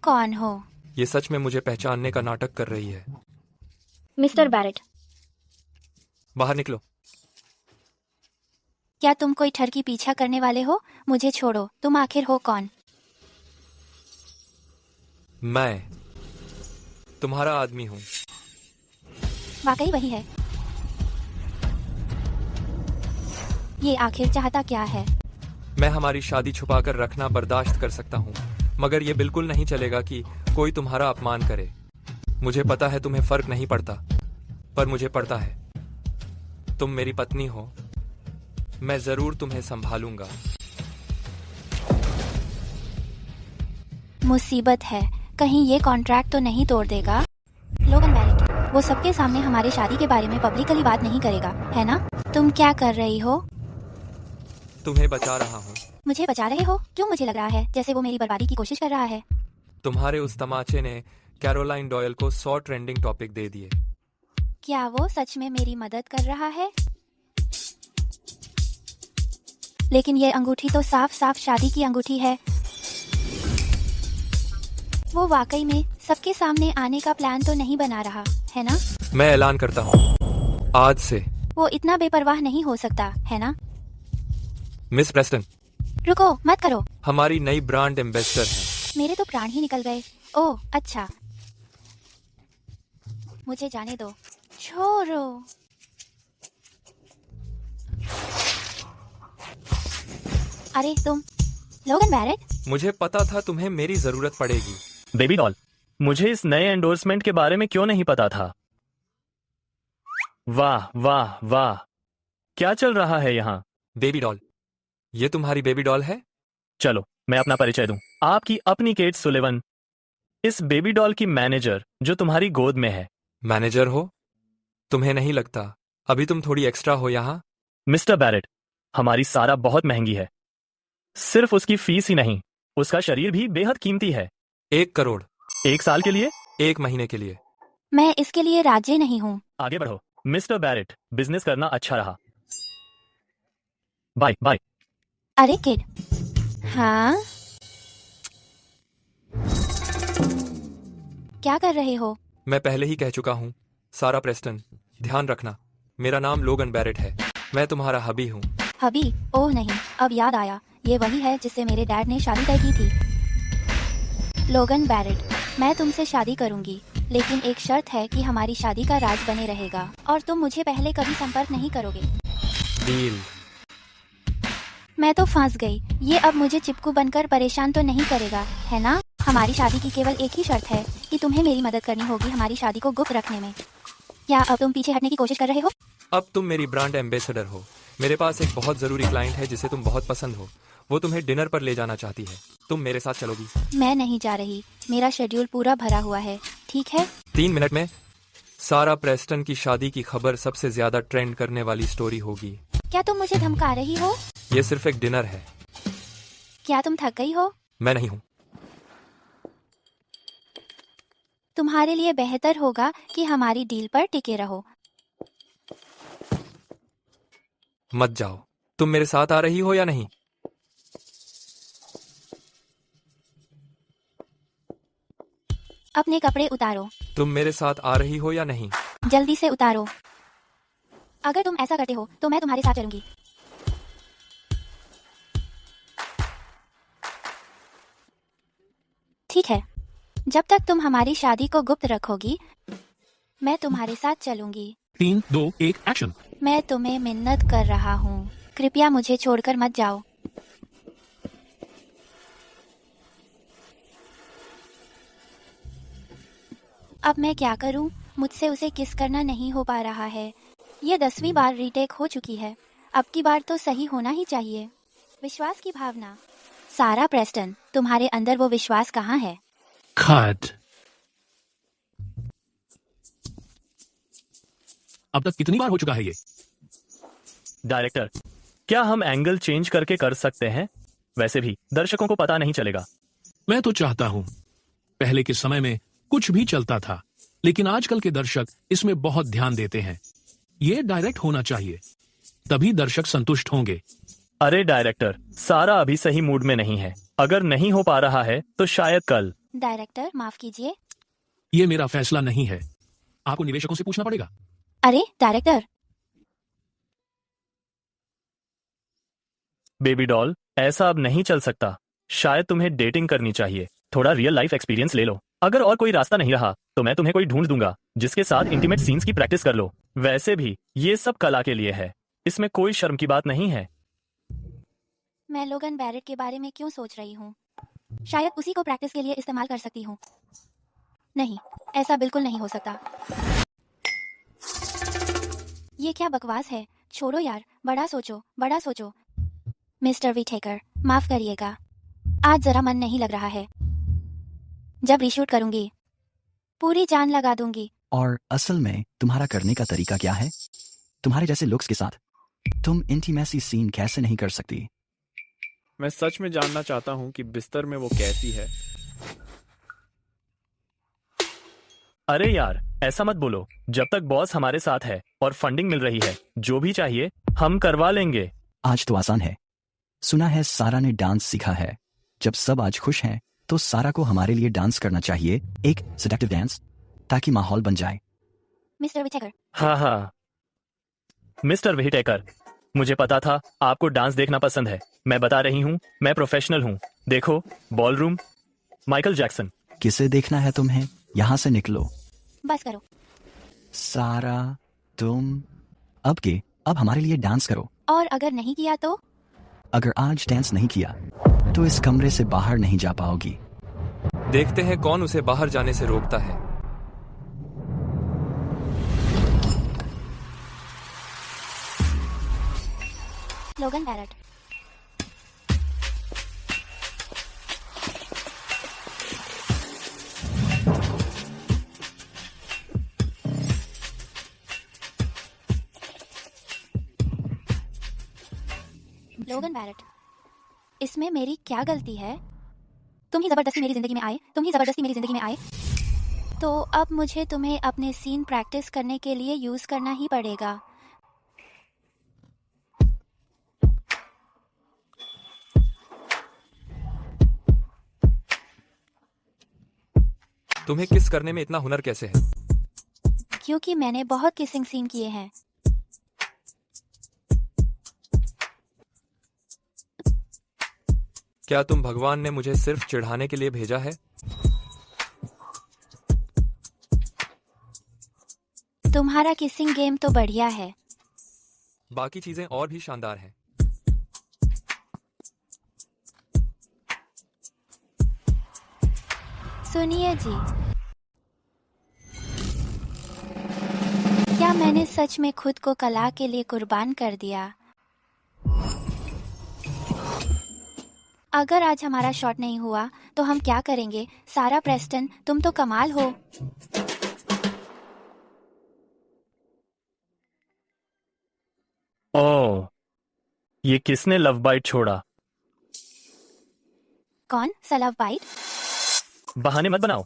कौन हो? ये सच में मुझे पहचानने का नाटक कर रही है। मिस्टर बैरेट, बाहर निकलो। क्या तुम कोई ठरकी पीछा करने वाले हो? मुझे छोड़ो, तुम आखिर हो कौन? मैं तुम्हारा आदमी हूँ। वाकई वही है। ये आखिर चाहता क्या है? मैं हमारी शादी छुपाकर रखना बर्दाश्त कर सकता हूँ, मगर ये बिल्कुल नहीं चलेगा कि कोई तुम्हारा अपमान करे। मुझे पता है तुम्हें फर्क नहीं पड़ता, पर मुझे पड़ता है। तुम मेरी पत्नी हो, मैं जरूर तुम्हें संभालूंगा। मुसीबत है, कहीं ये कॉन्ट्रैक्ट तो नहीं तोड़ देगा? लोगन बैरेट, वो सबके सामने हमारी शादी के बारे में पब्लिकली बात नहीं करेगा, है ना? तुम क्या कर रही हो? तुम्हें बचा रहा हूँ। मुझे बचा रहे हो? क्यों? मुझे लग रहा है जैसे वो मेरी बर्बादी की कोशिश कर रहा है। तुम्हारे उस तमाचे ने कैरोलाइन डॉयल को 100 ट्रेंडिंग टॉपिक दे दिए। क्या वो सच में मेरी मदद कर रहा है? लेकिन ये अंगूठी तो साफ साफ शादी की अंगूठी है। वो वाकई में सबके सामने आने का प्लान तो नहीं बना रहा, है ना? मैं ऐलान करता हूँ, आज से वो इतना बेपरवाह नहीं हो सकता, है ना? मिस प्रेस्टन, रुको, मत करो। हमारी नई ब्रांड एम्बेसडर है। मेरे तो प्राण ही निकल गए। ओह अच्छा, मुझे जाने दो। छोड़ो। अरे तुम लोगन बैरेट? मुझे पता था तुम्हें मेरी जरूरत पड़ेगी। बेबी डॉल, मुझे इस नए एंडोर्समेंट के बारे में क्यों नहीं पता था? वाह वाह वाह, क्या चल रहा है यहाँ? बेबी डॉल, ये तुम्हारी बेबी डॉल है? चलो मैं अपना परिचय दूं। आपकी अपनी केट सुलिवन, इस बेबी डॉल की मैनेजर जो तुम्हारी गोद में है। मैनेजर हो? तुम्हें नहीं लगता अभी तुम थोड़ी एक्स्ट्रा हो यहाँ? मिस्टर बैरेट, हमारी सारा बहुत महंगी है। सिर्फ उसकी फीस ही नहीं, उसका शरीर भी बेहद कीमती है। 1 करोड़। 1 साल के लिए? 1 महीने के लिए। मैं इसके लिए राजी नहीं हूँ। आगे बढ़ो मिस्टर बैरेट, बिजनेस करना अच्छा रहा। Bye bye. अरे किड, हाँ? क्या कर रहे हो? मैं पहले ही कह चुका हूँ, सारा प्रेस्टन, ध्यान रखना, मेरा नाम लोगन बैरेट है। मैं तुम्हारा हबी हूँ। हबी? ओह नहीं, अब याद आया, ये वही है जिससे मेरे डैड ने शादी तय की थी। लोगन बैरेट, मैं तुमसे शादी करूंगी, लेकिन एक शर्त है कि हमारी शादी का राज बने रहेगा और तुम मुझे पहले कभी संपर्क नहीं करोगे। डील। मैं तो फंस गई। ये अब मुझे चिपकू बनकर परेशान तो नहीं करेगा, है ना? हमारी शादी की केवल एक ही शर्त है कि तुम्हें मेरी मदद करनी होगी हमारी शादी को गुप्त रखने में। क्या अब तुम पीछे हटने की कोशिश कर रहे हो? अब तुम मेरी ब्रांड एम्बेसडर हो। मेरे पास एक बहुत जरूरी क्लाइंट है जिसे तुम बहुत पसंद हो। वो तुम्हें डिनर पर ले जाना चाहती है। तुम मेरे साथ चलोगी? मैं नहीं जा रही, मेरा शेड्यूल पूरा भरा हुआ है। ठीक है? 3 मिनट में सारा प्रेस्टन की शादी की खबर सबसे ज्यादा ट्रेंड करने वाली स्टोरी होगी। क्या तुम मुझे धमका रही हो? ये सिर्फ एक डिनर है। क्या तुम थक गई हो? मैं नहीं हूँ। तुम्हारे लिए बेहतर होगा कि हमारी डील पर टिके रहो। मत जाओ। तुम मेरे साथ आ रही हो या नहीं? अपने कपड़े उतारो। तुम मेरे साथ आ रही हो या नहीं? जल्दी से उतारो। अगर तुम ऐसा करते हो तो मैं तुम्हारे साथ चलूंगी। ठीक है, जब तक तुम हमारी शादी को गुप्त रखोगी, मैं तुम्हारे साथ चलूंगी। 3, 2, 1 एक्शन। मैं तुम्हें मिन्नत कर रहा हूँ, कृपया मुझे छोड़कर मत जाओ। अब मैं क्या करूं? मुझसे उसे किस करना नहीं हो पा रहा है। ये 10वीं बार रीटेक हो चुकी है। अब की बार तो सही होना ही चाहिए। विश्वास की भावना। सारा प्रेस्टन, तुम्हारे अंदर वो विश्वास कहाँ है? कट। अब तक कितनी बार हो चुका है ये? डायरेक्टर, क्या हम एंगल चेंज करके कर सकते हैं? वैसे भी दर्शकों को पता नहीं चलेगा। मैं तो चाहता हूं, पहले के समय में कुछ भी चलता था, लेकिन आजकल के दर्शक इसमें बहुत ध्यान देते हैं। ये डायरेक्ट होना चाहिए, तभी दर्शक संतुष्ट होंगे। अरे डायरेक्टर, सारा अभी सही मूड में नहीं है। अगर नहीं हो पा रहा है तो शायद कल। डायरेक्टर माफ कीजिए। ये मेरा फैसला नहीं है, आपको निवेशकों से पूछना पड़ेगा। अरे डायरेक्टर, बेबी डॉल, ऐसा अब नहीं चल सकता। शायद तुम्हें डेटिंग करनी चाहिए। थोड़ा रियल लाइफ एक्सपीरियंस ले लो। अगर और कोई रास्ता नहीं रहा तो मैं तुम्हें कोई ढूंढ दूंगा जिसके साथ इंटीमेट सीन्स की प्रैक्टिस कर लो। वैसे भी ये सब कला के लिए है, इसमें कोई शर्म की बात नहीं है। मैं लोगन बैरेट के बारे में क्यों सोच रही हूँ? शायद उसी को प्रैक्टिस के लिए इस्तेमाल कर सकती हूँ। नहीं, ऐसा बिल्कुल नहीं हो सकता। ये क्या बकवास है? छोड़ो यार, बड़ा सोचो, बड़ा सोचो। मिस्टर विटेकर, माफ करिएगा, आज जरा मन नहीं लग रहा है। जब रीशूट करूंगी पूरी जान लगा दूंगी। और असल में तुम्हारा करने का तरीका क्या है? तुम्हारे जैसे लुक्स के साथ तुम इंटीमेसी सीन कैसे नहीं कर सकती? मैं सच में जानना चाहता हूँ कि बिस्तर में वो कैसी है। अरे यार, ऐसा मत बोलो। जब तक बॉस हमारे साथ है और फंडिंग मिल रही है, जो भी चाहिए हम करवा लेंगे। आज तो आसान है। सुना है सारा ने डांस सीखा है। जब सब आज खुश हैं तो सारा को हमारे लिए डांस करना चाहिए, एक सेडक्टिव डांस, ताकि माहौल बन जाए। मिस्टर विटेकर, हाँ, मिस्टर विटेकर, मुझे पता था आपको डांस देखना पसंद है। मैं बता रही हूँ, मैं प्रोफेशनल हूँ। देखो, बॉलरूम, माइकल जैक्सन। किसे देखना है तुम्हें? यहाँ से निकलो। बस करो। सारा, तुम अब हमारे लिए डांस करो। और अगर नहीं किया तो? अगर आज डांस नहीं किया तो इस कमरे से बाहर नहीं जा पाओगी। देखते हैं कौन उसे बाहर जाने से रोकता है। लोगन बैरेट, लोगन बैरेट, इसमें मेरी क्या गलती है? तुम ही जबरदस्ती मेरी जिंदगी में आए, तो अब मुझे तुम्हें अपने सीन प्रैक्टिस करने के लिए यूज करना ही पड़ेगा। तुम्हें किस करने में इतना हुनर कैसे है? क्योंकि मैंने बहुत किसिंग सीन किए हैं। क्या तुम भगवान ने मुझे सिर्फ चिढ़ाने के लिए भेजा है? तुम्हारा किसिंग गेम तो बढ़िया है। बाकी चीजें और भी शानदार हैं। सुनिए जी, क्या मैंने सच में खुद को कला के लिए कुर्बान कर दिया? अगर आज हमारा शॉट नहीं हुआ तो हम क्या करेंगे? सारा प्रेस्टन, तुम तो कमाल हो। ओह, ये किसने लव बाइट छोड़ा? कौन सा लव बाइट? बहाने मत बनाओ,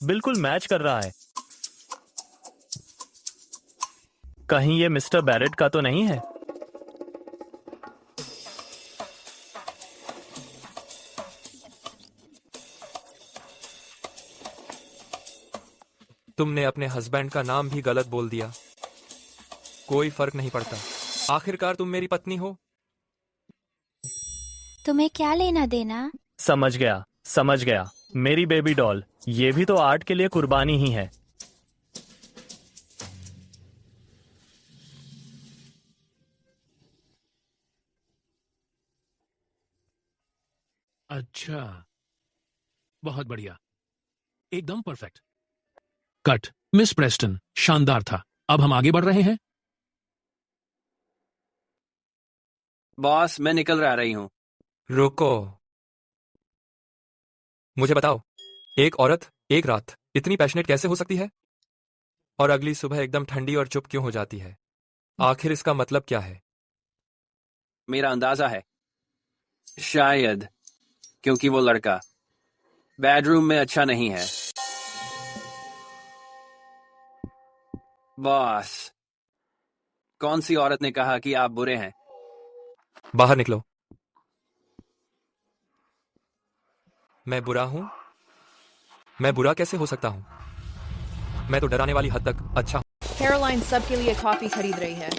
बिल्कुल मैच कर रहा है। कहीं ये मिस्टर बैरेट का तो नहीं है? तुमने अपने हस्बैंड का नाम भी गलत बोल दिया। कोई फर्क नहीं पड़ता, आखिरकार तुम मेरी पत्नी हो। तुम्हें क्या लेना देना? समझ गया। मेरी बेबी डॉल, ये भी तो आर्ट के लिए कुर्बानी ही है। अच्छा, बहुत बढ़िया, एकदम परफेक्ट। कट। मिस प्रेस्टन, शानदार था। अब हम आगे बढ़ रहे हैं। बॉस, मैं निकल रही हूँ। रुको, मुझे बताओ, एक औरत एक रात इतनी पैशनेट कैसे हो सकती है और अगली सुबह एकदम ठंडी और चुप क्यों हो जाती है? आखिर इसका मतलब क्या है? मेरा अंदाजा है, शायद क्योंकि वो लड़का बेडरूम में अच्छा नहीं है। बॉस, कौन सी औरत ने कहा कि आप बुरे हैं? बाहर निकलो। मैं बुरा हूँ? मैं बुरा कैसे हो सकता हूँ? मैं तो डराने वाली हद तक अच्छा हूँ। कैरोलाइन सबके लिए कॉफी खरीद रही है।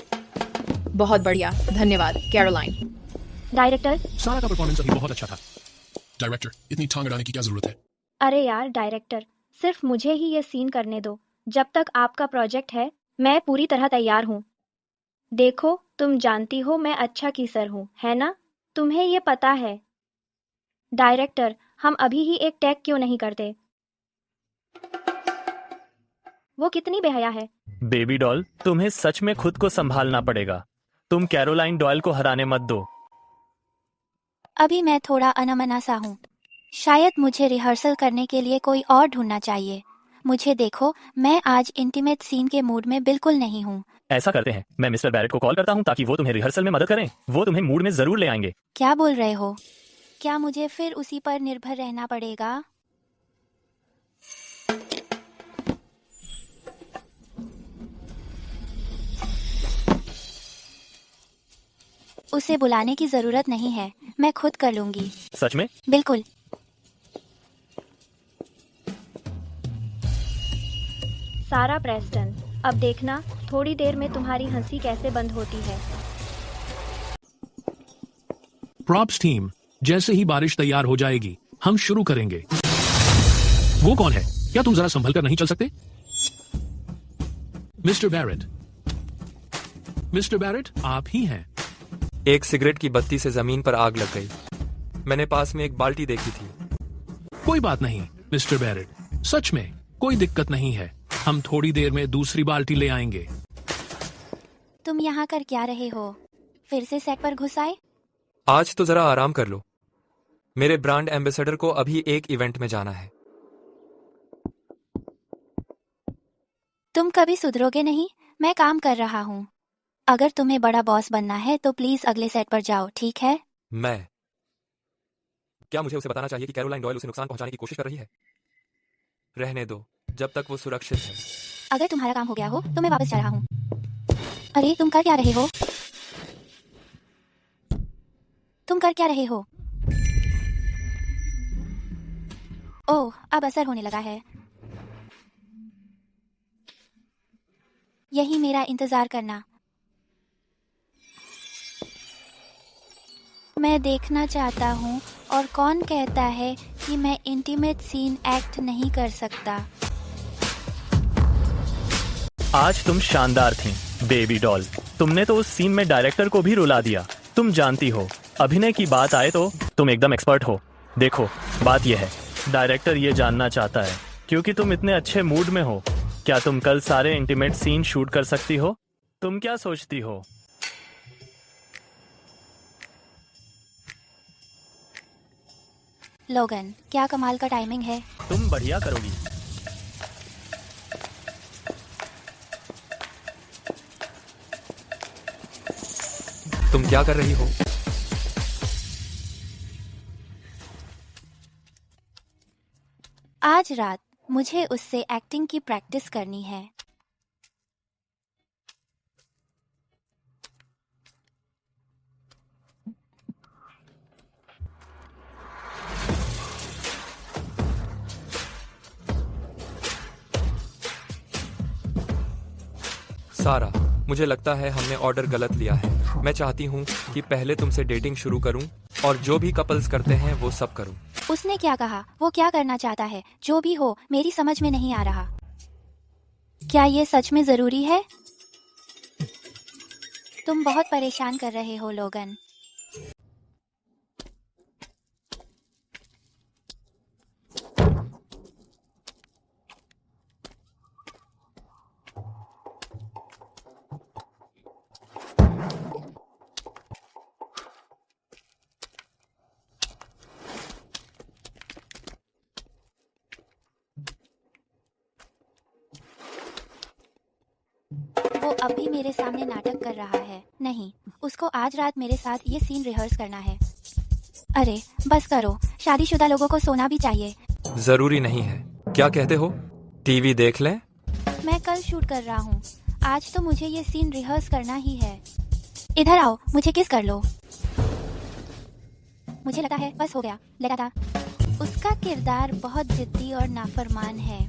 बहुत बढ़िया, धन्यवाद कैरोलाइन। डायरेक्टर, सारा का परफॉर्मेंस अभी बहुत अच्छा था। डायरेक्टर, इतनी टांग अड़ाने की क्या जरूरत है? अरे यार डायरेक्टर, सिर्फ मुझे ही ये सीन करने दो। जब तक आपका प्रोजेक्ट है मैं पूरी तरह तैयार हूँ। देखो, तुम जानती हो मैं अच्छा कीसर हूँ, है ना? तुम्हें ये पता है। डायरेक्टर, हम अभी ही एक टैग क्यों नहीं करते? वो कितनी बेहया है। बेबी डॉल, तुम्हें सच में खुद को संभालना पड़ेगा। तुम कैरोलाइन डॉयल को हराने मत दो। अभी मैं थोड़ा अनमना सा हूँ। शायद मुझे रिहर्सल करने के लिए कोई और ढूंढना चाहिए। मुझे देखो, मैं आज इंटीमेट सीन के मूड में बिल्कुल नहीं हूँ। ऐसा करते हैं, मैं मिस्टर बैरेट को कॉल करता हूँ ताकि वो तुम्हें रिहर्सल में मदद करें। वो तुम्हें मूड में जरूर ले आएंगे। क्या बोल रहे हो? क्या मुझे फिर उसी पर निर्भर रहना पड़ेगा? उसे बुलाने की जरूरत नहीं है, मैं खुद कर लूंगी। सच में? बिल्कुल। सारा प्रेस्टन, अब देखना थोड़ी देर में तुम्हारी हंसी कैसे बंद होती है। प्रॉप्स टीम, जैसे ही बारिश तैयार हो जाएगी हम शुरू करेंगे। वो कौन है? क्या तुम जरा संभल कर नहीं चल सकते? मिस्टर बैरेट, मिस्टर बैरेट, आप ही हैं। एक सिगरेट की बत्ती से जमीन पर आग लग गई। मैंने पास में एक बाल्टी देखी थी। कोई बात नहीं मिस्टर बैरेट, सच में कोई दिक्कत नहीं है। हम थोड़ी देर में दूसरी बाल्टी ले आएंगे। तुम यहाँ कर क्या रहे हो? फिर से सेट पर घुस आए? आज तो जरा आराम कर लो। मेरे ब्रांड एम्बेसडर को अभी एक इवेंट में जाना है। तुम कभी सुधरोगे नहीं। मैं काम कर रहा हूँ। अगर तुम्हें बड़ा बॉस बनना है तो प्लीज अगले सेट पर जाओ, ठीक है? क्या मुझे उसे बताना चाहिए कि कैरोलाइन डॉयल उसे नुकसान पहुंचाने की कोशिश कर रही है? रहने दो, जब तक वो सुरक्षित है। अगर तुम्हारा काम हो गया हो तो मैं वापस जा रहा हूँ। अरे तुम कर क्या रहे हो? तुम कर क्या रहे हो? ओह, अब असर होने लगा है। यही मेरा इंतजार करना। मैं देखना चाहता हूँ और कौन कहता है कि मैं इंटीमेट सीन एक्ट नहीं कर सकता। आज तुम शानदार थी बेबी डॉल। तुमने तो उस सीन में डायरेक्टर को भी रुला दिया। तुम जानती हो, अभिनय की बात आए तो तुम एकदम एक्सपर्ट हो। देखो, बात यह है, डायरेक्टर ये जानना चाहता है क्योंकि तुम इतने अच्छे मूड में हो, क्या तुम कल सारे इंटीमेट सीन शूट कर सकती हो? तुम क्या सोचती हो? लोगन, क्या कमाल का टाइमिंग है। तुम बढ़िया करोगी। तुम क्या कर रही हो? आज रात मुझे उससे एक्टिंग की प्रैक्टिस करनी है। सारा, मुझे लगता है हमने ऑर्डर गलत लिया है। मैं चाहती हूँ कि पहले तुमसे डेटिंग शुरू करूँ और जो भी कपल्स करते हैं वो सब करूँ। उसने क्या कहा? वो क्या करना चाहता है? जो भी हो, मेरी समझ में नहीं आ रहा। क्या ये सच में जरूरी है? तुम बहुत परेशान कर रहे हो लोगन। वो अब भी मेरे सामने नाटक कर रहा है। नहीं, उसको आज रात मेरे साथ ये सीन रिहर्स करना है। अरे बस करो, शादीशुदा लोगों को सोना भी चाहिए। जरूरी नहीं है। क्या कहते हो? टीवी देख लें? मैं कल शूट कर रहा हूँ। आज तो मुझे ये सीन रिहर्स करना ही है। इधर आओ, मुझे किस कर लो। मुझे लगा है बस हो गया, लगा था। उसका किरदार बहुत जिद्दी और नाफरमान है,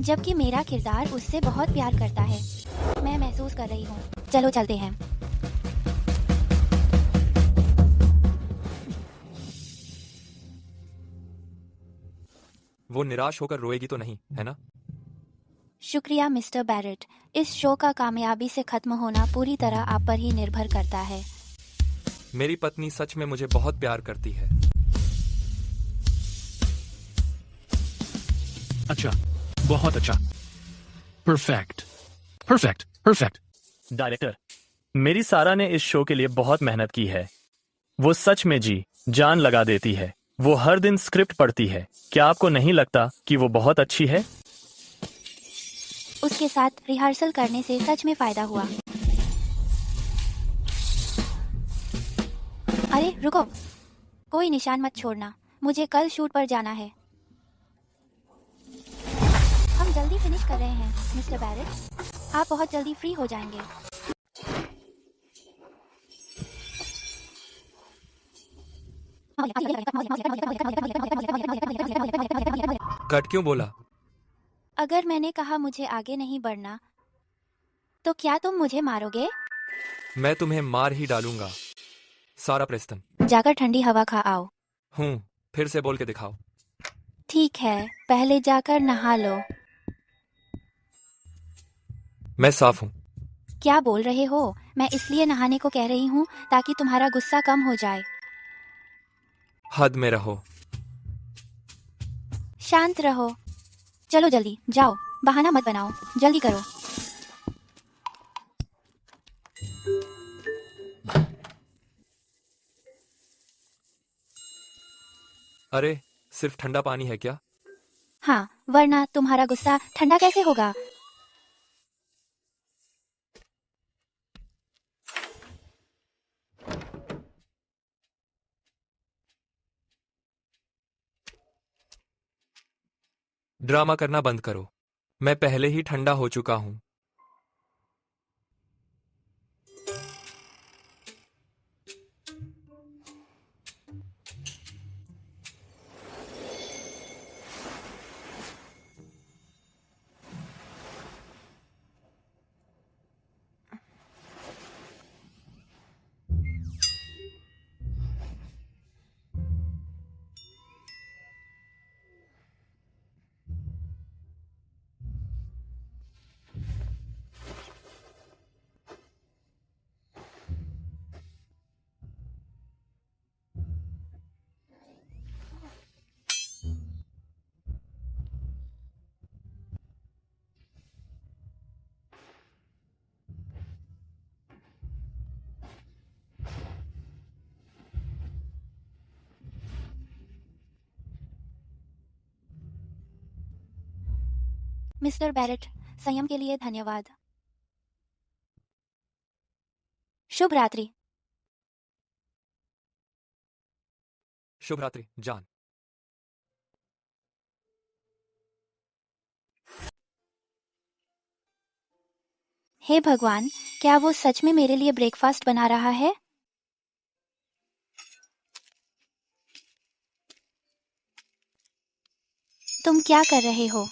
जबकि मेरा किरदार उससे बहुत प्यार करता है। मैं महसूस कर रही हूँ। चलो चलते हैं। वो निराश होकर रोएगी तो नहीं, है ना? शुक्रिया मिस्टर बैरेट। इस शो का कामयाबी से खत्म होना पूरी तरह आप पर ही निर्भर करता है। मेरी पत्नी सच में मुझे बहुत प्यार करती है। अच्छा, बहुत अच्छा। Perfect, perfect, perfect. डायरेक्टर, मेरी सारा ने इस शो के लिए बहुत मेहनत की है। वो सच में जी जान लगा देती है। वो हर दिन स्क्रिप्ट पढ़ती है। क्या आपको नहीं लगता कि वो बहुत अच्छी है? उसके साथ रिहर्सल करने से सच में फायदा हुआ। अरे रुको, कोई निशान मत छोड़ना। मुझे कल शूट पर जाना है। हम जल्दी फिनिश कर रहे हैं मिस्टर बैरेट। आप बहुत जल्दी फ्री हो जाएंगे। कट क्यों बोला? अगर मैंने कहा मुझे आगे नहीं बढ़ना, तो क्या तुम मुझे मारोगे? मैं तुम्हें मार ही डालूंगा। सारा प्रेस्टन। जाकर ठंडी हवा खा आओ। हूँ, फिर से बोल के दिखाओ। ठीक है, पहले जाकर नहा लो। मैं साफ हूँ। क्या बोल रहे हो? मैं इसलिए नहाने को कह रही हूँ ताकि तुम्हारा गुस्सा कम हो जाए। हद में रहो। शांत रहो। चलो जल्दी जाओ, बहाना मत बनाओ, जल्दी करो। अरे, सिर्फ ठंडा पानी है क्या? हाँ, वरना तुम्हारा गुस्सा ठंडा कैसे होगा? ड्रामा करना बंद करो। मैं पहले ही ठंडा हो चुका हूँ। मिस्टर बैरेट, संयम के लिए धन्यवाद। शुभ रात्रि। शुभ रात्रि, जान। हे भगवान, क्या वो सच में मेरे लिए ब्रेकफास्ट बना रहा है? तुम क्या कर रहे हो?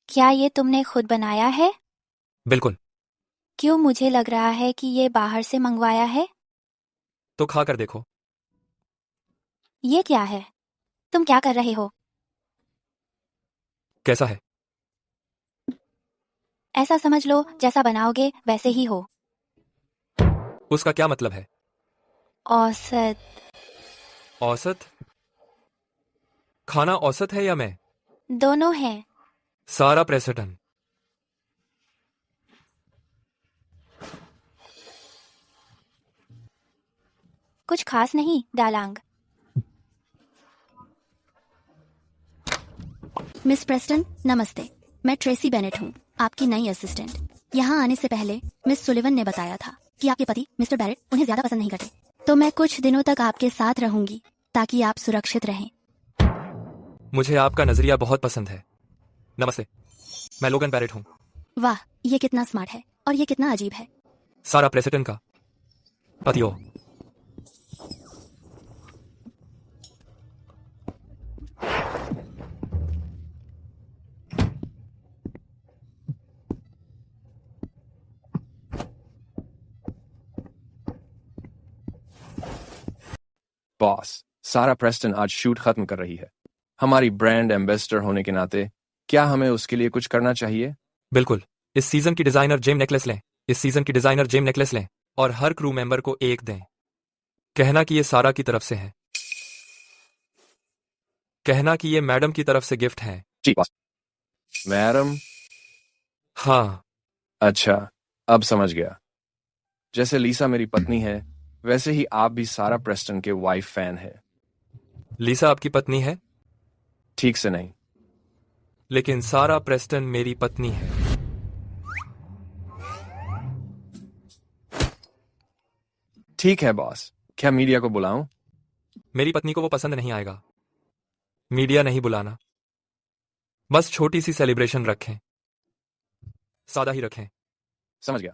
क्या ये तुमने खुद बनाया है? बिल्कुल। क्यों मुझे लग रहा है कि ये बाहर से मंगवाया है? तो खा कर देखो। ये क्या है? तुम क्या कर रहे हो? कैसा है? ऐसा समझ लो जैसा बनाओगे वैसे ही हो। उसका क्या मतलब है? औसत। औसत? खाना औसत है या मैं? दोनों हैं। सारा प्रेसिडेंट। कुछ खास नहीं, डालांग। मिस प्रेस्टन, नमस्ते। मैं ट्रेसी बेनेट हूँ, आपकी नई असिस्टेंट। यहाँ आने से पहले मिस सुलिवन ने बताया था कि आपके पति मिस्टर बैरेट उन्हें ज्यादा पसंद नहीं करते, तो मैं कुछ दिनों तक आपके साथ रहूंगी ताकि आप सुरक्षित रहें। मुझे आपका नजरिया बहुत पसंद है। नमस्ते, मैं लोगन बैरेट हूँ। वाह, ये कितना स्मार्ट है और ये कितना अजीब है। सारा प्रेसिडेंट का पति हो। बॉस, सारा प्रेस्टन आज शूट खत्म कर रही है। हमारी ब्रांड एम्बेसडर होने के नाते क्या हमें उसके लिए कुछ करना चाहिए? बिल्कुल। इस सीजन की डिजाइनर जेम नेकलेस लें। इस सीजन की डिजाइनर जेम नेकलेस लें और हर क्रू मेंबर को एक दें। कहना कि ये सारा की तरफ से है। कहना कि ये मैडम की तरफ से गिफ्ट है। जी बॉस। मैडम? हाँ। अच्छा, अब समझ गया। जैसे लीसा मेरी पत्नी है, वैसे ही आप भी सारा प्रेस्टन के वाइफ फैन है। लीसा आपकी पत्नी है? ठीक से नहीं। लेकिन सारा प्रेस्टन मेरी पत्नी है। ठीक है बॉस, क्या मीडिया को बुलाऊं? मेरी पत्नी को वो पसंद नहीं आएगा। मीडिया नहीं बुलाना। बस छोटी सी सेलिब्रेशन रखें। सादा ही रखें। समझ गया।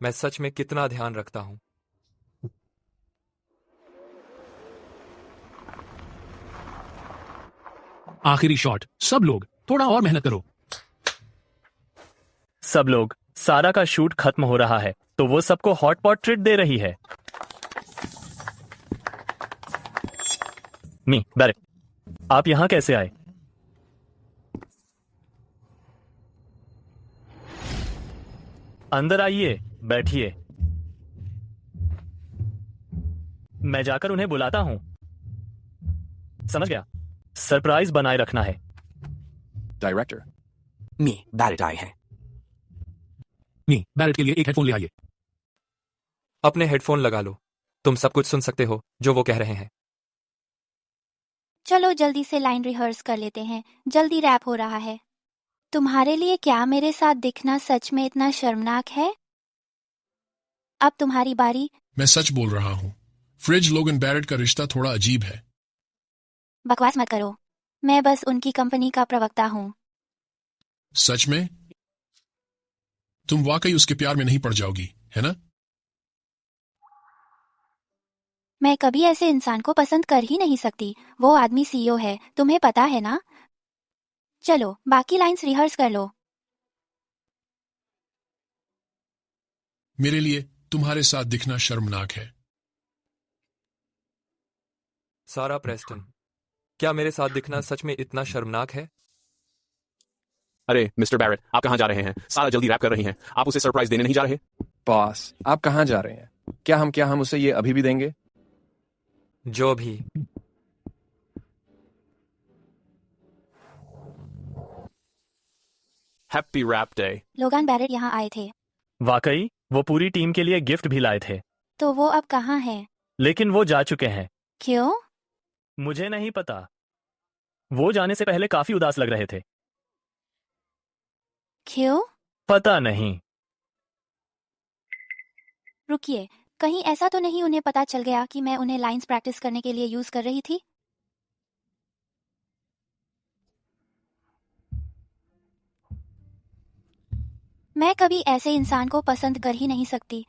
मैं सच में कितना ध्यान रखता हूं। आखिरी शॉट। सब लोग थोड़ा और मेहनत करो। सब लोग, सारा का शूट खत्म हो रहा है तो वो सबको हॉट पॉट ट्रीट दे रही है। मी बैरेट, आप यहां कैसे आए? अंदर आइए, बैठिए। मैं जाकर उन्हें बुलाता हूं। समझ गया। सरप्राइज बनाए रखना है। डायरेक्टर मी बैरेट आए हैं। मी बैरेट के लिए एक हेडफोन ले आइए। अपने हेडफोन लगा लो। तुम सब कुछ सुन सकते हो जो वो कह रहे हैं। चलो जल्दी से लाइन रिहर्स कर लेते हैं, जल्दी रैप हो रहा है। तुम्हारे लिए क्या मेरे साथ दिखना सच में इतना शर्मनाक है? अब तुम्हारी बारी। मैं सच बोल रहा हूँ। फ्रिज लोगन बैरेट का रिश्ता थोड़ा अजीब है। बकवास मत करो, मैं बस उनकी कंपनी का प्रवक्ता हूँ। सच में? तुम वाकई उसके प्यार में नहीं पड़ जाओगी, है ना? मैं कभी ऐसे इंसान को पसंद कर ही नहीं सकती। वो आदमी सीईओ है, तुम्हें पता है ना? चलो बाकी लाइंस रिहर्स कर लो। मेरे लिए तुम्हारे साथ दिखना शर्मनाक है। सारा प्रेस्टन, क्या मेरे साथ दिखना सच में इतना शर्मनाक है? अरे मिस्टर बैरेट, आप कहां जा रहे हैं? सारा जल्दी रैप कर रही हैं। आप उसे सरप्राइज देने नहीं जा रहे? बॉस, आप कहां जा रहे हैं? क्या हम उसे ये अभी भी देंगे? जो भी। Happy wrap day. Logan Barrett यहाँ आए थे। वाकई वो पूरी टीम के लिए गिफ्ट भी लाए थे। तो वो अब कहाँ है? लेकिन वो जा चुके हैं। क्यों? मुझे नहीं पता। वो जाने से पहले काफी उदास लग रहे थे। क्यों? पता नहीं। रुकिए, कहीं ऐसा तो नहीं उन्हें पता चल गया कि मैं उन्हें लाइंस प्रैक्टिस करने के लिए यूज कर रही थी? मैं कभी ऐसे इंसान को पसंद कर ही नहीं सकती।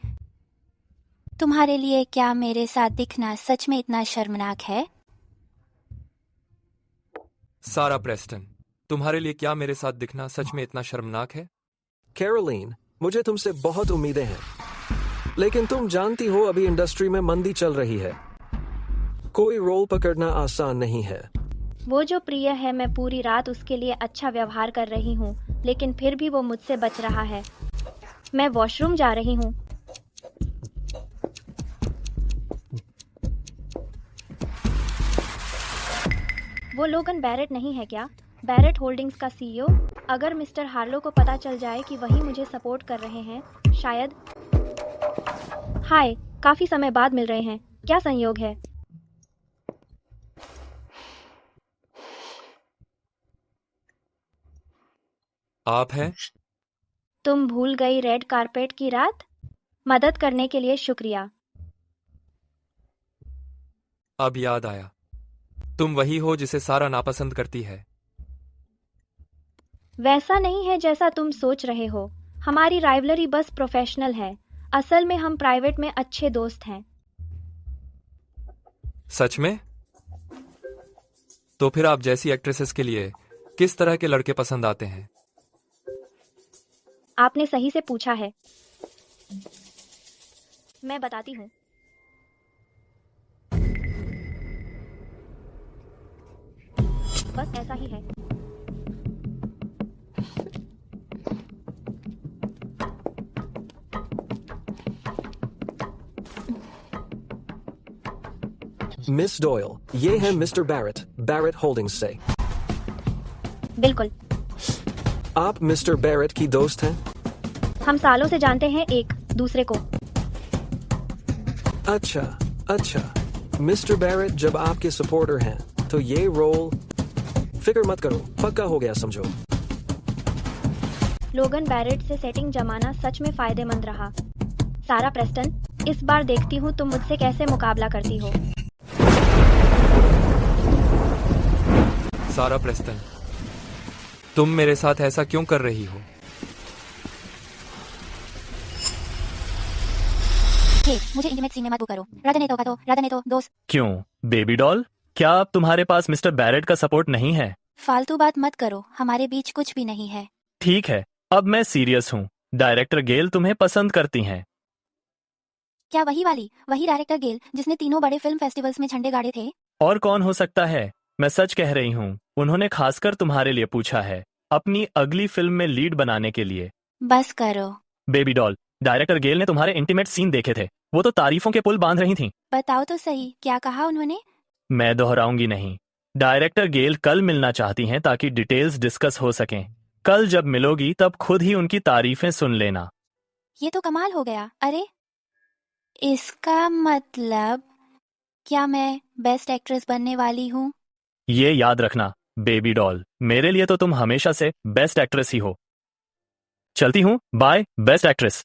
तुम्हारे लिए क्या मेरे साथ दिखना सच में इतना शर्मनाक है? सारा प्रेस्टन, तुम्हारे लिए क्या मेरे साथ दिखना सच में इतना शर्मनाक है? कैरोलीन, मुझे तुमसे बहुत उम्मीदें हैं, लेकिन तुम जानती हो अभी इंडस्ट्री में मंदी चल रही है। कोई रोल पकड़ना आसान नहीं है। वो जो प्रिय है, मैं पूरी रात उसके लिए अच्छा व्यवहार कर रही हूँ, लेकिन फिर भी वो मुझसे बच रहा है। मैं वॉशरूम जा रही हूँ। वो लोगन बैरेट नहीं है क्या? बैरेट होल्डिंग्स का सीईओ? अगर मिस्टर हार्लो को पता चल जाए कि वही मुझे सपोर्ट कर रहे हैं, शायद। हाय, काफी समय बाद मिल रहे हैं, क्या संयोग है? आप हैं? तुम भूल गई रेड कारपेट की रात? मदद करने के लिए शुक्रिया। अब याद आया, तुम वही हो जिसे सारा नापसंद करती है। वैसा नहीं है जैसा तुम सोच रहे हो। हमारी राइवलरी बस प्रोफेशनल है। असल में हम प्राइवेट में अच्छे दोस्त हैं। सच में? तो फिर आप जैसी एक्ट्रेसेस के लिए किस तरह के लड़के पसंद आते हैं? आपने सही से पूछा है। मैं बताती हूँ। बस ऐसा ही है। मिस डॉयल, ये है मिस्टर बैरेट, बैरेट होल्डिंग्स से। बिल्कुल। आप मिस्टर बैरेट की दोस्त हैं? हम सालों से जानते हैं एक दूसरे को। अच्छा। मिस्टर बैरेट जब आपके सपोर्टर हैं तो ये रोल, फिक्र मत करो, पक्का हो गया समझो। लोगन बैरेट से सेटिंग जमाना सच में फायदेमंद रहा। सारा प्रेस्टन, इस बार देखती हूँ तुम मुझसे कैसे मुकाबला करती हो। सारा प्रेस्टन, तुम मेरे साथ ऐसा क्यों कर रही हो? मुझे इंटीमेट सीन में मत बुक करो। राधा ने तो दोस्त। क्यों बेबी डॉल, क्या अब तुम्हारे पास मिस्टर बैरेट का सपोर्ट नहीं है? फालतू बात मत करो, हमारे बीच कुछ भी नहीं है। ठीक है, अब मैं सीरियस हूँ। डायरेक्टर गेल तुम्हें पसंद करती हैं। क्या वही डायरेक्टर गेल जिसने तीनों बड़े फिल्म फेस्टिवल्स में झंडे गाड़े थे? और कौन हो सकता है? मैं सच कह रही हूँ, उन्होंने खासकर तुम्हारे लिए पूछा है, अपनी अगली फिल्म में लीड बनाने के लिए। बस करो। बेबी डॉल, डायरेक्टर गेल ने तुम्हारे इंटीमेट सीन देखे थे, वो तो तारीफों के पुल बांध रही थीं। बताओ तो सही, क्या कहा उन्होंने? मैं दोहराऊंगी नहीं। डायरेक्टर गेल कल मिलना चाहती हैं ताकि डिटेल्स डिस्कस हो सकें। कल जब मिलोगी तब खुद ही उनकी तारीफें सुन लेना। ये तो कमाल हो गया। अरे, इसका मतलब क्या मैं बेस्ट एक्ट्रेस बनने वाली हूँ? ये याद रखना बेबी डॉल, मेरे लिए तो तुम हमेशा से बेस्ट एक्ट्रेस ही हो। चलती हूँ, बाय बेस्ट एक्ट्रेस।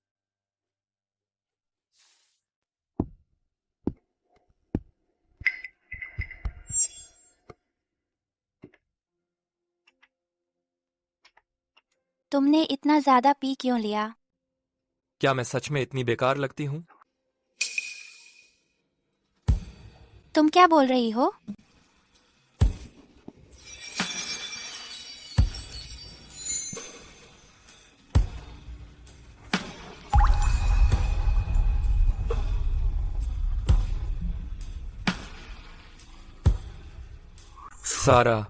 तुमने इतना ज्यादा पी क्यों लिया? क्या मैं सच में इतनी बेकार लगती हूँ? तुम क्या बोल रही हो? सारा,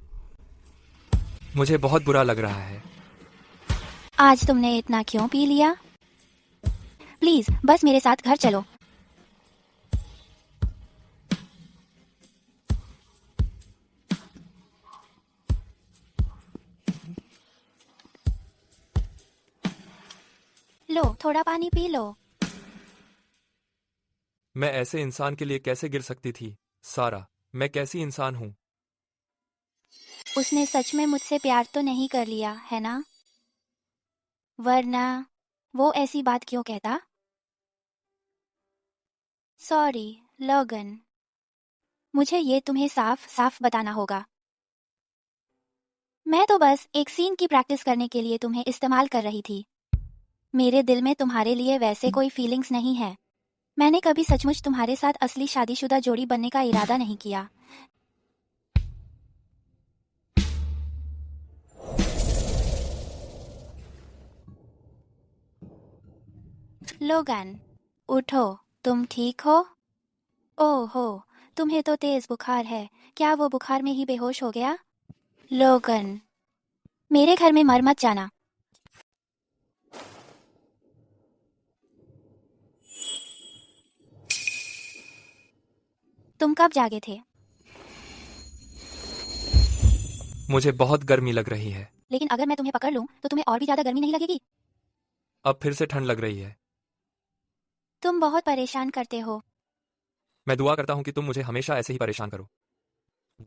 मुझे बहुत बुरा लग रहा है। आज तुमने इतना क्यों पी लिया? प्लीज बस मेरे साथ घर चलो। लो, थोड़ा पानी पी लो। मैं ऐसे इंसान के लिए कैसे गिर सकती थी? सारा, मैं कैसी इंसान हूँ? उसने सच में मुझसे प्यार तो नहीं कर लिया है ना? वरना वो ऐसी बात क्यों कहता? सॉरी लोगन, मुझे ये तुम्हें साफ साफ बताना होगा। मैं तो बस एक सीन की प्रैक्टिस करने के लिए तुम्हें इस्तेमाल कर रही थी। मेरे दिल में तुम्हारे लिए वैसे कोई फीलिंग्स नहीं है। मैंने कभी सचमुच तुम्हारे साथ असली शादीशुदा जोड़ी बनने का इरादा नहीं किया। लोगन, उठो, तुम ठीक हो? ओहो, तुम्हें तो तेज बुखार है। क्या वो बुखार में ही बेहोश हो गया? लोगन, मेरे घर में मर मत जाना। तुम कब जागे थे? मुझे बहुत गर्मी लग रही है। लेकिन अगर मैं तुम्हें पकड़ लूं तो तुम्हें और भी ज्यादा गर्मी नहीं लगेगी? अब फिर से ठंड लग रही है। तुम बहुत परेशान करते हो। मैं दुआ करता हूं कि तुम मुझे हमेशा ऐसे ही परेशान करो।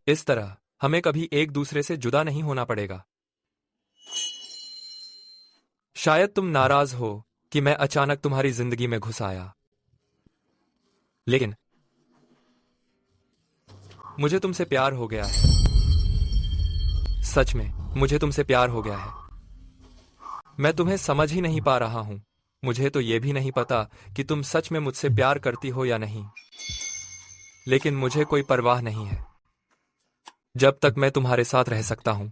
इस तरह हमें कभी एक दूसरे से जुदा नहीं होना पड़ेगा। शायद तुम नाराज हो कि मैं अचानक तुम्हारी जिंदगी में घुस आया, लेकिन मुझे तुमसे प्यार हो गया है। सच में मुझे तुमसे प्यार हो गया है। मैं तुम्हें समझ ही नहीं पा रहा हूं। मुझे तो यह भी नहीं पता कि तुम सच में मुझसे प्यार करती हो या नहीं, लेकिन मुझे कोई परवाह नहीं है जब तक मैं तुम्हारे साथ रह सकता हूं।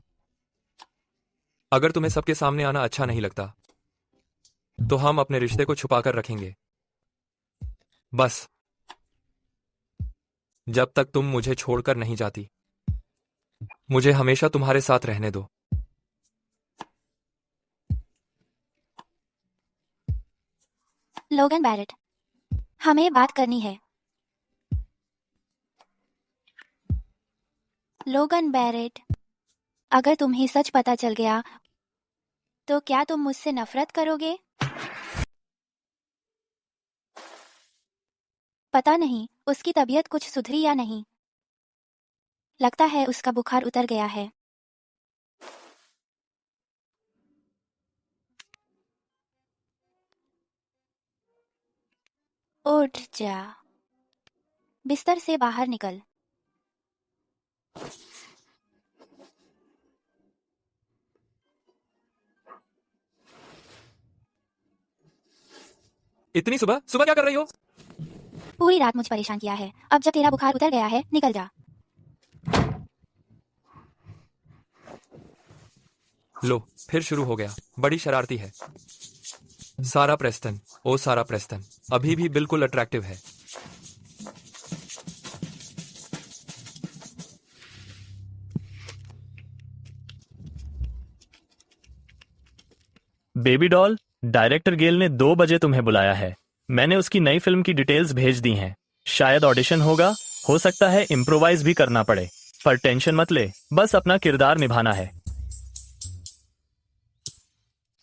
अगर तुम्हें सबके सामने आना अच्छा नहीं लगता तो हम अपने रिश्ते को छुपाकर रखेंगे, बस जब तक तुम मुझे छोड़कर नहीं जाती। मुझे हमेशा तुम्हारे साथ रहने दो। लोगन बैरेट, हमें बात करनी है। लोगन बैरेट, अगर तुम्हें सच पता चल गया तो क्या तुम मुझसे नफरत करोगे? पता नहीं उसकी तबीयत कुछ सुधरी या नहीं। लगता है उसका बुखार उतर गया है। उठ जा, बिस्तर से बाहर निकल। इतनी सुबह सुबह क्या कर रही हो? पूरी रात मुझे परेशान किया है। अब जब तेरा बुखार उतर गया है, निकल जा। लो, फिर शुरू हो गया। बड़ी शरारती है। सारा प्रेस्टन, ओ सारा प्रेस्टन, अभी भी बिल्कुल अट्रैक्टिव है। बेबी डॉल, डायरेक्टर गेल ने 2 बजे तुम्हें बुलाया है। मैंने उसकी नई फिल्म की डिटेल्स भेज दी हैं। शायद ऑडिशन होगा, हो सकता है इम्प्रोवाइज भी करना पड़े, पर टेंशन मत ले, बस अपना किरदार निभाना है।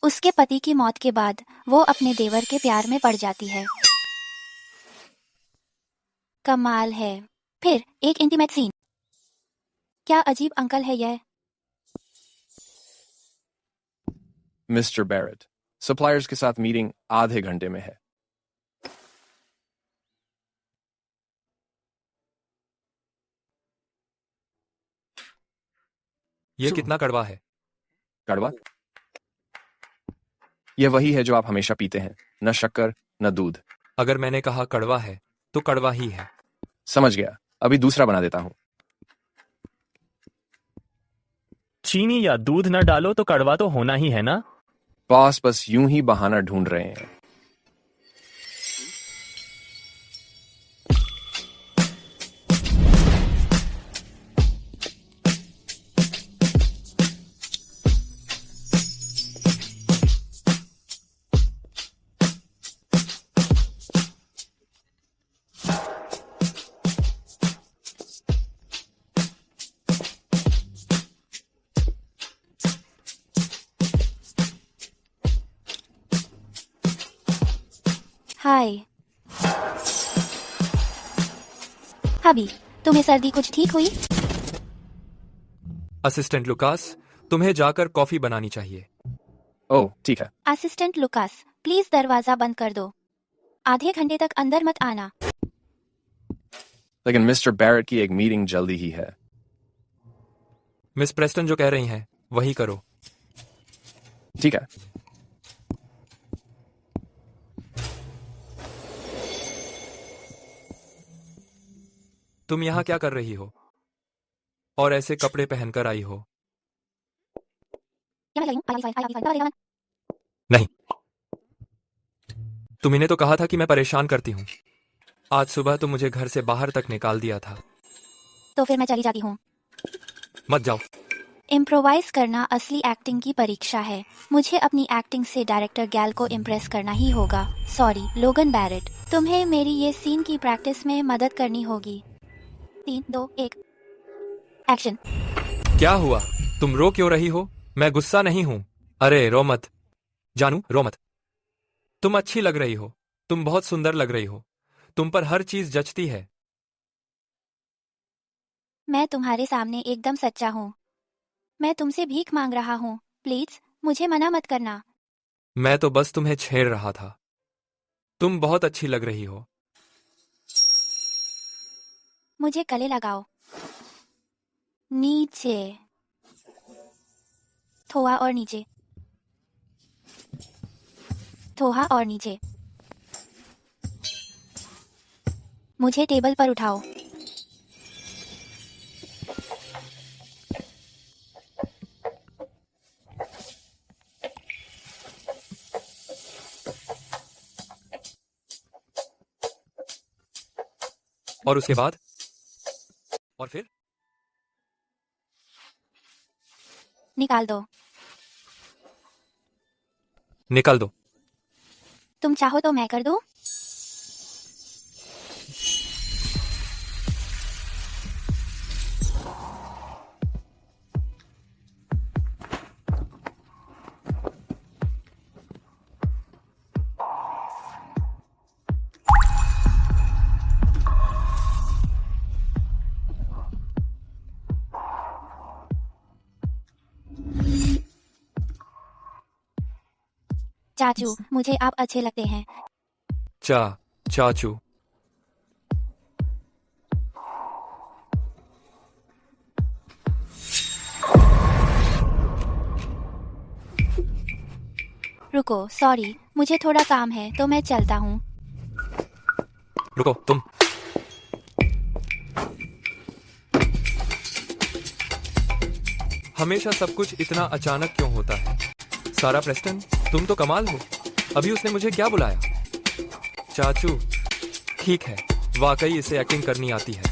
उसके पति की मौत के बाद वो अपने देवर के प्यार में पड़ जाती है। कमाल है। फिर एक इंटीमेट सीन। क्या अजीब अंकल है यह। मिस्टर बैरेट, सप्लायर्स के साथ मीटिंग आधे घंटे में है। ये कितना कड़वा है? कड़वा? यह वही है जो आप हमेशा पीते हैं, न शक्कर न दूध। अगर मैंने कहा कड़वा है तो कड़वा ही है। समझ गया, अभी दूसरा बना देता हूं। चीनी या दूध न डालो तो कड़वा तो होना ही है ना? बॉस बस यूं ही बहाना ढूंढ रहे हैं। हाय हबी, तुम्हें सर्दी कुछ ठीक हुई? असिस्टेंट लुकास, तुम्हें जाकर कॉफी बनानी चाहिए। ओह ठीक है। असिस्टेंट लुकास, प्लीज दरवाजा बंद कर दो। आधे घंटे तक अंदर मत आना। लेकिन मिस्टर बैरेट की एक मीटिंग जल्दी ही है। मिस प्रेस्टन जो कह रही हैं वही करो। ठीक है। तुम यहाँ क्या कर रही हो और ऐसे कपड़े पहनकर आई हो? नहीं, तुम्ही तो कहा था कि मैं परेशान करती हूँ। आज सुबह तो मुझे घर से बाहर तक निकाल दिया था। तो फिर मैं चली जाती हूँ। मत जाओ। इम्प्रोवाइज करना असली एक्टिंग की परीक्षा है। मुझे अपनी एक्टिंग से डायरेक्टर गैल को इम्प्रेस करना ही होगा। सॉरी लोगन बैरेट, तुम्हें मेरी ये सीन की प्रैक्टिस में मदद करनी होगी। 3, 2, 1 एक्शन। क्या हुआ? तुम रो क्यों रही हो? मैं गुस्सा नहीं हूं। अरे रो मत जानू, रो मत। तुम अच्छी लग रही हो, तुम बहुत सुंदर लग रही हो, तुम पर हर चीज जचती है। मैं तुम्हारे सामने एकदम सच्चा हूँ। मैं तुमसे भीख मांग रहा हूँ, प्लीज मुझे मना मत करना। मैं तो बस तुम्हें छेड़ रहा था। तुम बहुत अच्छी लग रही हो। मुझे गले लगाओ। नीचे, थोड़ा और नीचे, थोड़ा और नीचे। मुझे टेबल पर उठाओ। और उसके बाद? और फिर? निकाल दो। निकाल दो। तुम चाहो तो मैं कर दूं? चाचू, मुझे आप अच्छे लगते हैं। चाचू। रुको, सॉरी, मुझे थोड़ा काम है तो मैं चलता हूँ। रुको तुम। हमेशा सब कुछ इतना अचानक क्यों होता है? सारा प्रेस्टन, तुम तो कमाल हो। अभी उसने मुझे क्या बुलाया? चाचू, ठीक है, वाकई इसे एक्टिंग करनी आती है।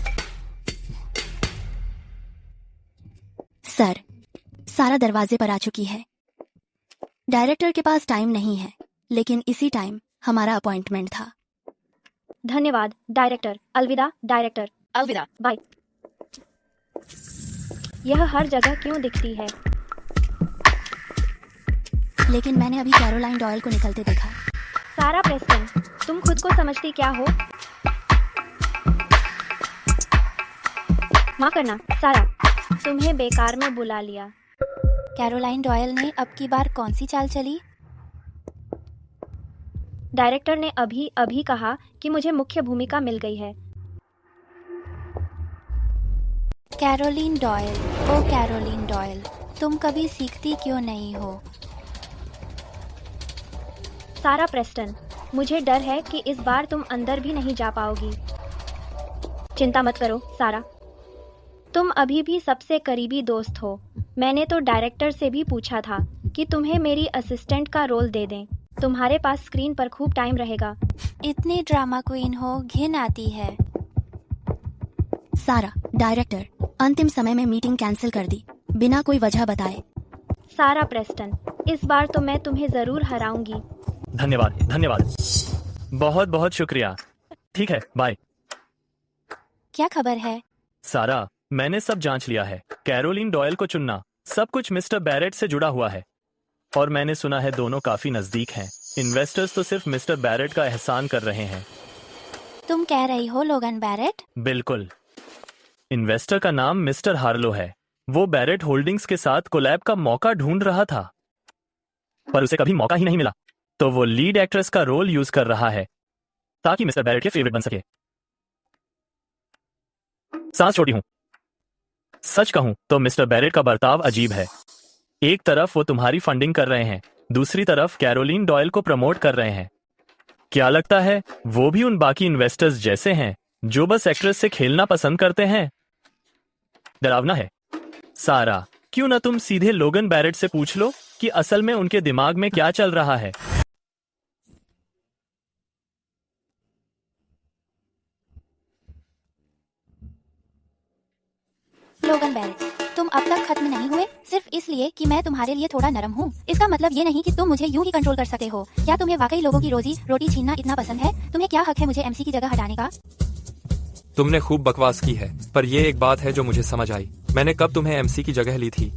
सर, सारा दरवाजे पर आ चुकी है। डायरेक्टर के पास टाइम नहीं है, लेकिन इसी टाइम हमारा अपॉइंटमेंट था। धन्यवाद डायरेक्टर। अलविदा डायरेक्टर। अलविदा। बाय। यह हर जगह क्यों दिखती है? लेकिन मैंने अभी कैरोलाइन डॉयल को निकलते देखा। सारा प्रेस्टन, तुम खुद को समझती क्या हो? माँ करना, सारा, तुम्हें बेकार में बुला लिया। कैरोलाइन डॉयल ने अब की बार कौन सी चाल चली? डायरेक्टर ने अभी कहा कि मुझे मुख्य भूमिका मिल गई है। कैरोलिन डॉयल, ओ कैरोलिन डॉयल, तुम कभी सीखती क्यों नहीं हो? सारा प्रेस्टन, मुझे डर है कि इस बार तुम अंदर भी नहीं जा पाओगी। चिंता मत करो सारा, तुम अभी भी सबसे करीबी दोस्त हो। मैंने तो डायरेक्टर से भी पूछा था कि तुम्हें मेरी असिस्टेंट का रोल दे दें। तुम्हारे पास स्क्रीन पर खूब टाइम रहेगा। इतनी ड्रामा क्वीन हो, घिन आती है। सारा, डायरेक्टर अंतिम समय में मीटिंग कैंसिल कर दी, बिना कोई वजह बताए। सारा प्रेस्टन, इस बार तो मैं तुम्हें जरूर हराऊंगी। धन्यवाद, धन्यवाद, बहुत बहुत शुक्रिया। ठीक है, बाय। क्या खबर है? सारा, मैंने सब जांच लिया है। कैरोलिन डॉयल को चुनना सब कुछ मिस्टर बैरेट से जुड़ा हुआ है, और मैंने सुना है दोनों काफी नजदीक हैं। इन्वेस्टर्स तो सिर्फ मिस्टर बैरेट का एहसान कर रहे हैं। तुम कह रही हो लोगन बैरेट? बिल्कुल। इन्वेस्टर का नाम मिस्टर हार्लो है। वो बैरेट होल्डिंग्स के साथ कोलैब का मौका ढूंढ रहा था, पर उसे कभी मौका ही नहीं मिला, तो वो लीड एक्ट्रेस का रोल यूज कर रहा है ताकि मिस्टर बैरेट के फेवरेट बन सके। सांस छोड़ी हूं। सच कहूं तो मिस्टर बैरेट का बर्ताव अजीब है। एक तरफ वो तुम्हारी फंडिंग कर रहे हैं, दूसरी तरफ कैरोलिन डॉयल को प्रमोट कर रहे हैं। क्या लगता है वो भी उन बाकी इन्वेस्टर्स जैसे हैं जो बस एक्ट्रेस से खेलना पसंद करते हैं? डरावना है। सारा, क्यों ना तुम सीधे लोगन बैरेट से पूछ लो कि असल में उनके दिमाग में क्या चल रहा है। लोगन बैरेट, तुम अब तक खत्म नहीं हुए सिर्फ इसलिए कि मैं तुम्हारे लिए थोड़ा नरम हूँ। इसका मतलब ये नहीं कि तुम मुझे यूं ही कंट्रोल कर सकते हो। क्या तुम्हें वाकई लोगों की रोजी रोटी छीनना इतना पसंद है? तुम्हें क्या हक है मुझे एमसी की जगह हटाने का? तुमने खूब बकवास की है, पर ये एक बात है जो मुझे समझ आई। मैंने कब तुम्हें एमसी की जगह ली थी?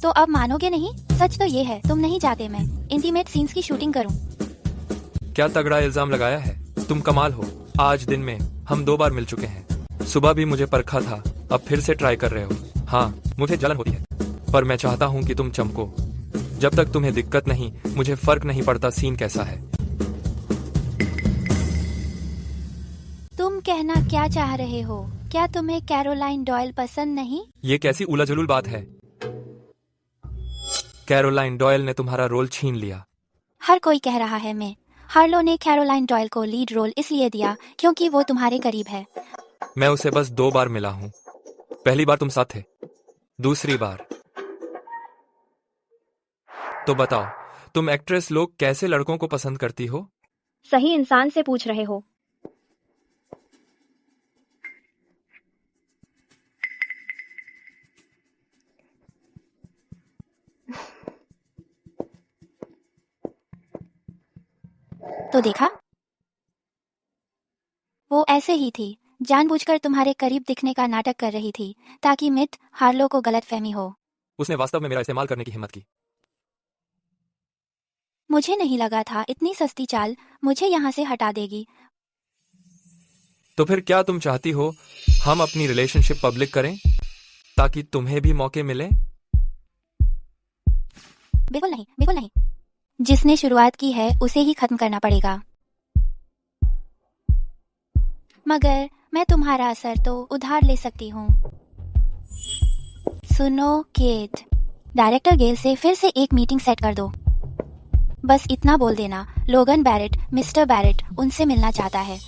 तो अब मानोगे नहीं? सच तो ये है, तुम नहीं चाहते मैं इंटीमेट सीन्स की शूटिंग करूं। क्या तगड़ा इल्जाम लगाया है। तुम कमाल हो। आज दिन में हम 2 बार मिल चुके हैं। सुबह भी मुझे परखा था, अब फिर से ट्राई कर रहे हो। हाँ, मुझे जलन होती है, पर मैं चाहता हूँ कि तुम चमको। जब तक तुम्हें दिक्कत नहीं, मुझे फर्क नहीं पड़ता सीन कैसा है। तुम कहना क्या चाह रहे हो? क्या तुम्हें कैरोलाइन डॉयल पसंद नहीं? ये कैसी उलझुल बात है? कैरोलाइन डॉयल ने तुम्हारा रोल छीन लिया। हर कोई कह रहा है मैं। हार्लो ने कैरोलाइन डॉयल को लीड रोल इसलिए दिया क्योंकि वो तुम्हारे करीब है। मैं उसे बस 2 बार मिला हूँ। पहली बार तुम साथ थे, दूसरी बार। तो बताओ, तुम एक्ट्रेस लोग कैसे लड़कों को पसंद करती हो? सही इंसान से पूछ रहे हो। तो देखा, वो ऐसे ही थी, जानबूझकर तुम्हारे करीब दिखने का नाटक कर रही थी ताकि मिथ हार्लो को गलतफहमी हो। उसने वास्तव में मेरा इस्तेमाल करने की हिम्मत की। मुझे नहीं लगा था इतनी सस्ती चाल मुझे यहाँ से हटा देगी। तो फिर क्या तुम चाहती हो हम अपनी रिलेशनशिप पब्लिक करें ताकि तुम्हें भी मौके मिले? बिल्कुल नहीं, बिल्कुल नहीं। जिसने शुरुआत की है उसे ही खत्म करना पड़ेगा। मगर मैं तुम्हारा असर तो उधार ले सकती हूँ। सुनो केट, डायरेक्टर गेल से फिर से एक मीटिंग सेट कर दो। बस इतना बोल देना, लोगन बैरेट, मिस्टर बैरेट उनसे मिलना चाहता है।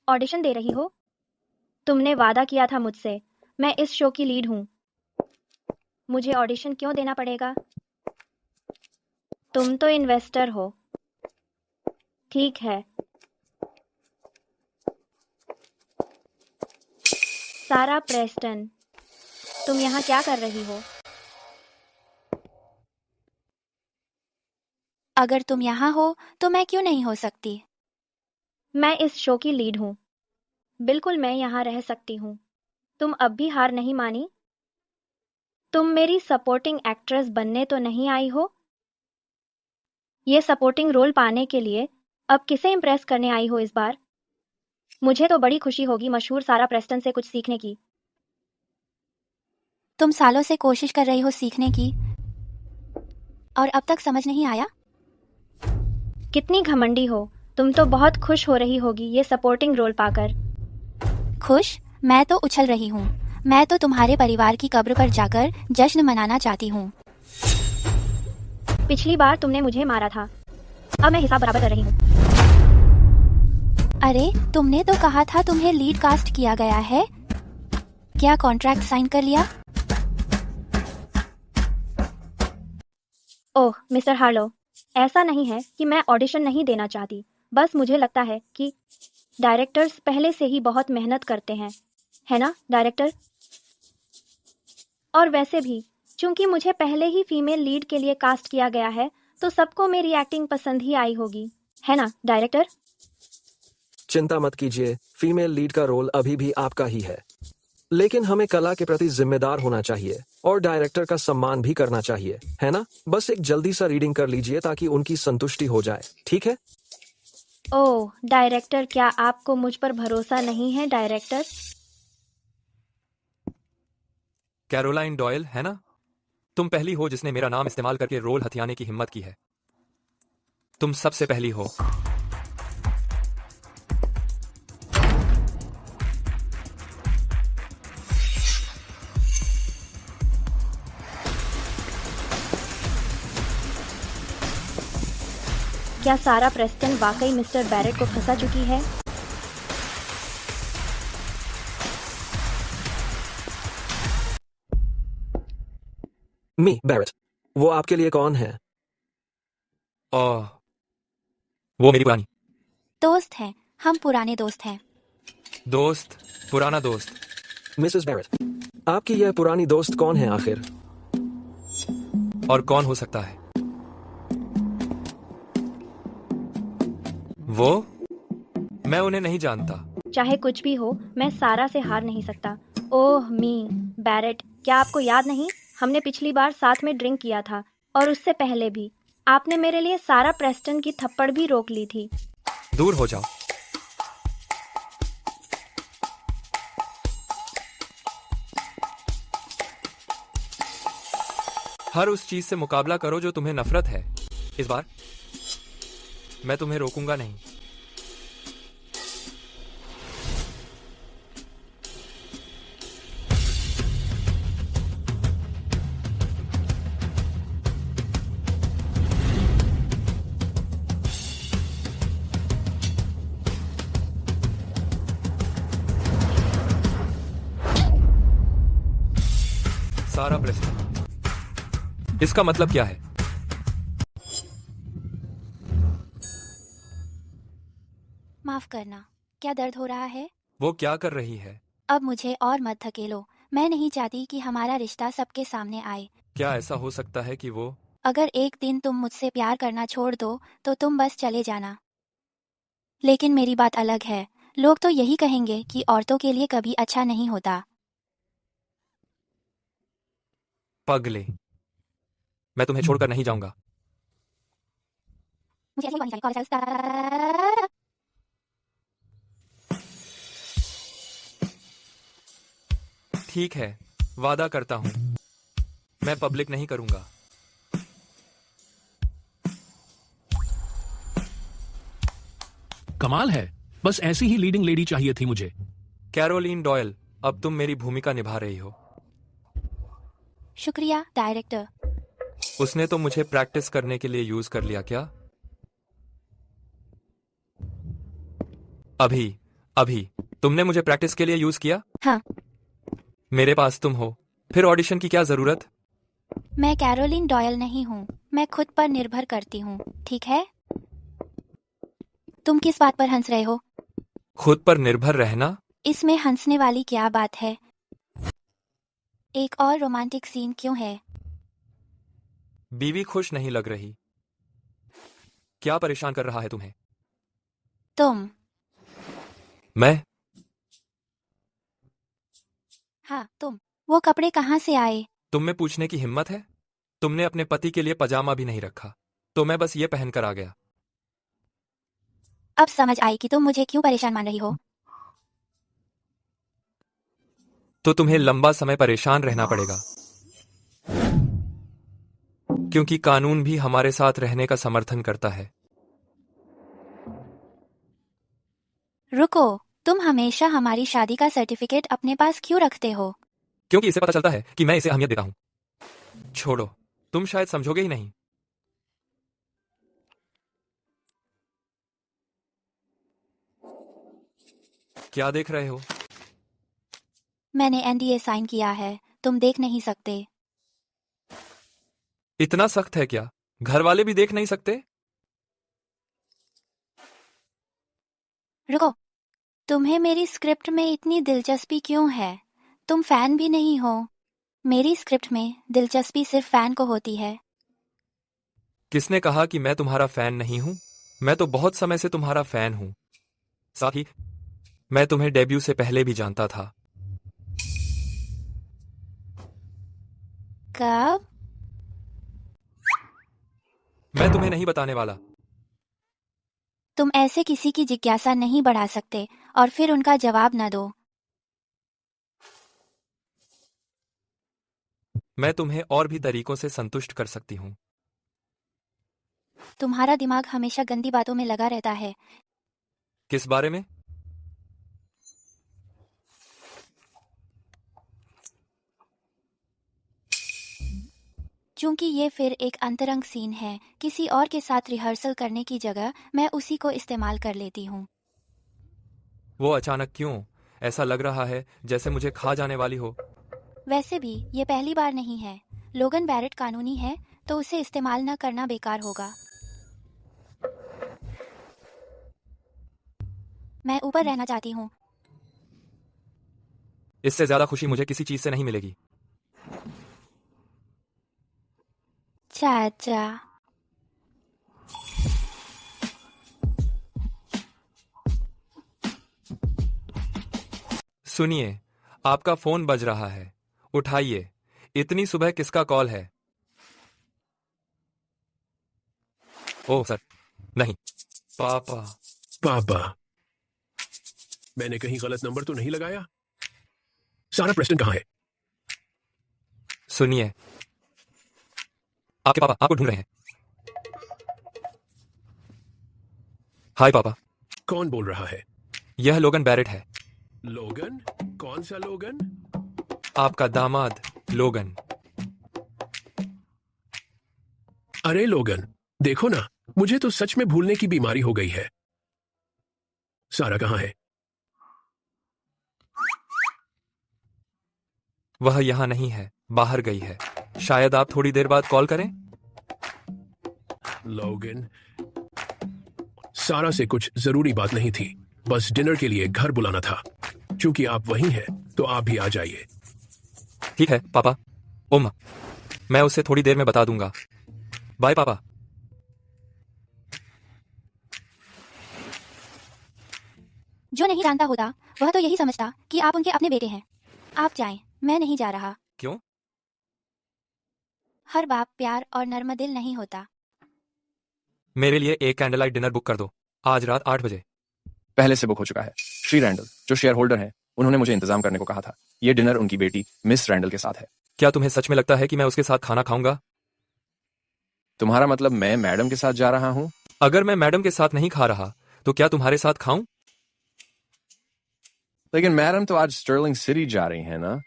ऑडिशन दे रही हो? तुमने वादा किया था मुझसे। मैं इस शो की लीड हूँ। मुझे ऑडिशन क्यों देना पड़ेगा? तुम तो इन्वेस्टर हो। ठीक है। सारा प्रेस्टन, तुम यहाँ क्या कर रही हो? अगर तुम यहाँ हो तो मैं क्यों नहीं हो सकती? मैं इस शो की लीड हूँ। बिल्कुल मैं यहाँ रह सकती हूँ। तुम अब भी हार नहीं मानी? तुम मेरी सपोर्टिंग एक्ट्रेस बनने तो नहीं आई हो? ये सपोर्टिंग रोल पाने के लिए अब किसे इम्प्रेस करने आई हो इस बार? मुझे तो बड़ी खुशी होगी मशहूर सारा प्रेस्टन से कुछ सीखने की। तुम सालों से कोशिश कर रही हो सीखने की और अब तक समझ नहीं आया? कितनी घमंडी हो। तुम तो बहुत खुश हो रही होगी ये सपोर्टिंग रोल पाकर। खुश? मैं तो उछल रही हूँ। मैं तो तुम्हारे परिवार की कब्र पर जाकर जश्न मनाना चाहती हूँ। पिछली बार तुमने मुझे मारा था, अब मैं हिसाब बराबर कर रही हूँ। अरे तुमने तो कहा था तुम्हें लीड कास्ट किया गया है। क्या कॉन्ट्रैक्ट साइन कर लिया? ओह मिस्टर हार्लो, ऐसा नहीं है कि मैं ऑडिशन नहीं देना चाहती। बस मुझे लगता है कि डायरेक्टर्स पहले से ही बहुत मेहनत करते हैं, है ना डायरेक्टर? और वैसे भी चूंकि मुझे पहले ही फीमेल लीड के लिए कास्ट किया गया है तो सबको मेरी एक्टिंग पसंद ही आई होगी, है ना डायरेक्टर? चिंता मत कीजिए, फीमेल लीड का रोल अभी भी आपका ही है। लेकिन हमें कला के प्रति जिम्मेदार होना चाहिए और डायरेक्टर का सम्मान भी करना चाहिए, है ना? बस एक जल्दी सा रीडिंग कर लीजिए ताकि उनकी संतुष्टि हो जाए, ठीक है? ओह डायरेक्टर, क्या आपको मुझ पर भरोसा नहीं है डायरेक्टर? कैरोलाइन डॉयल, है ना? तुम पहली हो जिसने मेरा नाम इस्तेमाल करके रोल हथियाने की हिम्मत की है। तुम सबसे पहली हो। क्या सारा प्रेस्टन वाकई मिस्टर बैरेट को फंसा चुकी है? मी बैरेट, वो आपके लिए कौन है? ओह, वो मेरी पुरानी दोस्त हैं। हम पुराने दोस्त हैं। दोस्त? पुराना दोस्त? मिसेस बैरेट, आपकी यह पुरानी दोस्त कौन है आखिर? और कौन हो सकता है वो? मैं उन्हें नहीं जानता। चाहे कुछ भी हो, मैं सारा से हार नहीं सकता। ओह मी बैरेट, क्या आपको याद नहीं? हमने पिछली बार साथ में ड्रिंक किया था और उससे पहले भी आपने मेरे लिए सारा प्रेस्टन की थप्पड़ भी रोक ली थी। दूर हो जाओ। हर उस चीज से मुकाबला करो जो तुम्हें नफरत है। इस बार मैं तुम्हें रोकूंगा नहीं। सारा प्रेस्टन, इसका मतलब क्या है? माफ करना, क्या दर्द हो रहा है? वो क्या कर रही है? अब मुझे और मत धकेलो। मैं नहीं चाहती कि हमारा रिश्ता सबके सामने आए। क्या ऐसा हो सकता है कि वो अगर एक दिन तुम मुझसे प्यार करना छोड़ दो तो तुम बस चले जाना। लेकिन मेरी बात अलग है। लोग तो यही कहेंगे कि औरतों के लिए कभी अच्छा नहीं होता। पगले, मैं तुम्हें छोड़कर नहीं जाऊंगा। मुझे ऐसी वाली चाहिए। ठीक है, वादा करता हूं मैं पब्लिक नहीं करूंगा। कमाल है, बस ऐसी ही लीडिंग लेडी चाहिए थी मुझे। कैरोलिन डॉयल, अब तुम मेरी भूमिका निभा रही हो। शुक्रिया डायरेक्टर। उसने तो मुझे प्रैक्टिस करने के लिए यूज कर लिया क्या? अभी तुमने मुझे प्रैक्टिस के लिए यूज किया? हाँ। मेरे पास तुम हो, फिर ऑडिशन की क्या जरूरत? मैं कैरोलिन डॉयल नहीं हूँ, मैं खुद पर निर्भर करती हूँ, ठीक है? तुम किस बात पर हंस रहे हो? खुद पर निर्भर रहना? इसमें हंसने वाली क्या बात है? एक और रोमांटिक सीन क्यों है? बीवी खुश नहीं लग रही। क्या परेशान कर रहा है तुम्हें? तुम। मैं? हाँ तुम। वो कपड़े कहाँ से आए? तुम में पूछने की हिम्मत है? तुमने अपने पति के लिए पजामा भी नहीं रखा, तो मैं बस ये पहनकर आ गया। अब समझ आई कि तुम मुझे क्यों परेशान मान रही हो। तो तुम्हें लंबा समय परेशान रहना पड़ेगा, क्योंकि कानून भी हमारे साथ रहने का समर्थन करता है। रुको, तुम हमेशा हमारी शादी का सर्टिफिकेट अपने पास क्यों रखते हो? क्योंकि इसे पता चलता है कि मैं इसे अहमियत देता हूं। छोड़ो, तुम शायद समझोगे ही नहीं। क्या देख रहे हो? मैंने एनडीए साइन किया है, तुम देख नहीं सकते। इतना सख्त है क्या? घर वाले भी देख नहीं सकते? रुको, तुम्हें मेरी स्क्रिप्ट में इतनी दिलचस्पी क्यों है? तुम फैन भी नहीं हो। मेरी स्क्रिप्ट में दिलचस्पी सिर्फ फैन को होती है। किसने कहा कि मैं तुम्हारा फैन नहीं हूं? मैं तो बहुत समय से तुम्हारा फैन हूं। साथ ही मैं तुम्हें डेब्यू से पहले भी जानता था। कब? मैं तुम्हें नहीं बताने वाला। तुम ऐसे किसी की जिज्ञासा नहीं बढ़ा सकते और फिर उनका जवाब न दो। मैं तुम्हें और भी तरीकों से संतुष्ट कर सकती हूं। तुम्हारा दिमाग हमेशा गंदी बातों में लगा रहता है। किस बारे में? चूंकि ये फिर एक अंतरंग सीन है, किसी और के साथ रिहर्सल करने की जगह मैं उसी को इस्तेमाल कर लेती हूँ। वो अचानक क्यों? ऐसा लग रहा है जैसे मुझे खा जाने वाली हो। वैसे भी ये पहली बार नहीं है। लोगन बैरेट कानूनी है, तो उसे इस्तेमाल न करना बेकार होगा। मैं ऊपर रहना चाहती हूँ। इससे ज्यादा खुशी मुझे किसी चीज से नहीं मिलेगी। चाचा। सुनिए, आपका फोन बज रहा है, उठाइए। इतनी सुबह किसका कॉल है? ओह सर, नहीं। पापा। पापा, मैंने कहीं गलत नंबर तो नहीं लगाया? सारा प्रेस्टन कहाँ है? सुनिए, आपके पापा आपको ढूंढ रहे हैं। हाय पापा। कौन बोल रहा है? यह लोगन बैरेट है। लोगन? कौन सा लोगन? आपका दामाद लोगन। अरे लोगन, देखो ना, मुझे तो सच में भूलने की बीमारी हो गई है। सारा कहाँ है? वह यहां नहीं है, बाहर गई है। शायद आप थोड़ी देर बाद कॉल करें। लोगन, सारा से कुछ जरूरी बात नहीं थी, बस डिनर के लिए घर बुलाना था। क्योंकि आप वहीं हैं, तो आप भी आ जाइए। ठीक है पापा। ओम, मैं उसे थोड़ी देर में बता दूंगा। बाय पापा। जो नहीं जानता होता वह तो यही समझता कि आप उनके अपने बेटे हैं। आप जाएं, मैं नहीं जा रहा। क्यों? हर बाप प्यार और नर्म दिल नहीं होता। मेरे लिए एक कैंडल लाइट डिनर बुक कर दो, आज रात 8 बजे। पहले से बुक हो चुका है। श्री रैंडल जो शेयर होल्डर हैं, उन्होंने मुझे इंतजाम करने को कहा था। ये डिनर उनकी बेटी मिस रैंडल के साथ है। क्या तुम्हें सच में लगता है कि मैं उसके साथ खाना खाऊंगा? तुम्हारा मतलब मैं मैडम के साथ जा रहा हूं? अगर मैं मैडम के साथ नहीं खा रहा तो क्या तुम्हारे साथ खाऊं? लेकिन मैडम तो आज स्टर्लिंग सिटी जा रही है ना?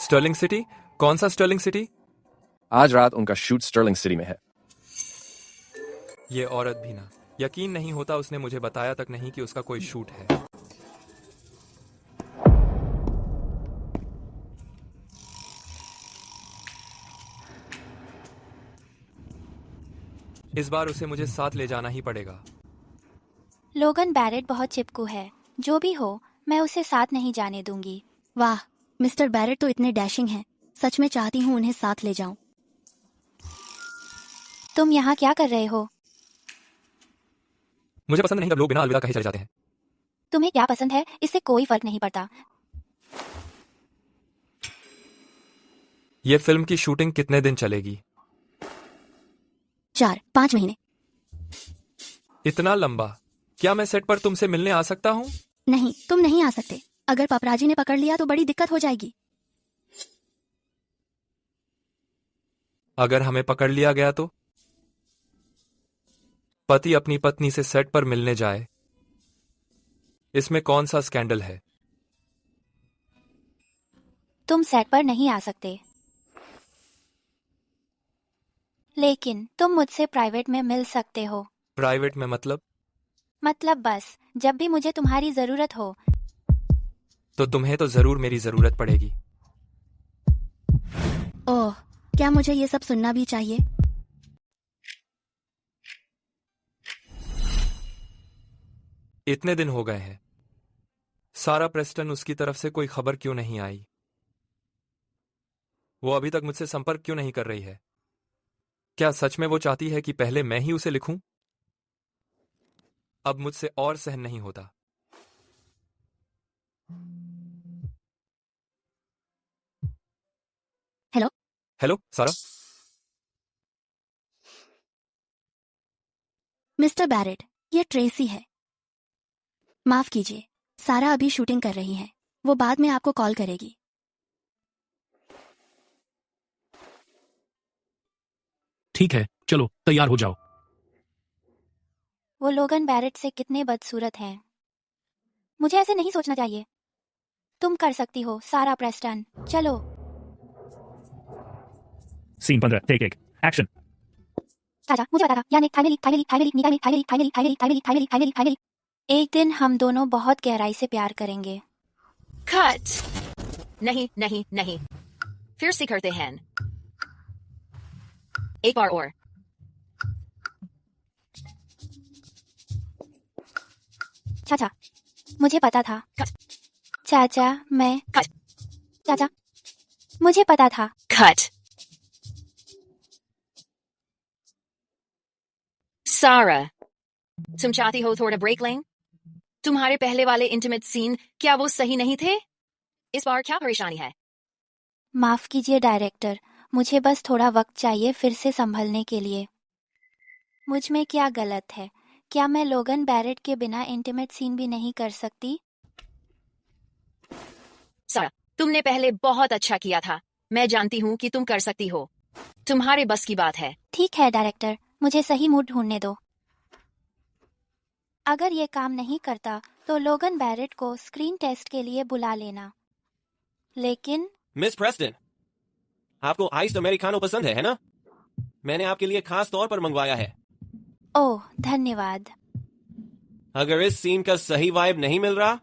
Sterling city? कौन सा स्टर्लिंग सिटी? आज रात उनका शूट स्टर्लिंग सिटी में है। ये औरत भी ना, यकीन नहीं होता उसने मुझे बताया तक नहीं कि उसका कोई शूट है। इस बार उसे मुझे साथ ले जाना ही पड़ेगा। लोगन बैरेट बहुत चिपकू है। जो भी हो, मैं उसे साथ नहीं जाने दूंगी। वाह, मिस्टर बैरेट तो इतने डैशिंग हैं। सच में चाहती हूँ उन्हें साथ ले जाऊं। तुम यहाँ क्या कर रहे हो? मुझे पसंद नहीं जब लोग बिना अलविदा कहे चले जाते हैं। तुम्हें क्या पसंद है इससे कोई फर्क नहीं पड़ता। ये फिल्म की शूटिंग कितने दिन चलेगी? 4-5 महीने। इतना लंबा? क्या मैं सेट पर तुमसे मिलने आ सकता हूँ? नहीं, तुम नहीं आ सकते। अगर पपराजी ने पकड़ लिया तो बड़ी दिक्कत हो जाएगी। अगर हमें पकड़ लिया गया तो? पति अपनी पत्नी से सेट पर मिलने जाए, इसमें कौन सा स्कैंडल है? तुम सेट पर नहीं आ सकते, लेकिन तुम मुझसे प्राइवेट में मिल सकते हो। प्राइवेट में मतलब? मतलब बस जब भी मुझे तुम्हारी जरूरत हो। तो तुम्हें तो जरूर मेरी जरूरत पड़ेगी। ओह, क्या मुझे ये सब सुनना भी चाहिए? इतने दिन हो गए हैं, सारा प्रेस्टन, उसकी तरफ से कोई खबर क्यों नहीं आई? वो अभी तक मुझसे संपर्क क्यों नहीं कर रही है? क्या सच में वो चाहती है कि पहले मैं ही उसे लिखूं? अब मुझसे और सहन नहीं होता। हेलो हेलो सारा। मिस्टर बैरेट, ये ट्रेसी है। माफ कीजिए, सारा अभी शूटिंग कर रही है। वो बाद में आपको कॉल करेगी। ठीक है, चलो तैयार हो जाओ। वो लोगन बैरेट से कितने बदसूरत हैं। मुझे ऐसे नहीं सोचना चाहिए। तुम कर सकती हो सारा प्रेस्टन। चलो। Scene 15 take 1 action. चाचा, मुझे पता था। यानी फाइनली एक दिन हम दोनों बहुत गहराई से प्यार करेंगे। कट। नहीं नहीं नहीं, फिर से करते हैं। एक बार और। चाचा, मुझे पता था। चाचा, मैं चाचा, मुझे पता था। कट। सारा, तुम चाहती हो थोड़ा ब्रेक लें? तुम्हारे पहले वाले इंटीमेट सीन क्या वो सही नहीं थे? इस बार क्या परेशानी है? माफ कीजिए डायरेक्टर, मुझे बस थोड़ा वक्त चाहिए फिर से संभलने के लिए। मुझ में क्या गलत है? क्या मैं लोगन बैरेट के बिना इंटीमेट सीन भी नहीं कर सकती? सारा, तुमने पहले बहुत अच्छा किया था। मैं जानती हूँ कि तुम कर सकती हो। तुम्हारे बस की बात है। ठीक है डायरेक्टर, मुझे सही मूड ढूंढने दो। अगर ये काम नहीं करता तो लोगन बैरेट को स्क्रीन टेस्ट के लिए बुला लेना। लेकिन मिस प्रेस्टन, आपको आइस अमेरिकानो पसंद है ना? मैंने आपके लिए खास तौर पर मंगवाया है। ओह, धन्यवाद। अगर इस सीन का सही वाइब नहीं मिल रहा,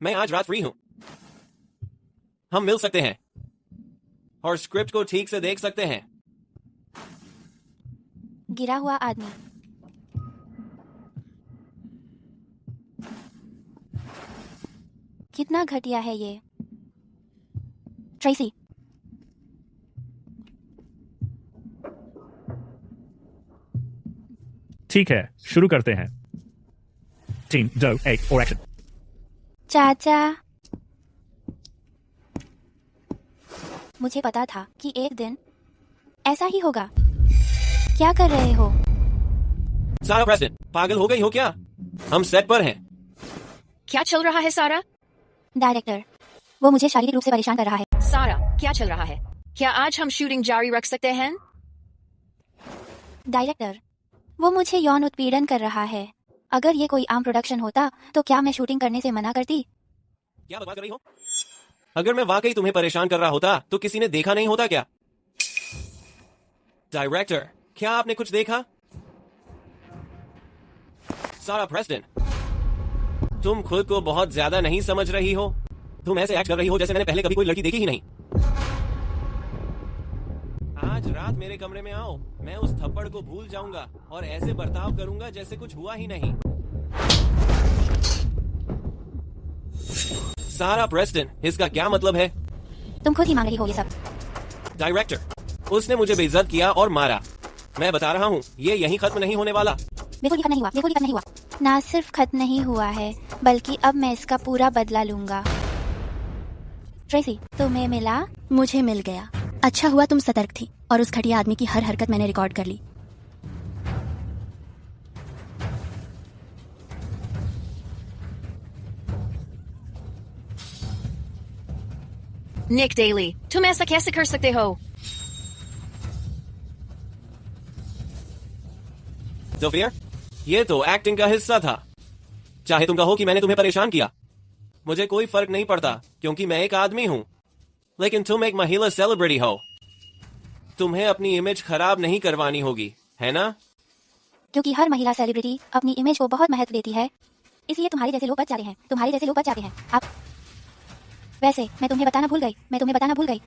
मैं आज रात फ्री हूं। हम मिल सकते हैं और स्क्रिप्ट को ठीक से देख सकते हैं। गिरा हुआ आदमी। कितना घटिया है ये। ट्रेसी, ठीक है, शुरू करते हैं। 3, 2, 1 और एक्शन। चाचा, मुझे पता था कि एक दिन ऐसा ही होगा। क्या कर रहे हो? सारा प्रेसिडेंट, पागल हो गई हो क्या? हम सेट पर हैं। क्या चल रहा है सारा? डायरेक्टर, वो मुझे शारीरिक रूप से परेशान कर रहा है। सारा, क्या चल रहा है? क्या आज हम शूटिंग जारी रख सकते हैं? डायरेक्टर, वो मुझे यौन उत्पीड़न कर रहा है। अगर ये कोई आम प्रोडक्शन होता तो क्या मैं शूटिंग करने से मना करती? क्या बकवास कर रही हो? अगर मैं वाकई तुम्हें परेशान कर रहा होता तो किसी ने देखा नहीं होता क्या? डायरेक्टर, क्या आपने कुछ देखा? सारा प्रेसिडेंट, तुम खुद को बहुत ज्यादा नहीं समझ रही हो? तुम ऐसे एक्ट कर रही हो जैसे मैंने पहले कभी कोई लड़की देखी ही नहीं। आज रात मेरे कमरे में आओ, मैं उस थप्पड़ को भूल जाऊंगा और ऐसे बर्ताव करूंगा जैसे कुछ हुआ ही नहीं। सारा प्रेसिडेंट, इसका क्या मतलब है? तुम खुद ही मांग रही हो ये सब। डायरेक्टर, उसने मुझे बेइज्जत किया और मारा। मैं बता रहा हूँ, ये यहीं खत्म नहीं होने वाला। बिल्कुल खत्म नहीं हुआ, बिल्कुल खत्म नहीं हुआ। ना सिर्फ खत्म नहीं हुआ है, बल्कि अब मैं इसका पूरा बदला लूंगा। ट्रेसी, तुम्हें मिला? मुझे मिल गया। अच्छा हुआ तुम सतर्क थी और उस घटिया आदमी की हर हरकत मैंने रिकॉर्ड कर ली। निक डेली, तुम ऐसा कैसे कर सकते हो? सोफिया, ये तो एक्टिंग का हिस्सा था। चाहे तुम कहो कि मैंने तुम्हें परेशान किया, मुझे कोई फर्क नहीं पड़ता क्योंकि मैं एक आदमी हूँ। लेकिन तुम एक महिला सेलिब्रिटी हो, तुम्हें अपनी इमेज खराब नहीं करवानी होगी, है ना? क्योंकि हर महिला सेलिब्रिटी अपनी इमेज को बहुत महत्व देती है, इसलिए तुम्हारे जैसे लोग बच जाते हैं। तुम्हारे जैसे लोग बच जाते हैं। आप वैसे मैं तुम्हें बताना भूल गई,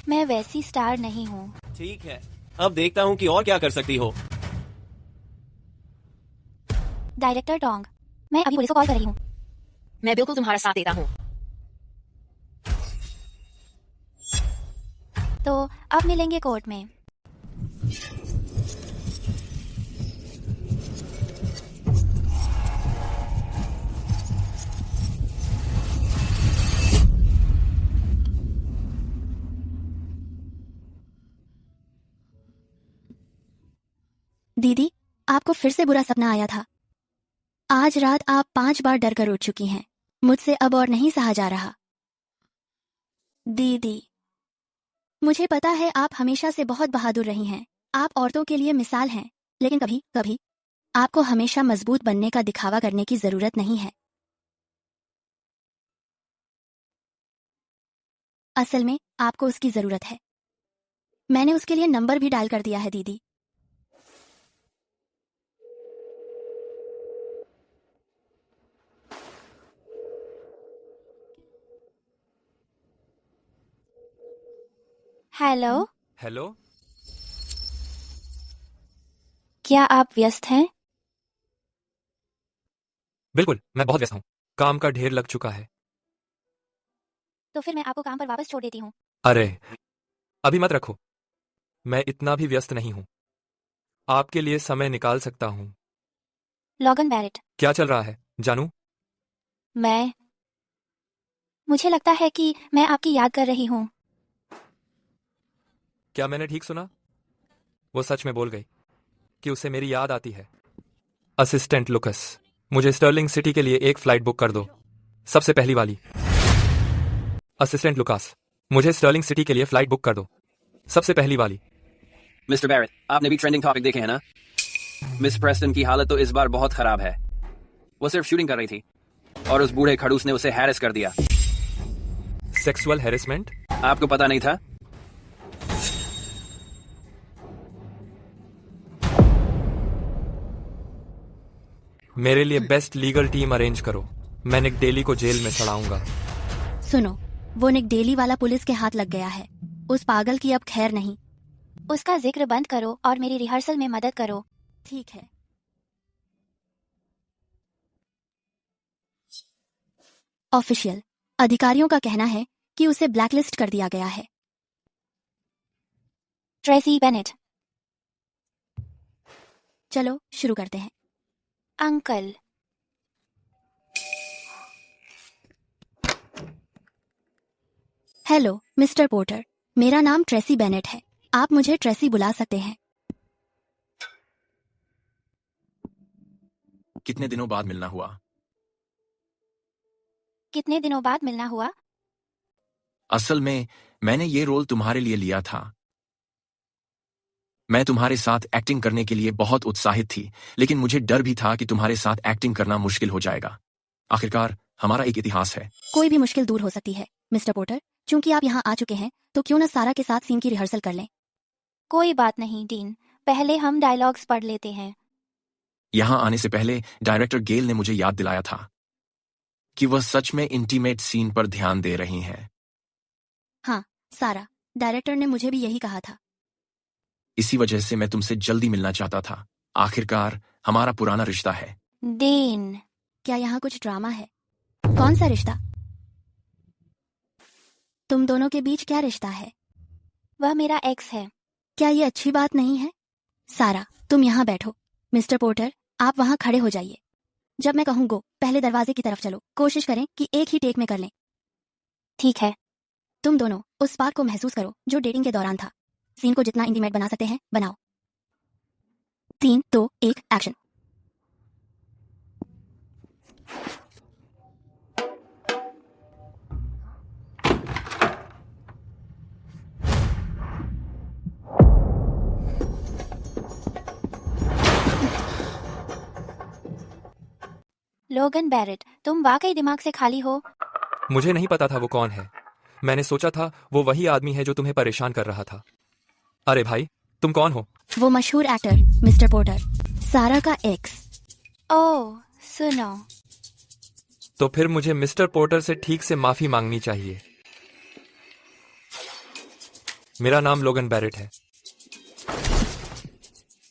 मैं वैसी स्टार नहीं हूँ। ठीक है, अब देखता हूँ कि और क्या कर सकती हो। डायरेक्टर टोंग, मैं अभी पुलिस को कॉल कर रही हूँ। मैं बिल्कुल तुम्हारा साथ देता हूँ। तो अब मिलेंगे कोर्ट में। दीदी, आपको फिर से बुरा सपना आया था। आज रात आप 5 बार डर कर उठ चुकी हैं। मुझसे अब और नहीं सहा जा रहा। दीदी, मुझे पता है आप हमेशा से बहुत बहादुर रही हैं। आप औरतों के लिए मिसाल हैं, लेकिन कभी कभी आपको हमेशा मजबूत बनने का दिखावा करने की जरूरत नहीं है। असल में आपको उसकी जरूरत है। मैंने उसके लिए नंबर भी डायल कर दिया है दीदी। हेलो, हेलो, क्या आप व्यस्त हैं? बिल्कुल, मैं बहुत व्यस्त हूँ। काम का ढेर लग चुका है। तो फिर मैं आपको काम पर वापस छोड़ देती हूँ। अरे, अभी मत रखो। मैं इतना भी व्यस्त नहीं हूँ। आपके लिए समय निकाल सकता हूँ। लॉगन बैरेट, क्या चल रहा है, जानू? मुझे लगता है कि मैं आपकी याद कर रही हूँ। क्या मैंने ठीक सुना? वो सच में बोल गई कि उसे मेरी याद आती है। असिस्टेंट लुकस, मुझे स्टर्लिंग सिटी के लिए एक फ्लाइट बुक कर दो, सबसे पहली वाली। असिस्टेंट लुकास, मुझे स्टर्लिंग सिटी के लिए फ्लाइट बुक कर दो, सबसे पहली वाली। मिस्टर बैरेट, आपने भी ट्रेंडिंग टॉपिक देखे हैं ना? मिस प्रेस्टन की हालत तो इस बार बहुत खराब है। वो सिर्फ शूटिंग कर रही थी और उस बूढ़े खड़ूस ने उसे हैरेस कर दिया। Sexual harassment? आपको पता नहीं था? मेरे लिए बेस्ट लीगल टीम अरेंज करो। मैं निक डेली को जेल में सड़ाऊंगा। सुनो, वो निक डेली वाला पुलिस के हाथ लग गया है। उस पागल की अब खैर नहीं। उसका जिक्र बंद करो और मेरी रिहर्सल में मदद करो। ठीक है। ऑफिशियल अधिकारियों का कहना है कि उसे ब्लैकलिस्ट कर दिया गया है। ट्रेसी बेनेट, चलो शुरू करते हैं। अंकल। हेलो मिस्टर पोर्टर, मेरा नाम ट्रेसी बेनेट है। आप मुझे ट्रेसी बुला सकते हैं। कितने दिनों बाद मिलना हुआ? कितने दिनों बाद मिलना हुआ? असल में मैंने ये रोल तुम्हारे लिए लिया था। मैं तुम्हारे साथ एक्टिंग करने के लिए बहुत उत्साहित थी, लेकिन मुझे डर भी था कि तुम्हारे साथ एक्टिंग करना मुश्किल हो जाएगा। आखिरकार हमारा एक इतिहास है। कोई भी मुश्किल दूर हो सकती है मिस्टर पोर्टर। चूंकि आप यहाँ आ चुके हैं तो क्यों न सारा के साथ सीन की रिहर्सल कर लें। कोई बात नहीं डीन, पहले हम डायलॉग्स पढ़ लेते हैं। यहाँ आने से पहले डायरेक्टर गेल ने मुझे याद दिलाया था कि वह सच में इंटीमेट सीन पर ध्यान दे रही हैं। हाँ सारा, डायरेक्टर ने मुझे भी यही कहा था। इसी वजह से मैं तुमसे जल्दी मिलना चाहता था। आखिरकार हमारा पुराना रिश्ता है। डीन, क्या यहाँ कुछ ड्रामा है? कौन सा रिश्ता? तुम दोनों के बीच क्या रिश्ता है? वह मेरा एक्स है। क्या ये अच्छी बात नहीं है? सारा, तुम यहाँ बैठो। मिस्टर पोर्टर, आप वहाँ खड़े हो जाइए। जब मैं कहूँ गो, पहले दरवाजे की तरफ चलो। कोशिश करें कि एक ही टेक में कर लें। ठीक है। तुम दोनों उस स्पार्क को महसूस करो जो डेटिंग के दौरान था। सीन को जितना इंटीमेट बना सकते हैं बनाओ। 3, 2, 1 एक्शन। लोगन बैरेट, तुम वाकई दिमाग से खाली हो। मुझे नहीं पता था वो कौन है। मैंने सोचा था वो वही आदमी है जो तुम्हें परेशान कर रहा था। अरे भाई, तुम कौन हो? वो मशहूर एक्टर मिस्टर पोर्टर, सारा का एक्स। ओह सुनो, तो फिर मुझे मिस्टर पोर्टर से ठीक से माफी मांगनी चाहिए। मेरा नाम लोगन बैरेट है।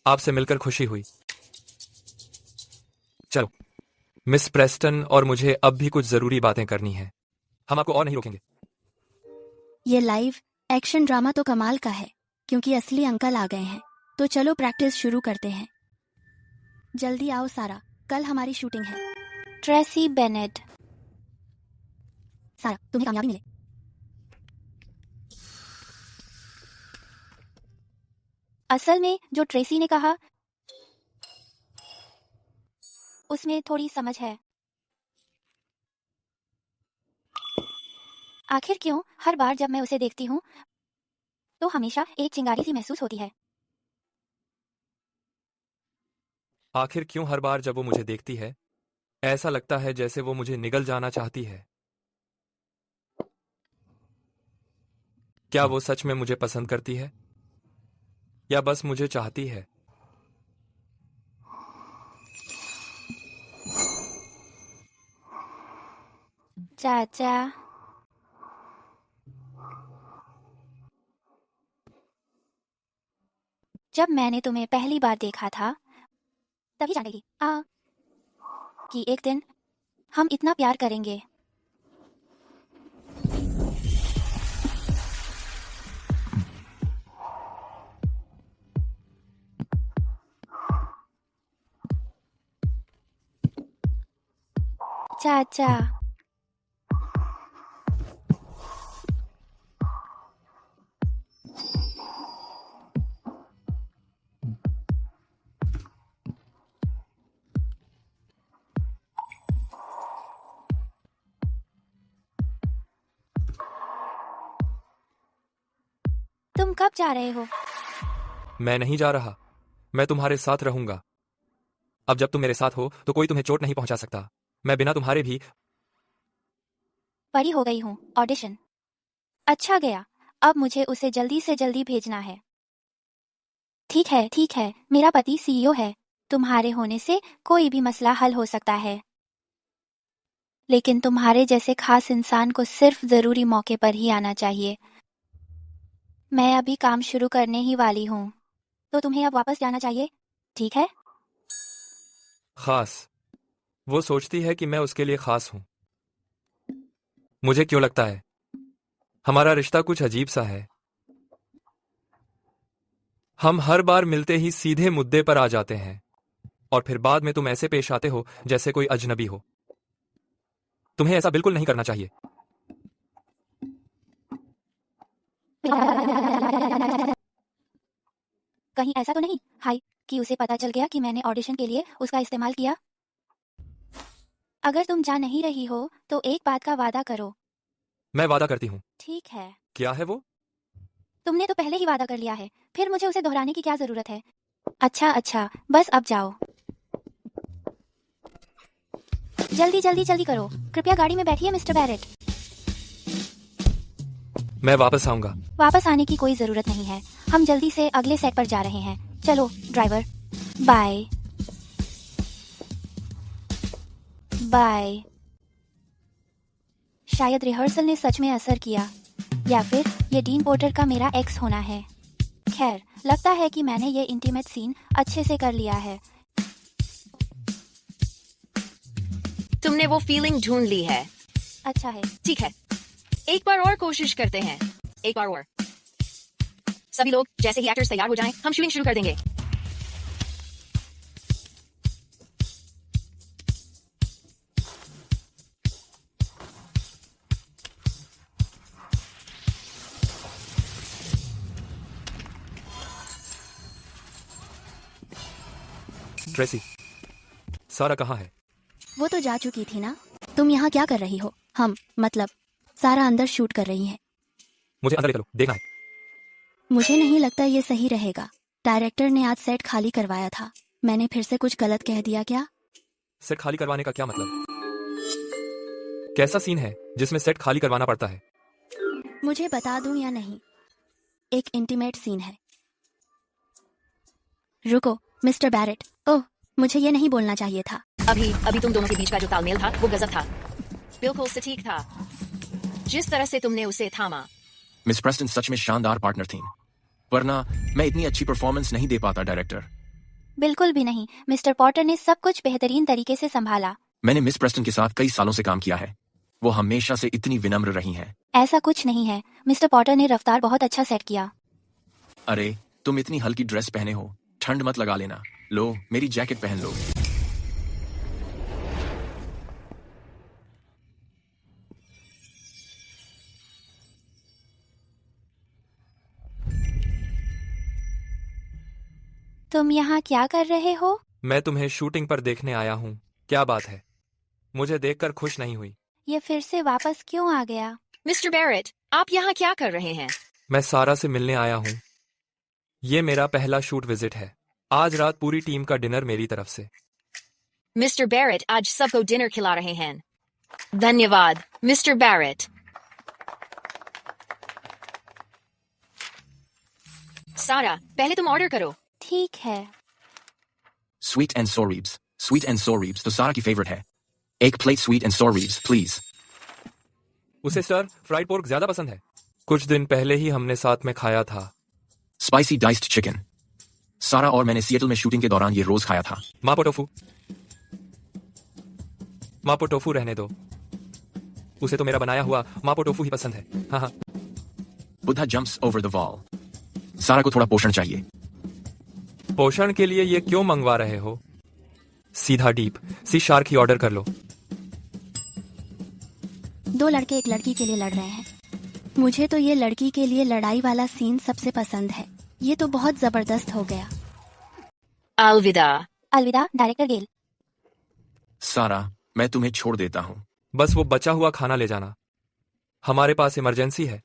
आपसे मिलकर खुशी हुई। चलो, मिस प्रेस्टन और मुझे अब भी कुछ जरूरी बातें करनी है। हम आपको और नहीं रोकेंगे। ये लाइव एक्शन ड्रामा तो कमाल का है, क्योंकि असली अंकल आ गए हैं। तो चलो प्रैक्टिस शुरू करते हैं। जल्दी आओ सारा, कल हमारी शूटिंग है। Tracy Bennett. सारा, तुम्हें कामयाबी मिले। असल में जो ट्रेसी ने कहा उसमें थोड़ी समझ है। आखिर क्यों हर बार जब मैं उसे देखती हूँ तो हमेशा एक चिंगारी सी महसूस होती है। आखिर क्यों हर बार जब वो मुझे देखती है ऐसा लगता है जैसे वो मुझे निगल जाना चाहती है। क्या वो सच में मुझे पसंद करती है या बस मुझे चाहती है? चाचा, जब मैंने तुम्हें पहली बार देखा था तभी जान गई कि एक दिन हम इतना प्यार करेंगे। चाचा, तुम कब जा रहे हो? मैं नहीं जा रहा, मैं तुम्हारे साथ रहूंगा। अब जब तुम मेरे साथ हो तो कोई तुम्हें चोट नहीं पहुंचा सकता। मैं बिना तुम्हारे भी बड़ी हो गई हूँ। ऑडिशन अच्छा गया, अब मुझे उसे जल्दी से जल्दी भेजना है। ठीक है, मेरा पति सीईओ है। तुम्हारे होने से कोई भी मसला हल हो सकता है, लेकिन तुम्हारे जैसे खास इंसान को सिर्फ जरूरी मौके पर ही आना चाहिए। मैं अभी काम शुरू करने ही वाली हूँ, तो तुम्हें अब वापस जाना चाहिए, ठीक है? खास? वो सोचती है कि मैं उसके लिए खास हूं। मुझे क्यों लगता है हमारा रिश्ता कुछ अजीब सा है। हम हर बार मिलते ही सीधे मुद्दे पर आ जाते हैं। और फिर बाद में तुम ऐसे पेश आते हो जैसे कोई अजनबी हो। तुम्हें ऐसा बिल्कुल नहीं करना चाहिए। कहीं ऐसा तो नहीं हाय कि उसे पता चल गया कि मैंने ऑडिशन के लिए उसका इस्तेमाल किया। अगर तुम जा नहीं रही हो तो एक बात का वादा करो। मैं वादा करती हूँ। ठीक है। क्या है वो? तुमने तो पहले ही वादा कर लिया है, फिर मुझे उसे दोहराने की क्या जरूरत है। अच्छा, बस अब जाओ। जल्दी करो। कृपया गाड़ी में बैठिए मिस्टर बैरेट। मैं वापस आऊंगा। वापस आने की कोई जरूरत नहीं है, हम जल्दी से अगले सेट पर जा रहे हैं। चलो ड्राइवर। बाय। शायद रिहर्सल ने सच में असर किया, या फिर ये डीन पोर्टर का मेरा एक्स होना है। खैर, लगता है कि मैंने ये इंटीमेट सीन अच्छे से कर लिया है। तुमने वो फीलिंग ढूंढ ली है। अच्छा है। ठीक है, एक बार और कोशिश करते हैं। एक बार और। सभी लोग जैसे ही एक्टर्स तैयार हो जाएं, हम शूटिंग शुरू कर देंगे। ट्रेसी, सारा कहाँ है? वो तो जा चुकी थी ना। तुम यहाँ क्या कर रही हो? मतलब सारा अंदर शूट कर रही है। मुझे अंदर ले चलो, देखना है। मुझे नहीं लगता ये सही रहेगा। डायरेक्टर ने आज सेट खाली करवाया था। मैंने फिर से कुछ गलत कह दिया क्या? सेट खाली करवाने का क्या मतलब? कैसा सीन है जिसमें सेट खाली करवाना पड़ता है? मुझे बता दूं या नहीं? एक इंटीमेट सीन है। रुको मिस्टर बैरेट। ओह, मुझे ये नहीं बोलना चाहिए था। अभी तुम दोनों के बीच का जो तालमेल था वो गजब था। बिल्कुल सटीक था। जिस तरह से तुमने उसे थामा। मिस प्रेस्टन सच में शानदार पार्टनर थी, वरना मैं इतनी अच्छी परफॉर्मेंस नहीं दे पाता। डायरेक्टर, बिल्कुल भी नहीं। मिस्टर पॉटर ने सब कुछ बेहतरीन तरीके से संभाला। मैंने मिस प्रेस्टन के साथ कई सालों से काम किया है। वो हमेशा से इतनी विनम्र रही हैं। ऐसा कुछ नहीं है। मिस्टर पॉटर ने रफ्तार बहुत अच्छा सेट किया। अरे, तुम इतनी हल्की ड्रेस पहने हो, ठंड मत लगा लेना। लो, मेरी जैकेट पहन लो। तुम यहाँ क्या कर रहे हो? मैं तुम्हें शूटिंग पर देखने आया हूँ। क्या बात है? मुझे देखकर खुश नहीं हुई? ये फिर से वापस क्यों आ गया? मिस्टर बैरेट, आप यहाँ क्या कर रहे हैं? मैं सारा से मिलने आया हूँ। ये मेरा पहला शूट विजिट है। आज रात पूरी टीम का डिनर मेरी तरफ से। मिस्टर बैरेट आज सबको डिनर खिला रहे हैं। धन्यवाद मिस्टर बैरेट। सारा, पहले तुम ऑर्डर करो। ठीक है। Sweet and sour ribs. Sweet and sour ribs तो सारा की फेवरेट है। एक plate sweet and sour ribs please. उसे सर फ्राइड पोर्क ज्यादा पसंद है। कुछ दिन पहले ही हमने साथ में खाया था। Spicy diced chicken. सारा और मैंने सिएटल में शूटिंग के दौरान ये रोज खाया था। मापो टोफू रहने दो। उसे तो मेरा बनाया हुआ मापो टोफू ही पसंद है। हाँ। Buddha jumps over the wall. सारा को थोड़ा पोषण चाहिए। पोषण के लिए ये क्यों मंगवा रहे हो? सीधा डीप सी शार्क ही ऑर्डर कर लो। दो लड़के एक लड़की के लिए लड़ रहे हैं। मुझे तो ये लड़की के लिए लड़ाई वाला सीन सबसे पसंद है। ये तो बहुत जबरदस्त हो गया। अलविदा। अलविदा डायरेक्टर गेल। सारा, मैं तुम्हें छोड़ देता हूँ। बस वो बचा हुआ खाना ले जाना। हमारे पास इमरजेंसी है।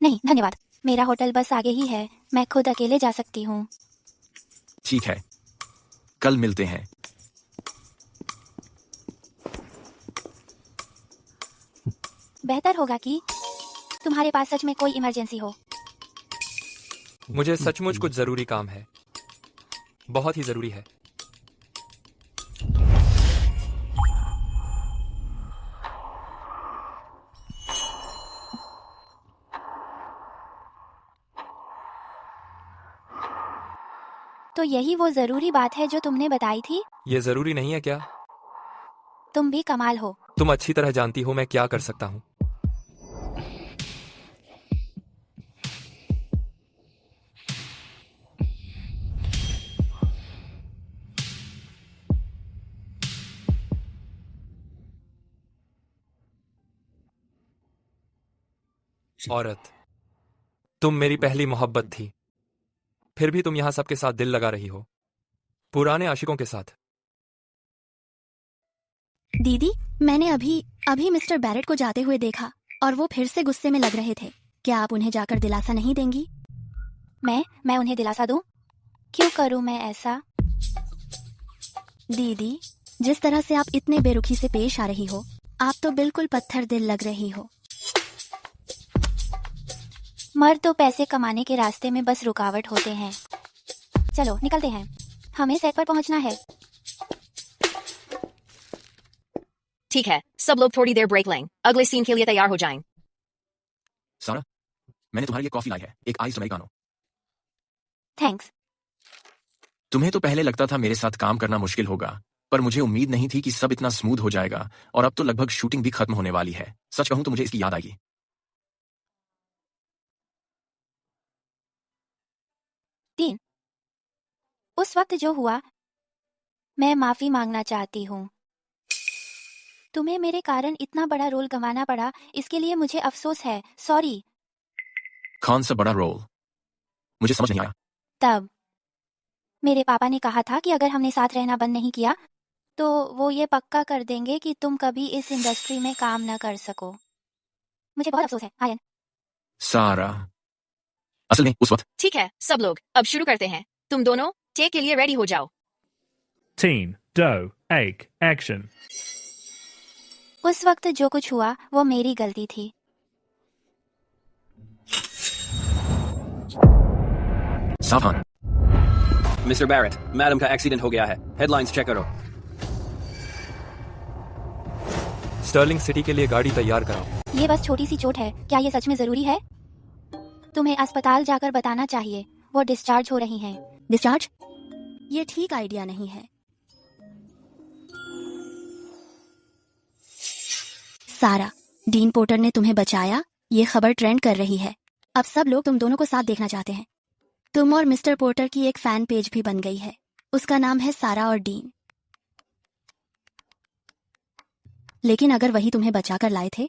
नहीं धन्यवाद, मेरा होटल बस आगे ही है। मैं खुद अकेले जा सकती हूँ। ठीक है, कल मिलते हैं। बेहतर होगा कि तुम्हारे पास सच में कोई इमरजेंसी हो। मुझे सचमुच कुछ जरूरी काम है। बहुत ही जरूरी है। तो यही वो जरूरी बात है जो तुमने बताई थी? ये जरूरी नहीं है क्या? तुम भी कमाल हो। तुम अच्छी तरह जानती हो मैं क्या कर सकता हूँ। औरत, तुम मेरी पहली मोहब्बत थी, फिर भी तुम यहां सबके साथ दिल लगा रही हो, पुराने आशिकों के साथ। दीदी, मैंने अभी अभी मिस्टर बैरेट को जाते हुए देखा और वो फिर से गुस्से में लग रहे थे। क्या आप उन्हें जाकर दिलासा नहीं देंगी? मैं उन्हें दिलासा दूं? क्यों करूं मैं ऐसा? दीदी, जिस तरह से आप इतने बेरुखी से पेश आ रही हो, आप तो बिल्कुल पत्थर दिल लग रही हो। मर्द तो पैसे कमाने के रास्ते में बस रुकावट होते हैं। चलो निकलते हैं, हमें सेट पर पहुंचना है। ठीक है, सब लोग थोड़ी देर ब्रेक लें, अगले सीन के लिए तैयार हो जाएं। सारा, मैंने तुम्हारे लिए कॉफी लाई है, एक आइस अमेरिकानो। थैंक्स। तुम्हें तो पहले लगता था मेरे साथ काम करना मुश्किल होगा, पर मुझे उम्मीद नहीं थी कि सब इतना स्मूथ हो जाएगा, और अब तो लगभग शूटिंग भी खत्म होने वाली है। सच कहूं तो मुझे इसकी याद आएगी। तीन, उस वक्त जो हुआ, मैं माफी मांगना चाहती हूँ। तुम्हें मेरे कारण इतना बड़ा रोल गंवाना पड़ा, इसके लिए मुझे अफसोस है। सॉरी। कौन सा बड़ा रोल? मुझे समझ नहीं आया। तब मेरे पापा ने कहा था कि अगर हमने साथ रहना बंद नहीं किया तो वो ये पक्का कर देंगे कि तुम कभी इस इंडस्ट्री में काम न कर सको। मुझे बहुत अफसोस है आयन। सारा, असल में उस वक्त। ठीक है, सब लोग अब शुरू करते हैं। तुम दोनों टेक के लिए रेडी हो जाओ। 10, 2, 1, एक्शन। उस वक्त जो कुछ हुआ वो मेरी गलती थी। सावधान। मिस्टर बैरेट, मैडम का एक्सीडेंट हो गया है, हेडलाइंस चेक करो। स्टर्लिंग सिटी के लिए गाड़ी तैयार कराओ। ये बस छोटी सी चोट है, क्या ये सच में जरूरी है? तुम्हें अस्पताल जाकर बताना चाहिए, वो डिस्चार्ज हो रही हैं। डिस्चार्ज? ये ठीक आइडिया नहीं है। सारा, डीन पोर्टर ने तुम्हें बचाया, ये खबर ट्रेंड कर रही है। अब सब लोग तुम दोनों को साथ देखना चाहते हैं। तुम और मिस्टर पोर्टर की एक फैन पेज भी बन गई है, उसका नाम है सारा और डीन। लेकिन अगर वही तुम्हें बचाकर लाए थे,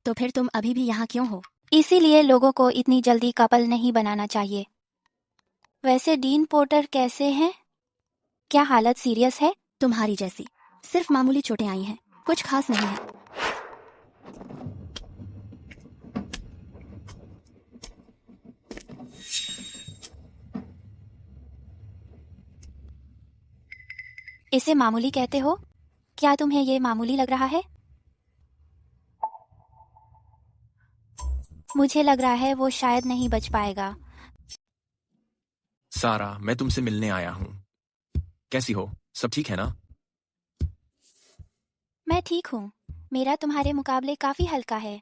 तो फिर तुम अभी भी यहाँ क्यों हो? इसीलिए लोगों को इतनी जल्दी कपल नहीं बनाना चाहिए। वैसे डीन पोर्टर कैसे हैं? क्या हालत सीरियस है? तुम्हारी जैसी, सिर्फ मामूली चोटें आई हैं, कुछ खास नहीं है। इसे मामूली कहते हो? क्या तुम्हें ये मामूली लग रहा है? मुझे लग रहा है वो शायद नहीं बच पाएगा। सारा, मैं तुमसे मिलने आया हूँ। कैसी हो? सब ठीक है ना? मैं ठीक हूँ, मेरा तुम्हारे मुकाबले काफी हल्का है।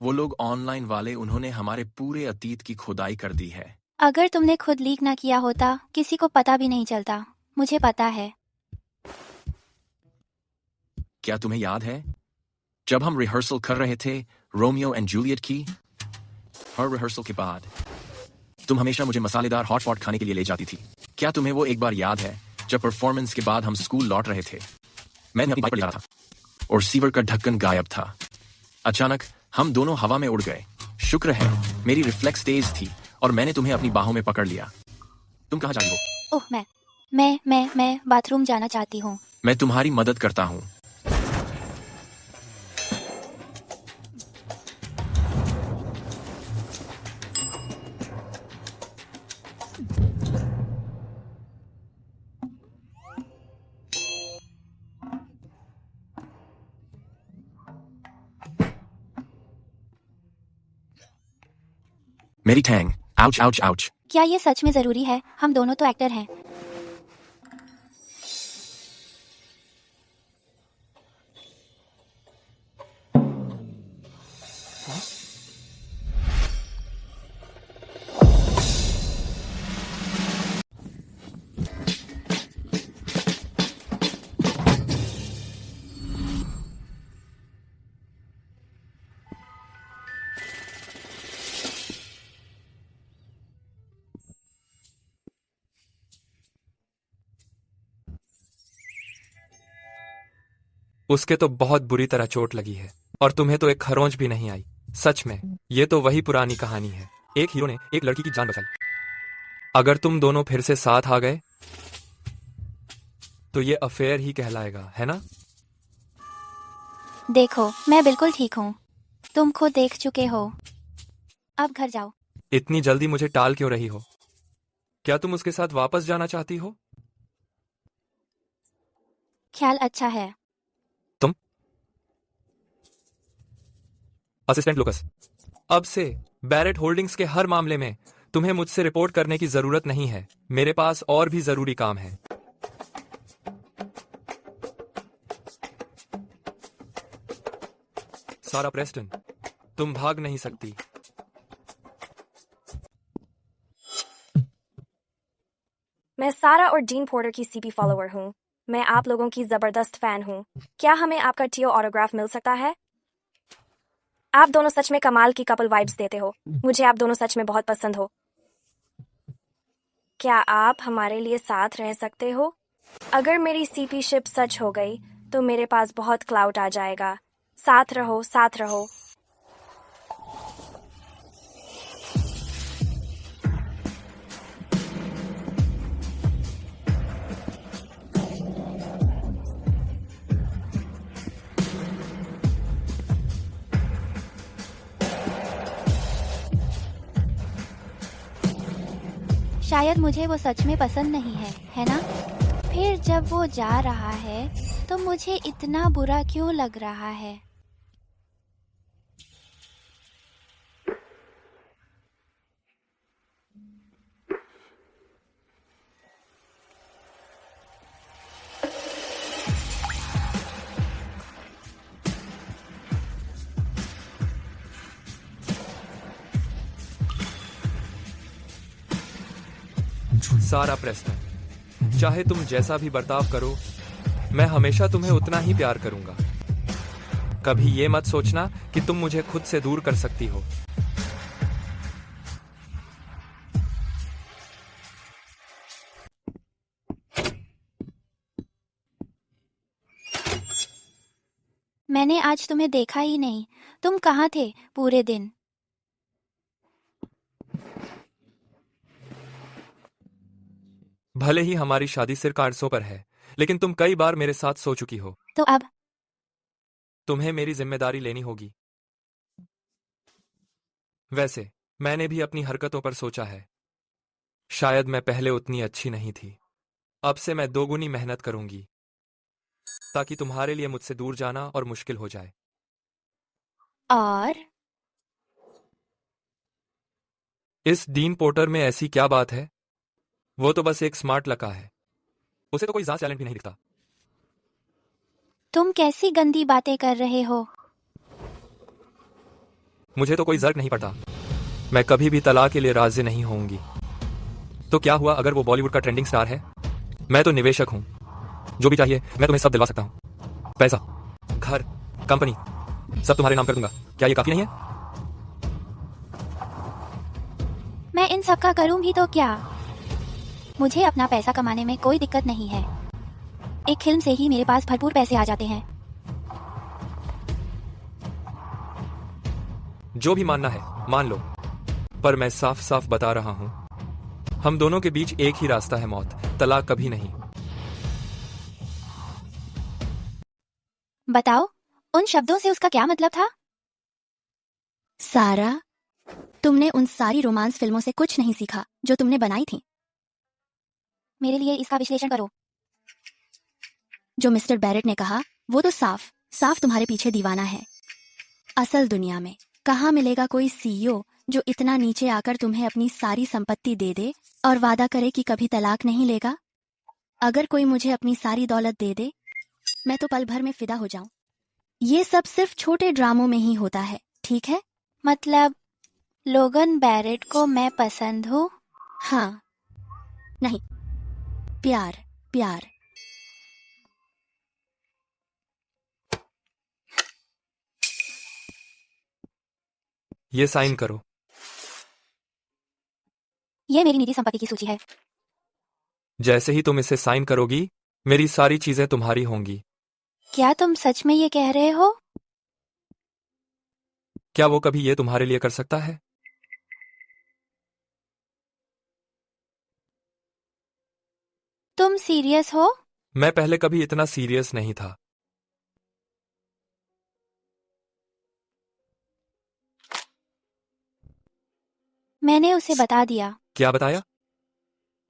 वो लोग ऑनलाइन वाले, उन्होंने हमारे पूरे अतीत की खुदाई कर दी है। अगर तुमने खुद लीक ना किया होता, किसी को पता भी नहीं चलता। मुझे पता है। क्या तुम्हें याद है जब हम रिहर्सल कर रहे थे रोमियो एंड जूलियट की? हर रिहर्सल के बाद तुम हमेशा मुझे मसालेदार हॉटपॉट खाने के लिए ले जाती थी। क्या तुम्हें वो एक बार याद है जब परफॉर्मेंस के बाद हम स्कूल लौट रहे थे? मैंने अपनी बाइक पर जा रहा था और सीवर का ढक्कन गायब था। अचानक हम दोनों हवा में उड़ गए। शुक्र है मेरी रिफ्लेक्स तेज थी और मैंने तुम्हें अपनी बाहों में पकड़ लिया। तुम कहाँ जा रही हो? ओह, मैं बाथरूम जाना चाहती हूँ। मैं तुम्हारी मदद करता हूँ। मेरी टैंग, आउच आउच आउच। क्या ये सच में जरूरी है? हम दोनों तो एक्टर हैं। उसके तो बहुत बुरी तरह चोट लगी है और तुम्हें तो एक खरोंच भी नहीं आई। सच में ये तो वही पुरानी कहानी है, एक हीरो ने एक लड़की की जान बचाई। अगर तुम दोनों फिर से साथ आ गए तो ये अफेयर ही कहलाएगा, है ना? देखो, मैं बिल्कुल ठीक हूँ। तुम खुद देख चुके हो। अब घर जाओ। इतनी जल्दी मुझे टाल क्यों रही हो? क्या तुम उसके साथ वापस जाना चाहती हो? ख्याल अच्छा है। तुम असिस्टेंट लुकस, अब से बैरेट होल्डिंग्स के हर मामले में तुम्हें मुझसे रिपोर्ट करने की जरूरत नहीं है। मेरे पास और भी जरूरी काम है। सारा प्रेस्टन, तुम भाग नहीं सकती। मैं सारा और डीन पोर्टर की सीपी फॉलोअर हूँ। मैं आप लोगों की जबरदस्त फैन हूँ। क्या हमें आपका टीओ ऑटोग्राफ मिल सकता है? आप दोनों सच में कमाल की कपल वाइब्स देते हो। मुझे आप दोनों सच में बहुत पसंद हो। क्या आप हमारे लिए साथ रह सकते हो? अगर मेरी सीपी शिप सच हो गई तो मेरे पास बहुत क्लाउड आ जाएगा। साथ रहो, साथ रहो। शायद मुझे वो सच में पसंद नहीं है ना? फिर जब वो जा रहा है तो मुझे इतना बुरा क्यों लग रहा है? सारा प्रेस्टन, चाहे तुम जैसा भी बर्ताव करो, मैं हमेशा तुम्हें उतना ही प्यार करूंगा। कभी ये मत सोचना कि तुम मुझे खुद से दूर कर सकती हो। मैंने आज तुम्हें देखा ही नहीं। तुम कहाँ थे पूरे दिन? भले ही हमारी शादी सिर कार्ड्सों पर है, लेकिन तुम कई बार मेरे साथ सो चुकी हो। तो अब तुम्हें मेरी जिम्मेदारी लेनी होगी। वैसे मैंने भी अपनी हरकतों पर सोचा है। शायद मैं पहले उतनी अच्छी नहीं थी। अब से मैं दोगुनी मेहनत करूंगी ताकि तुम्हारे लिए मुझसे दूर जाना और मुश्किल हो जाए। और इस डीन पोर्टर में ऐसी क्या बात है? वो तो बस एक स्मार्ट लड़का है। उसे तो कोई ज़्यादा टैलेंट भी नहीं दिखता। तुम कैसी गंदी बातें कर रहे हो? मुझे तो कोई फर्क नहीं पड़ता। मैं कभी भी तलाक के लिए राजी नहीं होंगी। तो क्या हुआ अगर वो बॉलीवुड का ट्रेंडिंग स्टार है? मैं तो निवेशक हूं। जो भी चाहिए मैं तुम्हें सब दिलवा सकता हूं। पैसा, घर, कंपनी, सब तुम्हारे नाम कर दूंगा। क्या ये काफी नहीं है? मैं इन सब का करूं भी तो क्या? मुझे अपना पैसा कमाने में कोई दिक्कत नहीं है। एक फिल्म से ही मेरे पास भरपूर पैसे आ जाते हैं। जो भी मानना है मान लो, पर मैं साफ साफ बता रहा हूं, हम दोनों के बीच एक ही रास्ता है, मौत, तलाक कभी नहीं। बताओ, उन शब्दों से उसका क्या मतलब था? सारा, तुमने उन सारी रोमांस फिल्मों से कुछ नहीं सीखा जो तुमने बनाई थी। मेरे लिए इसका विश्लेषण करो। जो मिस्टर बैरेट ने कहा वो तो साफ साफ तुम्हारे पीछे दीवाना है। असल दुनिया में कहाँ मिलेगा कोई सीईओ जो इतना नीचे आकर तुम्हें अपनी सारी संपत्ति दे दे और वादा करे कि कभी तलाक नहीं लेगा। अगर कोई मुझे अपनी सारी दौलत दे दे, मैं तो पल भर में फिदा हो जाऊं। ये सब सिर्फ छोटे ड्रामों में ही होता है, ठीक है? मतलब लोगन बैरेट को मैं पसंद हूँ? हाँ, नहीं, प्यार प्यार। ये साइन करो। ये मेरी निजी संपत्ति की सूची है। जैसे ही तुम इसे साइन करोगी, मेरी सारी चीजें तुम्हारी होंगी। क्या तुम सच में ये कह रहे हो? क्या वो कभी ये तुम्हारे लिए कर सकता है? तुम सीरियस हो? मैं पहले कभी इतना सीरियस नहीं था। मैंने उसे बता दिया। क्या बताया?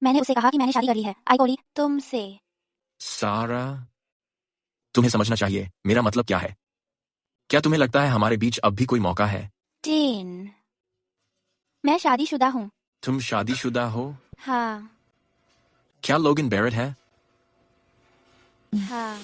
मैंने उसे कहा कि मैंने शादी कर ली है। आई कोली तुमसे। सारा, तुम्हें समझना चाहिए मेरा मतलब क्या है। क्या तुम्हें लगता है हमारे बीच अब भी कोई मौका है? टीन, मैं शादीशुदा हूँ। तुम शादीशुदा हो? हाँ। क्या लोगन बैरेट है? हाँ।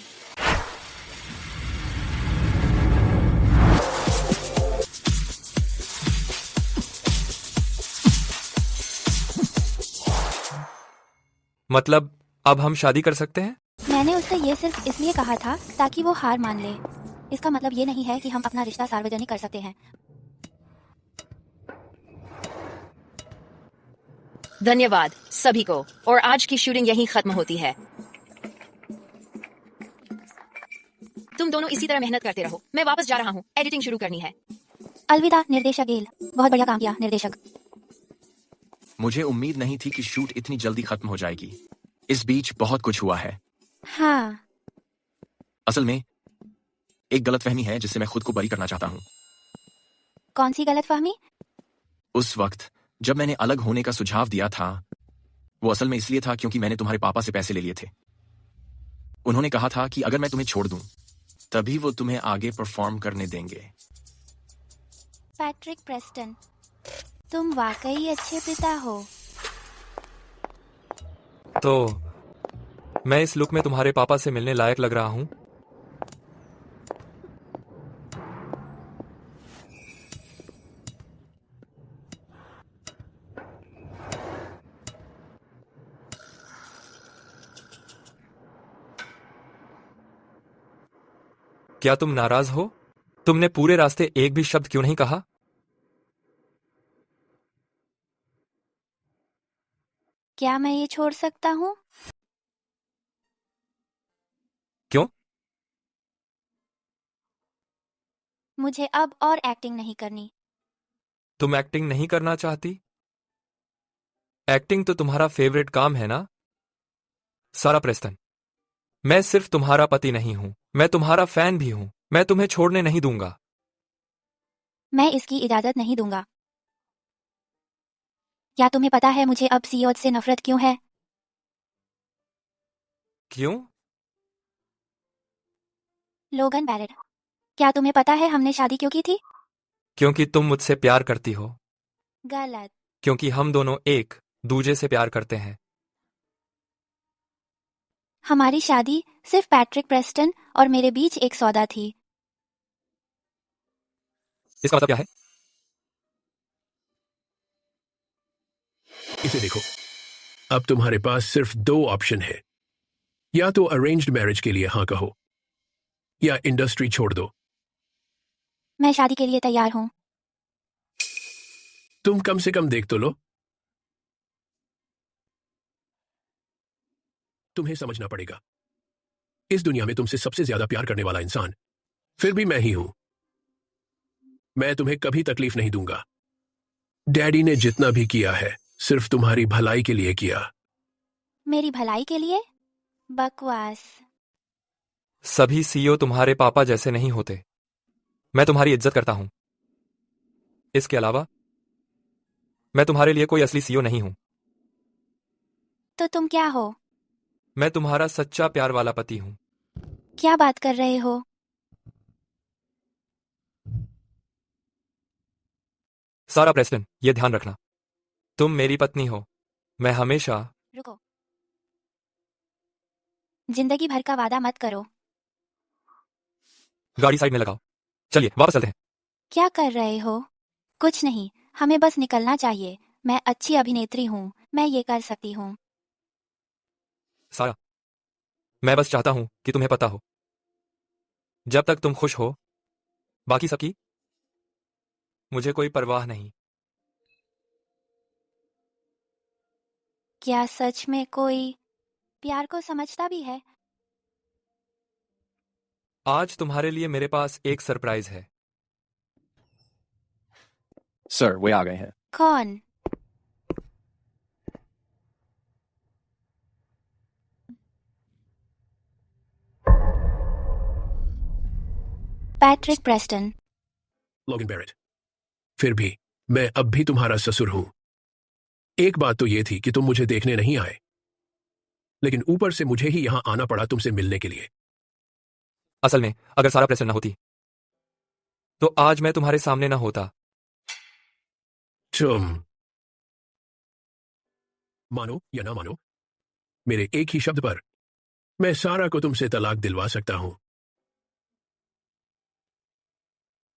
मतलब अब हम शादी कर सकते हैं? मैंने उससे ये सिर्फ इसलिए कहा था ताकि वो हार मान ले। इसका मतलब ये नहीं है कि हम अपना रिश्ता सार्वजनिक कर सकते हैं। धन्यवाद सभी को, और आज की शूटिंग यहीं खत्म होती है। तुम दोनों इसी तरह मेहनत करते रहो। मैं वापस जा रहा हूँ, एडिटिंग शुरू करनी है। अलविदा निर्देशक गेल, बहुत बढ़िया काम किया निर्देशक। मुझे उम्मीद नहीं थी कि शूट इतनी जल्दी खत्म हो जाएगी। इस बीच बहुत कुछ हुआ है। हाँ। असल में एक गलतफहमी है जिससे मैं खुद को बरी करना चाहता हूँ। कौन सी गलतफहमी? उस वक्त जब मैंने अलग होने का सुझाव दिया था, वो असल में इसलिए था क्योंकि मैंने तुम्हारे पापा से पैसे ले लिए थे। उन्होंने कहा था कि अगर मैं तुम्हें छोड़ दूं, तभी वो तुम्हें आगे परफॉर्म करने देंगे। पैट्रिक प्रेस्टन, तुम वाकई अच्छे पिता हो। तो मैं इस लुक में तुम्हारे पापा से मिलने लायक लग रहा हूँ? क्या तुम नाराज हो? तुमने पूरे रास्ते एक भी शब्द क्यों नहीं कहा? क्या मैं ये छोड़ सकता हूँ? क्यों? मुझे अब और एक्टिंग नहीं करनी। तुम एक्टिंग नहीं करना चाहती? एक्टिंग तो तुम्हारा फेवरेट काम है ना? सारा प्रेस्टन, मैं सिर्फ तुम्हारा पति नहीं हूं, मैं तुम्हारा फैन भी हूं। मैं तुम्हें छोड़ने नहीं दूंगा। मैं इसकी इजाजत नहीं दूंगा। क्या तुम्हें पता है मुझे अब सीओ से नफरत क्यों है? क्यों? लोगन बैरेट, क्या तुम्हें पता है हमने शादी क्यों की थी? क्योंकि तुम मुझसे प्यार करती हो। गलत। क्योंकि हम दोनों एक दूजे से प्यार करते हैं। हमारी शादी सिर्फ पैट्रिक प्रेस्टन और मेरे बीच एक सौदा थी। इसका मतलब क्या है? इसे देखो, अब तुम्हारे पास सिर्फ 2 ऑप्शन है। या तो अरेंज्ड मैरिज के लिए हाँ कहो, या इंडस्ट्री छोड़ दो। मैं शादी के लिए तैयार हूँ। तुम कम से कम देख तो लो। तुम्हें समझना पड़ेगा, इस दुनिया में तुमसे सबसे ज्यादा प्यार करने वाला इंसान फिर भी मैं ही हूं। मैं तुम्हें कभी तकलीफ नहीं दूंगा। डैडी ने जितना भी किया है सिर्फ तुम्हारी भलाई के लिए किया। मेरी भलाई के लिए? बकवास। सभी सीईओ तुम्हारे पापा जैसे नहीं होते। मैं तुम्हारी इज्जत करता हूं। इसके अलावा मैं तुम्हारे लिए कोई असली सीईओ नहीं हूं। तो तुम क्या हो? मैं तुम्हारा सच्चा प्यार वाला पति हूं। क्या बात कर रहे हो? सारा प्रेस्टन, ये ध्यान रखना, तुम मेरी पत्नी हो। मैं हमेशा। रुको, जिंदगी भर का वादा मत करो। गाड़ी साइड में लगाओ, चलिए वापस चलते हैं। क्या कर रहे हो? कुछ नहीं, हमें बस निकलना चाहिए। मैं अच्छी अभिनेत्री हूँ, मैं ये कर सकती हूँ। सारा, मैं बस चाहता हूं कि तुम्हें पता हो, जब तक तुम खुश हो, बाकी सबकी मुझे कोई परवाह नहीं। क्या सच में कोई प्यार को समझता भी है? आज तुम्हारे लिए मेरे पास एक सरप्राइज है। सर वे आ गए हैं। कौन? Patrick Preston. लोगन बैरेट, फिर भी मैं अब भी तुम्हारा ससुर हूं। एक बात तो यह थी कि तुम मुझे देखने नहीं आए, लेकिन ऊपर से मुझे ही यहां आना पड़ा तुमसे मिलने के लिए। असल में अगर सारा प्रेस्टन न होती तो आज मैं तुम्हारे सामने न होता। तुम मानो या ना मानो, मेरे एक ही शब्द पर मैं सारा को तुमसे तलाक दिलवा सकता हूं।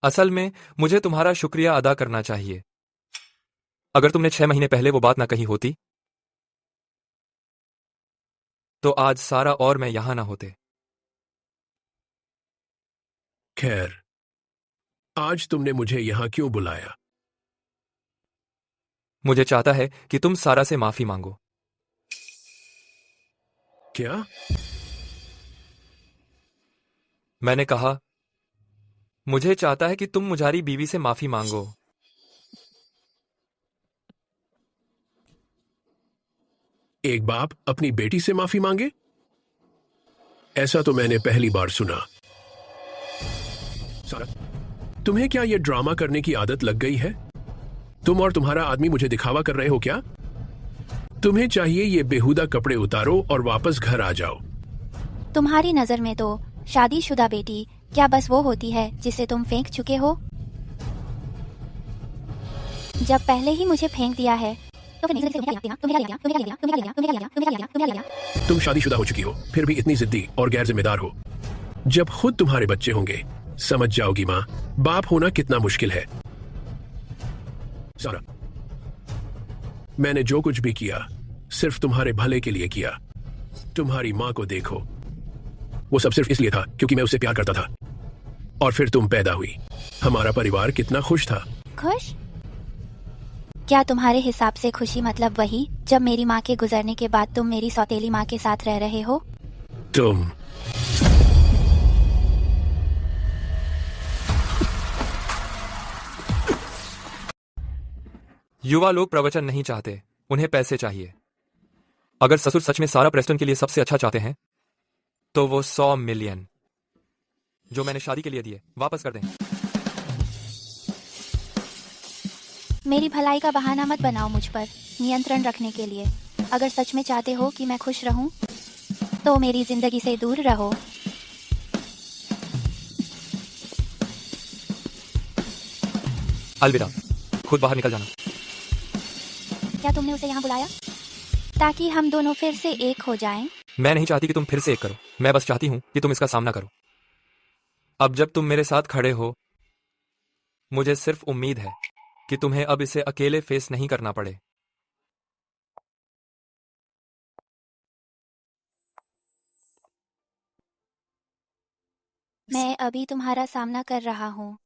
असल में मुझे तुम्हारा शुक्रिया अदा करना चाहिए। अगर तुमने 6 महीने पहले वो बात ना कही होती तो आज सारा और मैं यहां ना होते। खैर, आज तुमने मुझे यहां क्यों बुलाया? मुझे चाहता है कि तुम सारा से माफी मांगो। क्या? मैंने कहा मुझे चाहता है कि तुम मुझारी बीवी से माफी मांगो। एक बाप अपनी बेटी से माफी मांगे? ऐसा तो मैंने पहली बार सुना। सारा, तुम्हें क्या यह ड्रामा करने की आदत लग गई है? तुम और तुम्हारा आदमी मुझे दिखावा कर रहे हो क्या? तुम्हें चाहिए ये बेहुदा कपड़े उतारो और वापस घर आ जाओ। तुम्हारी नजर में तो शादीशुदा बेटी क्या बस वो होती है जिसे तुम फेंक चुके हो? जब पहले ही मुझे फेंक दिया है तो फिर तुम शादीशुदा हो चुकी हो, फिर भी इतनी जिद्दी और गैर जिम्मेदार हो। जब खुद तुम्हारे बच्चे होंगे समझ जाओगी माँ, बाप होना कितना मुश्किल है। सारा, मैंने जो कुछ भी किया सिर्फ तुम्हारे भले के लिए किया। तुम्हारी माँ को देखो, वो सब सिर्फ इसलिए था क्योंकि मैं उससे प्यार करता था। और फिर तुम पैदा हुई, हमारा परिवार कितना खुश था। खुश? क्या तुम्हारे हिसाब से खुशी मतलब वही जब मेरी माँ के गुजरने के बाद तुम मेरी सौतेली माँ के साथ रह रहे हो? तुम युवा लोग प्रवचन नहीं चाहते, उन्हें पैसे चाहिए। अगर ससुर सच में सारा प्रेस्टन के लिए सबसे अच्छा चाहते हैं तो वो 100 मिलियन जो मैंने शादी के लिए दिए वापस कर दें। मेरी भलाई का बहाना मत बनाओ मुझ पर नियंत्रण रखने के लिए। अगर सच में चाहते हो कि मैं खुश रहूं तो मेरी जिंदगी से दूर रहो। अलविदा, खुद बाहर निकल जाना। क्या तुमने उसे यहाँ बुलाया ताकि हम दोनों फिर से एक हो जाएं? मैं नहीं चाहती कि तुम फिर से एक करो, मैं बस चाहती हूं कि तुम इसका सामना करो। अब जब तुम मेरे साथ खड़े हो, मुझे सिर्फ उम्मीद है कि तुम्हें अब इसे अकेले फेस नहीं करना पड़े। मैं अभी तुम्हारा सामना कर रहा हूँ।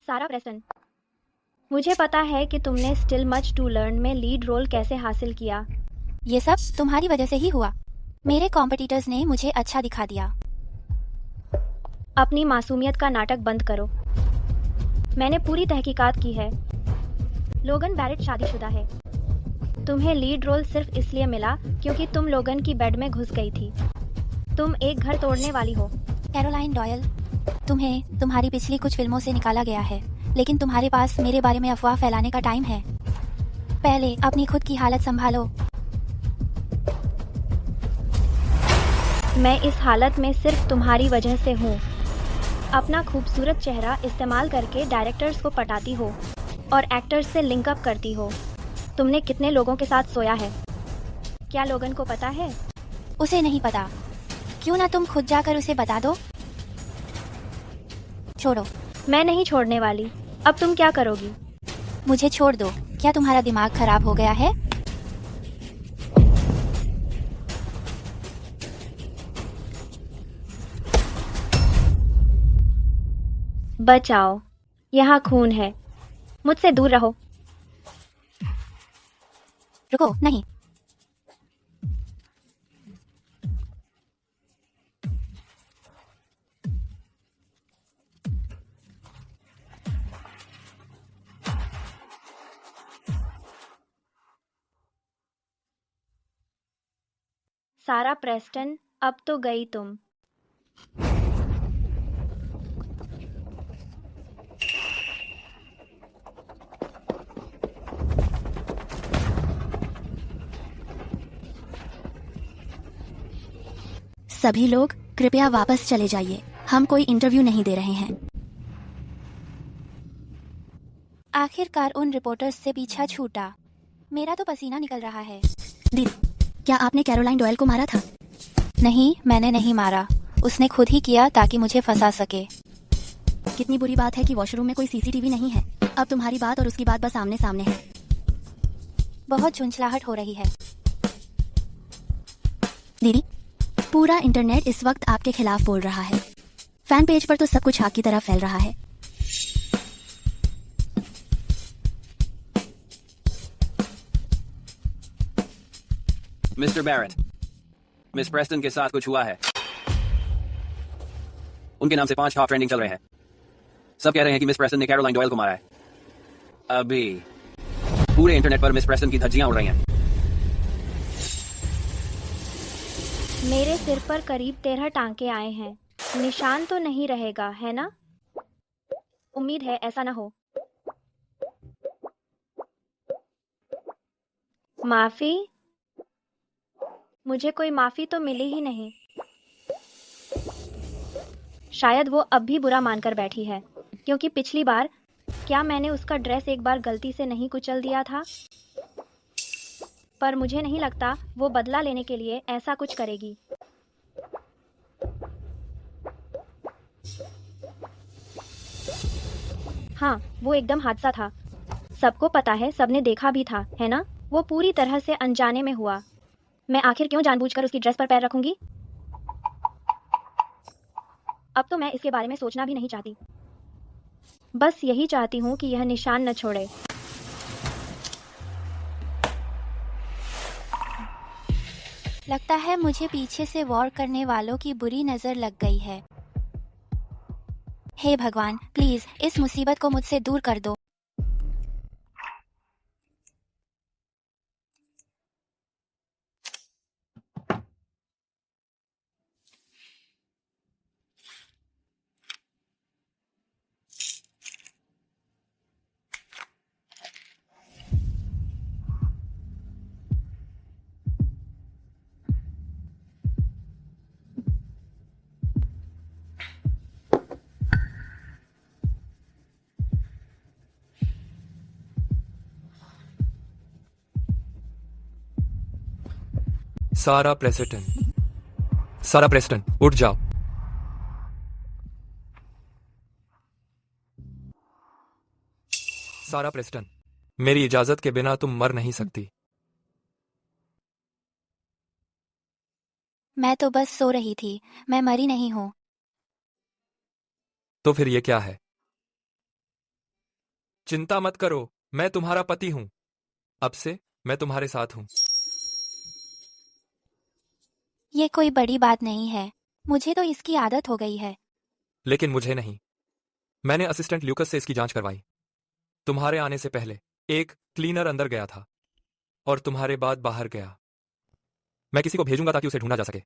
सारा प्रेस्टन, मुझे पता है कि तुमने स्टिल मच टू लर्न में लीड रोल कैसे हासिल किया। ये सब तुम्हारी वजह से ही हुआ। मेरे कॉम्पिटिटर्स ने मुझे अच्छा दिखा दिया। अपनी मासूमियत का नाटक बंद करो। मैंने पूरी तहकीकात की है। लोगन बैरेट शादीशुदा है। तुम्हें लीड रोल सिर्फ इसलिए मिला क्योंकि तुम लोगन की बेड में घुस गई थी। तुम एक घर तोड़ने वाली हो। कैरोलाइन डॉयल, तुम्हें तुम्हारी पिछली कुछ फिल्मों से निकाला गया है, लेकिन तुम्हारे पास मेरे बारे में अफवाह फैलाने का टाइम है। पहले अपनी खुद की हालत संभालो। मैं इस हालत में सिर्फ तुम्हारी वजह से हूँ। अपना खूबसूरत चेहरा इस्तेमाल करके डायरेक्टर्स को पटाती हो और एक्टर्स से लिंक अप करती हो। तुमने कितने लोगों के साथ सोया है? क्या लोगन को पता है? उसे नहीं पता। क्यों ना तुम खुद जाकर उसे बता दो। छोड़ो। मैं नहीं छोड़ने वाली। अब तुम क्या करोगी? मुझे छोड़ दो। क्या तुम्हारा दिमाग खराब हो गया है? बचाओ, यहाँ खून है, मुझसे दूर रहो। रुको, नहीं। सारा प्रेस्टन, अब तो गई तुम। सभी लोग कृपया वापस चले जाइए, हम कोई इंटरव्यू नहीं दे रहे हैं। आखिरकार उन रिपोर्टर्स से पीछा छूटा। मेरा तो पसीना निकल रहा है। दीदी, क्या आपने कैरोलाइन डॉयल को मारा था? नहीं, मैंने नहीं मारा, उसने खुद ही किया ताकि मुझे फंसा सके। कितनी बुरी बात है कि वॉशरूम में कोई सीसीटीवी नहीं है। अब तुम्हारी बात और उसकी बात बस आमने सामने है। बहुत झुंझलाहट हो रही है। दीदी, पूरा इंटरनेट इस वक्त आपके खिलाफ बोल रहा है। फैन पेज पर तो सब कुछ आग की तरह फैल रहा है। मिस्टर बैरेट, मिस प्रेस्टन के साथ कुछ हुआ है। उनके नाम से 5 टॉप ट्रेंडिंग चल रहे हैं। सब कह रहे हैं कि मिस प्रेस्टन ने कैरोलाइन डॉयल को मारा है। अभी पूरे इंटरनेट पर मिस प्रेस्टन की धज्जियां उड़ रही हैं। मेरे सिर पर करीब 13 टांके आए हैं। निशान तो नहीं रहेगा, है ना? उम्मीद है ऐसा ना हो। माफी? मुझे कोई माफी तो मिली ही नहीं। शायद वो अब भी बुरा मानकर बैठी है, क्योंकि पिछली बार क्या मैंने उसका ड्रेस एक बार गलती से नहीं कुचल दिया था? पर मुझे नहीं लगता वो बदला लेने के लिए ऐसा कुछ करेगी। हाँ, वो एकदम हादसा था। सबको पता है, सबने देखा भी था, है ना? वो पूरी तरह से अनजाने में हुआ। मैं आखिर क्यों जानबूझकर उसकी ड्रेस पर पैर रखूंगी? अब तो मैं इसके बारे में सोचना भी नहीं चाहती। बस यही चाहती हूँ कि यह निशान न छोड़े। लगता है मुझे पीछे से वॉर करने वालों की बुरी नजर लग गई है। हे भगवान, प्लीज इस मुसीबत को मुझसे दूर कर दो। सारा प्रेस्टन, उठ जाओ। सारा प्रेस्टन, मेरी इजाजत के बिना तुम मर नहीं सकती। मैं तो बस सो रही थी, मैं मरी नहीं हूँ। तो फिर ये क्या है? चिंता मत करो, मैं तुम्हारा पति हूं। अब से मैं तुम्हारे साथ हूं। ये कोई बड़ी बात नहीं है, मुझे तो इसकी आदत हो गई है। लेकिन मुझे नहीं। मैंने असिस्टेंट ल्यूकस से इसकी जांच करवाई। तुम्हारे आने से पहले एक क्लीनर अंदर गया था और तुम्हारे बाद बाहर गया। मैं किसी को भेजूंगा ताकि उसे ढूंढा जा सके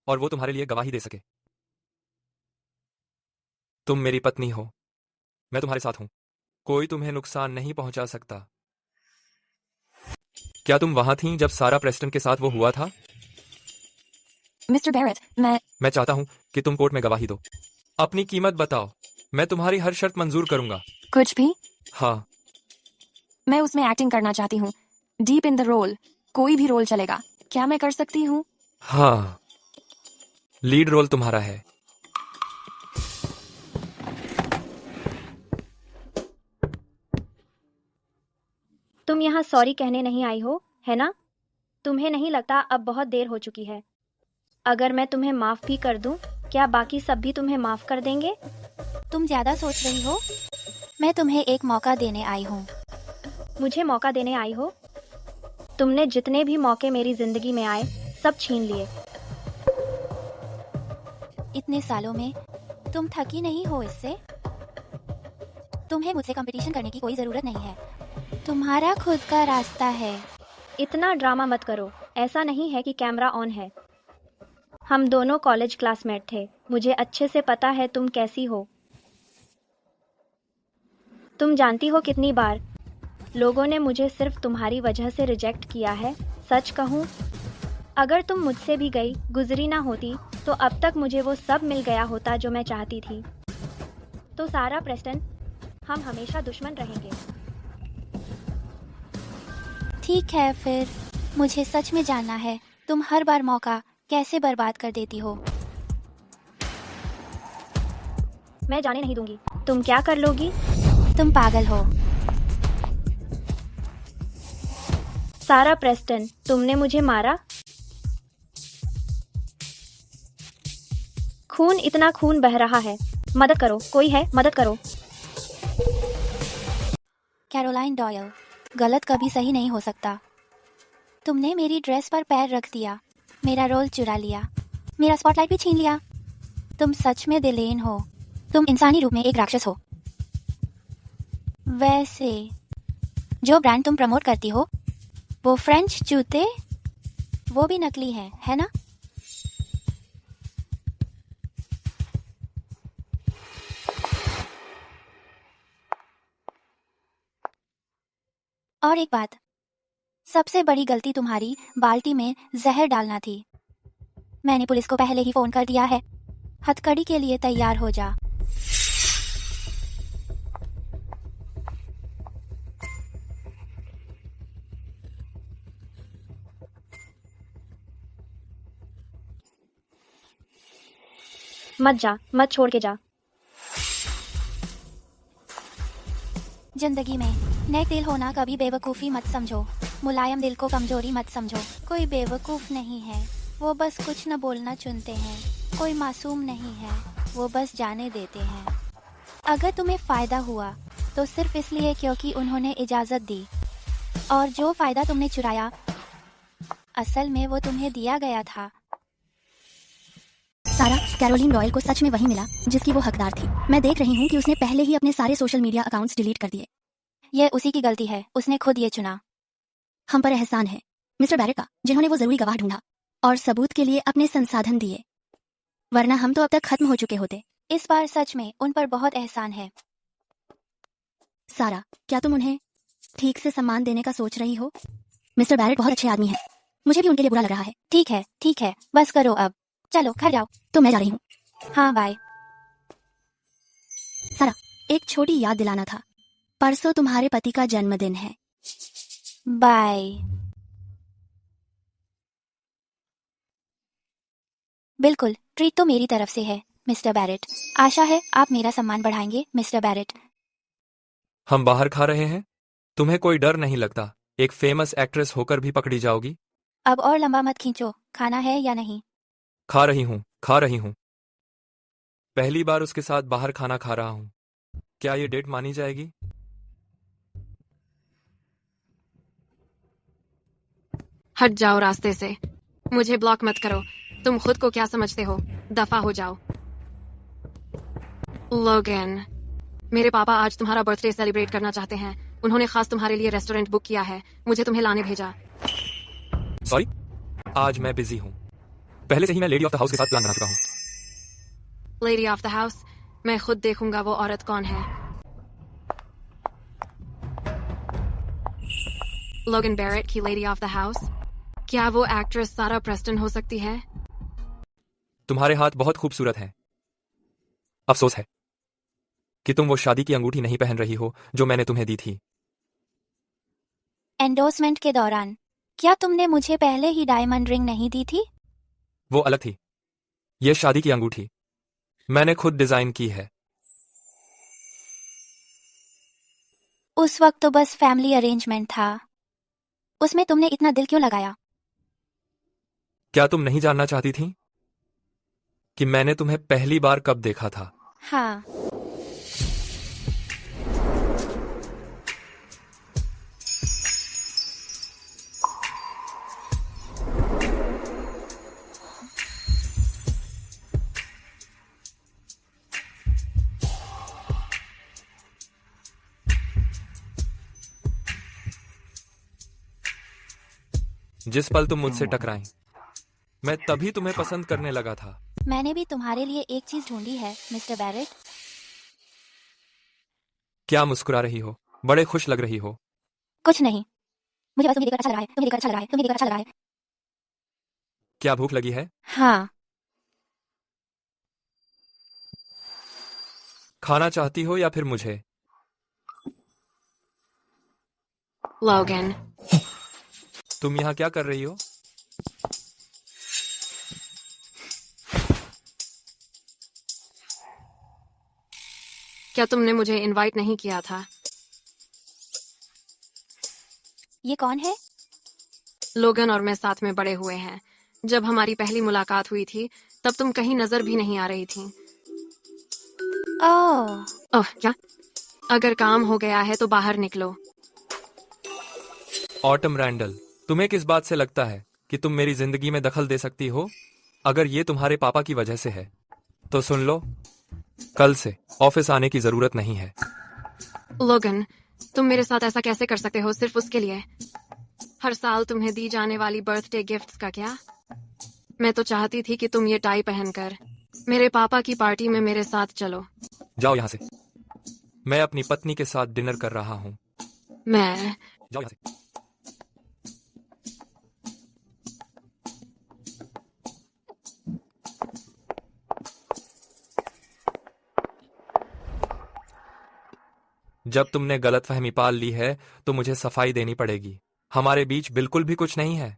और वो तुम्हारे लिए गवाही दे सके। तुम मेरी पत्नी हो, मैं तुम्हारे साथ हूं। कोई तुम्हें नुकसान नहीं पहुंचा सकता। क्या तुम वहां थीं जब सारा प्रेस्टन के साथ वो हुआ था? मिस्टर बैरेट, मैं चाहता हूं कि तुम कोर्ट में गवाही दो। अपनी कीमत बताओ, मैं तुम्हारी हर शर्त मंजूर करूंगा। कुछ भी? हाँ। मैं उसमें एक्टिंग करना चाहती हूँ। डीप इन द रोल, कोई भी रोल चलेगा। क्या मैं कर सकती हूँ? हाँ, लीड रोल तुम्हारा है। तुम यहाँ सॉरी कहने नहीं आई हो, है ना? तुम्हें नहीं लगता अब बहुत देर हो चुकी है? अगर मैं तुम्हें माफ भी कर दूं, क्या बाकी सब भी तुम्हें माफ कर देंगे? तुम ज्यादा सोच रही हो। मैं तुम्हें एक मौका देने आई हूँ। मुझे मौका देने आई हो? तुमने जितने भी मौके मेरी जिंदगी में आए सब छीन लिए। इतने सालों में तुम थकी नहीं हो इससे? तुम्हें मुझसे कंपटीशन करने की कोई जरूरत नहीं है। तुम्हारा खुद का रास्ता है। इतना ड्रामा मत करो। ऐसा नहीं है कि कैमरा ऑन है। हम दोनों कॉलेज क्लासमेट थे। मुझे अच्छे से पता है तुम कैसी हो। तुम जानती हो कितनी बार लोगों ने मुझे सिर्फ तुम्हारी वजह से रिजेक्ट किया है। सच कहूँ, अगर तुम मुझसे भी गई गुजरी ना होती तो अब तक मुझे वो सब मिल गया होता जो मैं चाहती थी। तो सारा प्रेस्टन, हम हमेशा दुश्मन रहेंगे। ठीक है, फिर मुझे सच में जानना है तुम हर बार मौका कैसे बर्बाद कर देती हो। मैं जाने नहीं दूंगी। तुम क्या कर लोगी? तुम पागल हो। सारा प्रेस्टन, तुमने मुझे मारा। इतना खून बह रहा है। मदद करो, कोई है, मदद करो। कैरोलाइन डॉयल, गलत कभी सही नहीं हो सकता। तुमने मेरी ड्रेस पर पैर रख दिया, मेरा रोल चुरा लिया, मेरा स्पॉटलाइट भी छीन लिया। तुम सच में दिलेन हो। तुम इंसानी रूप में एक राक्षस हो। वैसे जो ब्रांड तुम प्रमोट करती हो, वो फ्रेंच जूते, वो भी नकली है ना? और एक बात, सबसे बड़ी गलती तुम्हारी बाल्टी में जहर डालना थी। मैंने पुलिस को पहले ही फोन कर दिया है। हथकड़ी के लिए तैयार हो जा। मत जा, मत छोड़ के जा। जिंदगी में नेक दिल होना कभी बेवकूफ़ी मत समझो। मुलायम दिल को कमजोरी मत समझो। कोई बेवकूफ़ नहीं है, वो बस कुछ न बोलना चुनते हैं। कोई मासूम नहीं है, वो बस जाने देते हैं। अगर तुम्हें फ़ायदा हुआ तो सिर्फ इसलिए क्योंकि उन्होंने इजाज़त दी, और जो फ़ायदा तुमने चुराया असल में वो तुम्हें दिया गया था। सारा, कैरोलिन डॉयल को सच में वही मिला जिसकी वो हकदार थी। मैं देख रही हूँ कि उसने पहले ही अपने सारे सोशल मीडिया अकाउंट्स डिलीट कर दिए। ये उसी की गलती है, उसने खुद ये चुना। हम पर एहसान है मिस्टर बैरेट का, जिन्होंने वो जरूरी गवाह ढूंढा और सबूत के लिए अपने संसाधन दिए, वरना हम तो अब तक खत्म हो चुके होते। इस बार सच में उन पर बहुत एहसान है। सारा, क्या तुम उन्हें ठीक से सम्मान देने का सोच रही हो? मिस्टर बैरेट बहुत अच्छे आदमी हैं। मुझे भी उनके लिए बुरा लग रहा है। ठीक है, बस करो अब। चलो घर जाओ। तो मैं जा रही हूँ। हाँ, बाय। सारा, एक छोटी याद दिलाना था। परसों तुम्हारे पति का जन्मदिन है। बाय। बिल्कुल, ट्रीट तो मेरी तरफ से है मिस्टर बैरेट। आशा है आप मेरा सम्मान बढ़ाएंगे मिस्टर बैरेट। हम बाहर खा रहे हैं, तुम्हें कोई डर नहीं लगता? एक फेमस एक्ट्रेस होकर भी पकड़ी जाओगी। अब और लंबा मत खींचो। खाना है या नहीं? खा रही हूँ। पहली बार उसके साथ बाहर खाना खा रहा हूँ। क्या ये डेट मानी जाएगी? हट जाओ रास्ते से। मुझे ब्लॉक मत करो। तुम खुद को क्या समझते हो? दफा हो जाओ। लोगन, मेरे पापा आज तुम्हारा बर्थडे सेलिब्रेट करना चाहते हैं। उन्होंने खास तुम्हारे लिए रेस्टोरेंट बुक किया है। मुझे तुम्हें लाने भेजा। सॉरी, आज मैं बिजी हूँ। पहले से ही मैं लेडी ऑफ द हाउस के साथ प्लान बना चुका हूँ। Lady of the house? मैं खुद देखूंगा वो औरत कौन है। लोगन बैरेट की लेडी ऑफ द हाउस? क्या वो एक्ट्रेस सारा प्रेस्टन हो सकती है? तुम्हारे हाथ बहुत खूबसूरत हैं। अफसोस है कि तुम वो शादी की अंगूठी नहीं पहन रही हो जो मैंने तुम्हें दी थी। एंडोर्समेंट के दौरान क्या तुमने मुझे पहले ही डायमंड रिंग नहीं दी थी? वो अलग थी। ये शादी की अंगूठी मैंने खुद डिजाइन की है। उस वक्त तो बस फैमिली अरेंजमेंट था। उसमें तुमने इतना दिल क्यों लगाया? क्या तुम नहीं जानना चाहती थी कि मैंने तुम्हें पहली बार कब देखा था? हाँ, जिस पल तुम मुझसे टकराई, मैं तभी तुम्हें पसंद करने लगा था। मैंने भी तुम्हारे लिए एक चीज ढूंढी है, मिस्टर बैरेट। क्या मुस्कुरा रही हो? बड़े खुश लग रही हो। कुछ नहीं, मुझे बस तुम्हें देखकर अच्छा लग रहा है, तुम्हें देखकर अच्छा लग रहा है, तुम्हें देखकर अच्छा लग रहा है। क्या भूख लगी है? हाँ। खाना चाहती हो या फिर मुझे? Logan, तुम यहाँ क्या कर रही हो? क्या तुमने मुझे इनवाइट नहीं किया था? ये कौन है? लोगन और मैं साथ में बड़े हुए हैं। जब हमारी पहली मुलाकात हुई थी तब तुम कहीं नजर भी नहीं आ रही थी। ओह क्या? अगर काम हो गया है तो बाहर निकलो। ऑटम रैंडल, तुम्हें किस बात से लगता है कि तुम मेरी जिंदगी में दखल दे सकती हो? अगर ये तुम्हारे पापा की वजह से है तो सुन लो, कल से ऑफिस आने की जरूरत नहीं है। लोगन, तुम मेरे साथ ऐसा कैसे कर सकते हो सिर्फ उसके लिए? हर साल तुम्हें दी जाने वाली बर्थडे गिफ्ट्स का क्या? मैं तो चाहती थी कि तुम ये टाई पहनकर मेरे पापा की पार्टी में मेरे साथ चलो। जाओ यहाँ से। मैं अपनी पत्नी के साथ डिनर कर रहा हूँ। मैं जाओ यहाँ से। जब तुमने गलतफहमी पाल ली है तो मुझे सफाई देनी पड़ेगी। हमारे बीच बिल्कुल भी कुछ नहीं है।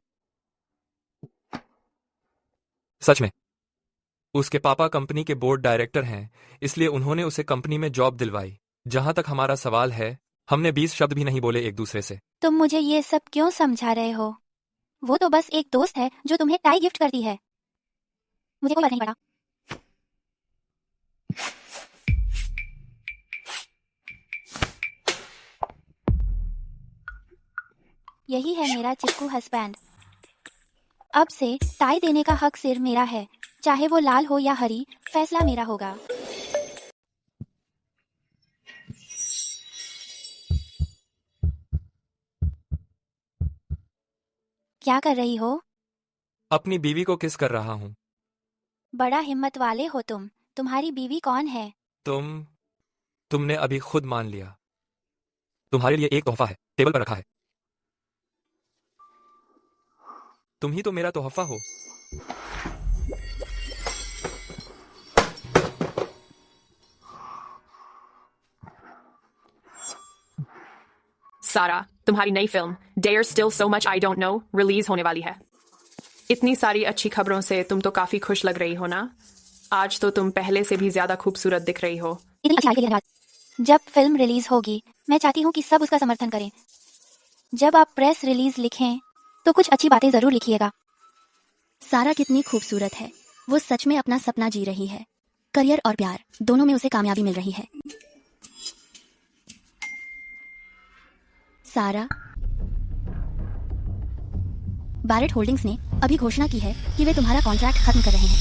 सच में। उसके पापा कंपनी के बोर्ड डायरेक्टर हैं, इसलिए उन्होंने उसे कंपनी में जॉब दिलवाई। जहां तक हमारा सवाल है, हमने 20 शब्द भी नहीं बोले एक दूसरे से। तुम मुझे ये सब क्यों समझा रहे हो? वो तो बस एक दोस्त है जो तुम्हें टाई गिफ्ट करती है। मुझे कोई फर्क नहीं पड़ा। यही है मेरा चिक्कू हस्बैंड। अब से टाई देने का हक सिर्फ मेरा है, चाहे वो लाल हो या हरी, फैसला मेरा होगा। क्या कर रही हो? अपनी बीवी को किस कर रहा हूँ। बड़ा हिम्मत वाले हो तुम। तुम्हारी बीवी कौन है? तुमने अभी खुद मान लिया। तुम्हारे लिए एक तोहफा है, टेबल पर रखा है। तुम ही तो मेरा तोहफा हो। सारा, तुम्हारी नई film dare still so much I don't know release होने वाली है। इतनी सारी अच्छी खबरों से तुम तो काफी खुश लग रही हो ना? आज तो तुम पहले से भी ज्यादा खूबसूरत दिख रही हो। इतनी अच्छी के लिए जब फिल्म रिलीज होगी, मैं चाहती हूँ कि सब उसका समर्थन करें। जब आप प्रेस रिलीज लिखें तो कुछ अच्छी बातें जरूर लिखिएगा। सारा कितनी खूबसूरत है। वो सच में अपना सपना जी रही है। करियर और प्यार दोनों में उसे कामयाबी मिल रही है। सारा, बैरेट होल्डिंग्स ने अभी घोषणा की है कि वे तुम्हारा कॉन्ट्रैक्ट खत्म कर रहे हैं।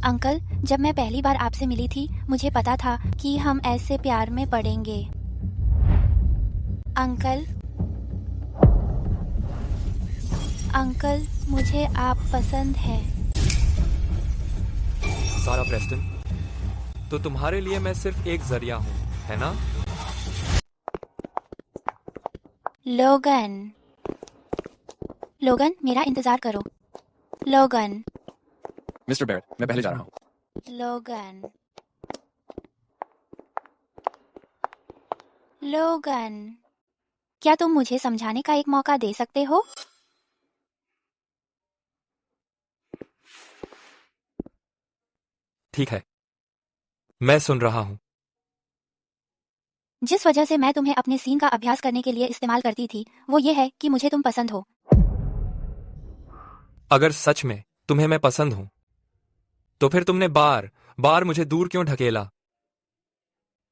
अंकल, जब मैं पहली बार आपसे मिली थी, मुझे पता था कि हम ऐसे प्यार में पड़ेंगे। अंकल, मुझे आप पसंद है। सारा प्रेस्टन, तो तुम्हारे लिए मैं सिर्फ एक जरिया हूँ, है ना? लोगन, मेरा इंतजार करो। लोगन। मिस्टर बैरेट, मैं पहले जा रहा हूँ। लोगन, क्या तुम मुझे समझाने का एक मौका दे सकते हो? ठीक है, मैं सुन रहा हूँ। जिस वजह से मैं तुम्हें अपने सीन का अभ्यास करने के लिए इस्तेमाल करती थी, वो ये है कि मुझे तुम पसंद हो। अगर सच में तुम्हें मैं पसंद हूं, तो फिर तुमने बार बार मुझे दूर क्यों ढकेला?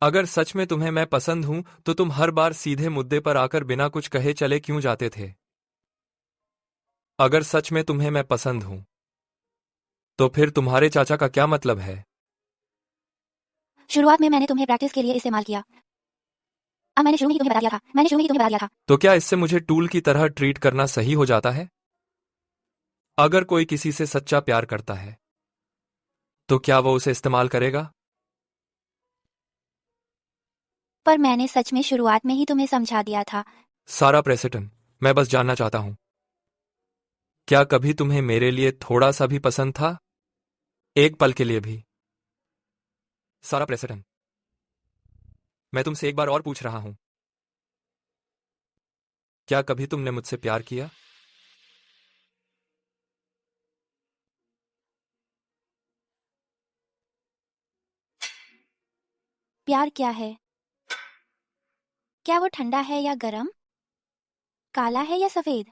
अगर सच में तुम्हें मैं पसंद हूं, तो तुम हर बार सीधे मुद्दे पर आकर बिना कुछ कहे चले क्यों जाते थे? अगर सच में तुम्हें मैं पसंद हूं, तो फिर तुम्हारे चाचा का क्या मतलब है? शुरुआत में मैंने तुम्हें प्रैक्टिस के लिए इस्तेमाल किया, अब मैंने शुरू में ही तुम्हें बता दिया था, मैंने शुरू में ही तुम्हें बता दिया था। तो क्या इससे मुझे टूल की तरह ट्रीट करना सही हो जाता है? अगर कोई किसी से सच्चा प्यार करता है तो क्या वो उसे इस्तेमाल करेगा? पर मैंने सच में शुरुआत में ही तुम्हें समझा दिया था। सारा प्रेसिटन, मैं बस जानना चाहता हूं, क्या कभी तुम्हें मेरे लिए थोड़ा सा भी पसंद था? एक पल के लिए भी? सारा प्रेसिटन, मैं तुमसे एक बार और पूछ रहा हूं, क्या कभी तुमने मुझसे प्यार किया? प्यार क्या है? क्या वो ठंडा है या गरम? काला है या सफेद?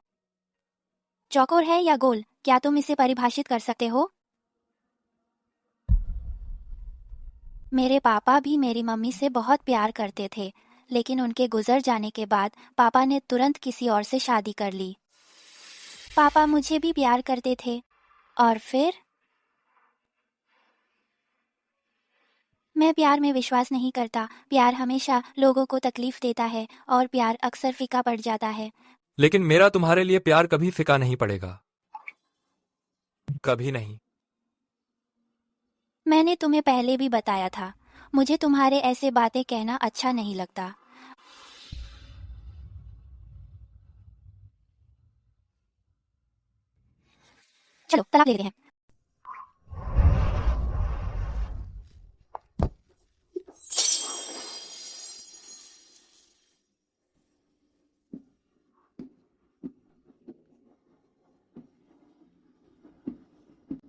चौकोर है या गोल? क्या तुम इसे परिभाषित कर सकते हो? मेरे पापा भी मेरी मम्मी से बहुत प्यार करते थे, लेकिन उनके गुजर जाने के बाद पापा ने तुरंत किसी और से शादी कर ली। पापा मुझे भी प्यार करते थे, और फिर मैं प्यार में विश्वास नहीं करता। प्यार हमेशा लोगों को तकलीफ देता है और प्यार अक्सर फीका पड़ जाता है। लेकिन मेरा तुम्हारे लिए प्यार कभी फिका नहीं पड़ेगा, कभी नहीं। मैंने तुम्हें पहले भी बताया था, मुझे तुम्हारे ऐसे बातें कहना अच्छा नहीं लगता। चलो तलाक ले लेते हैं।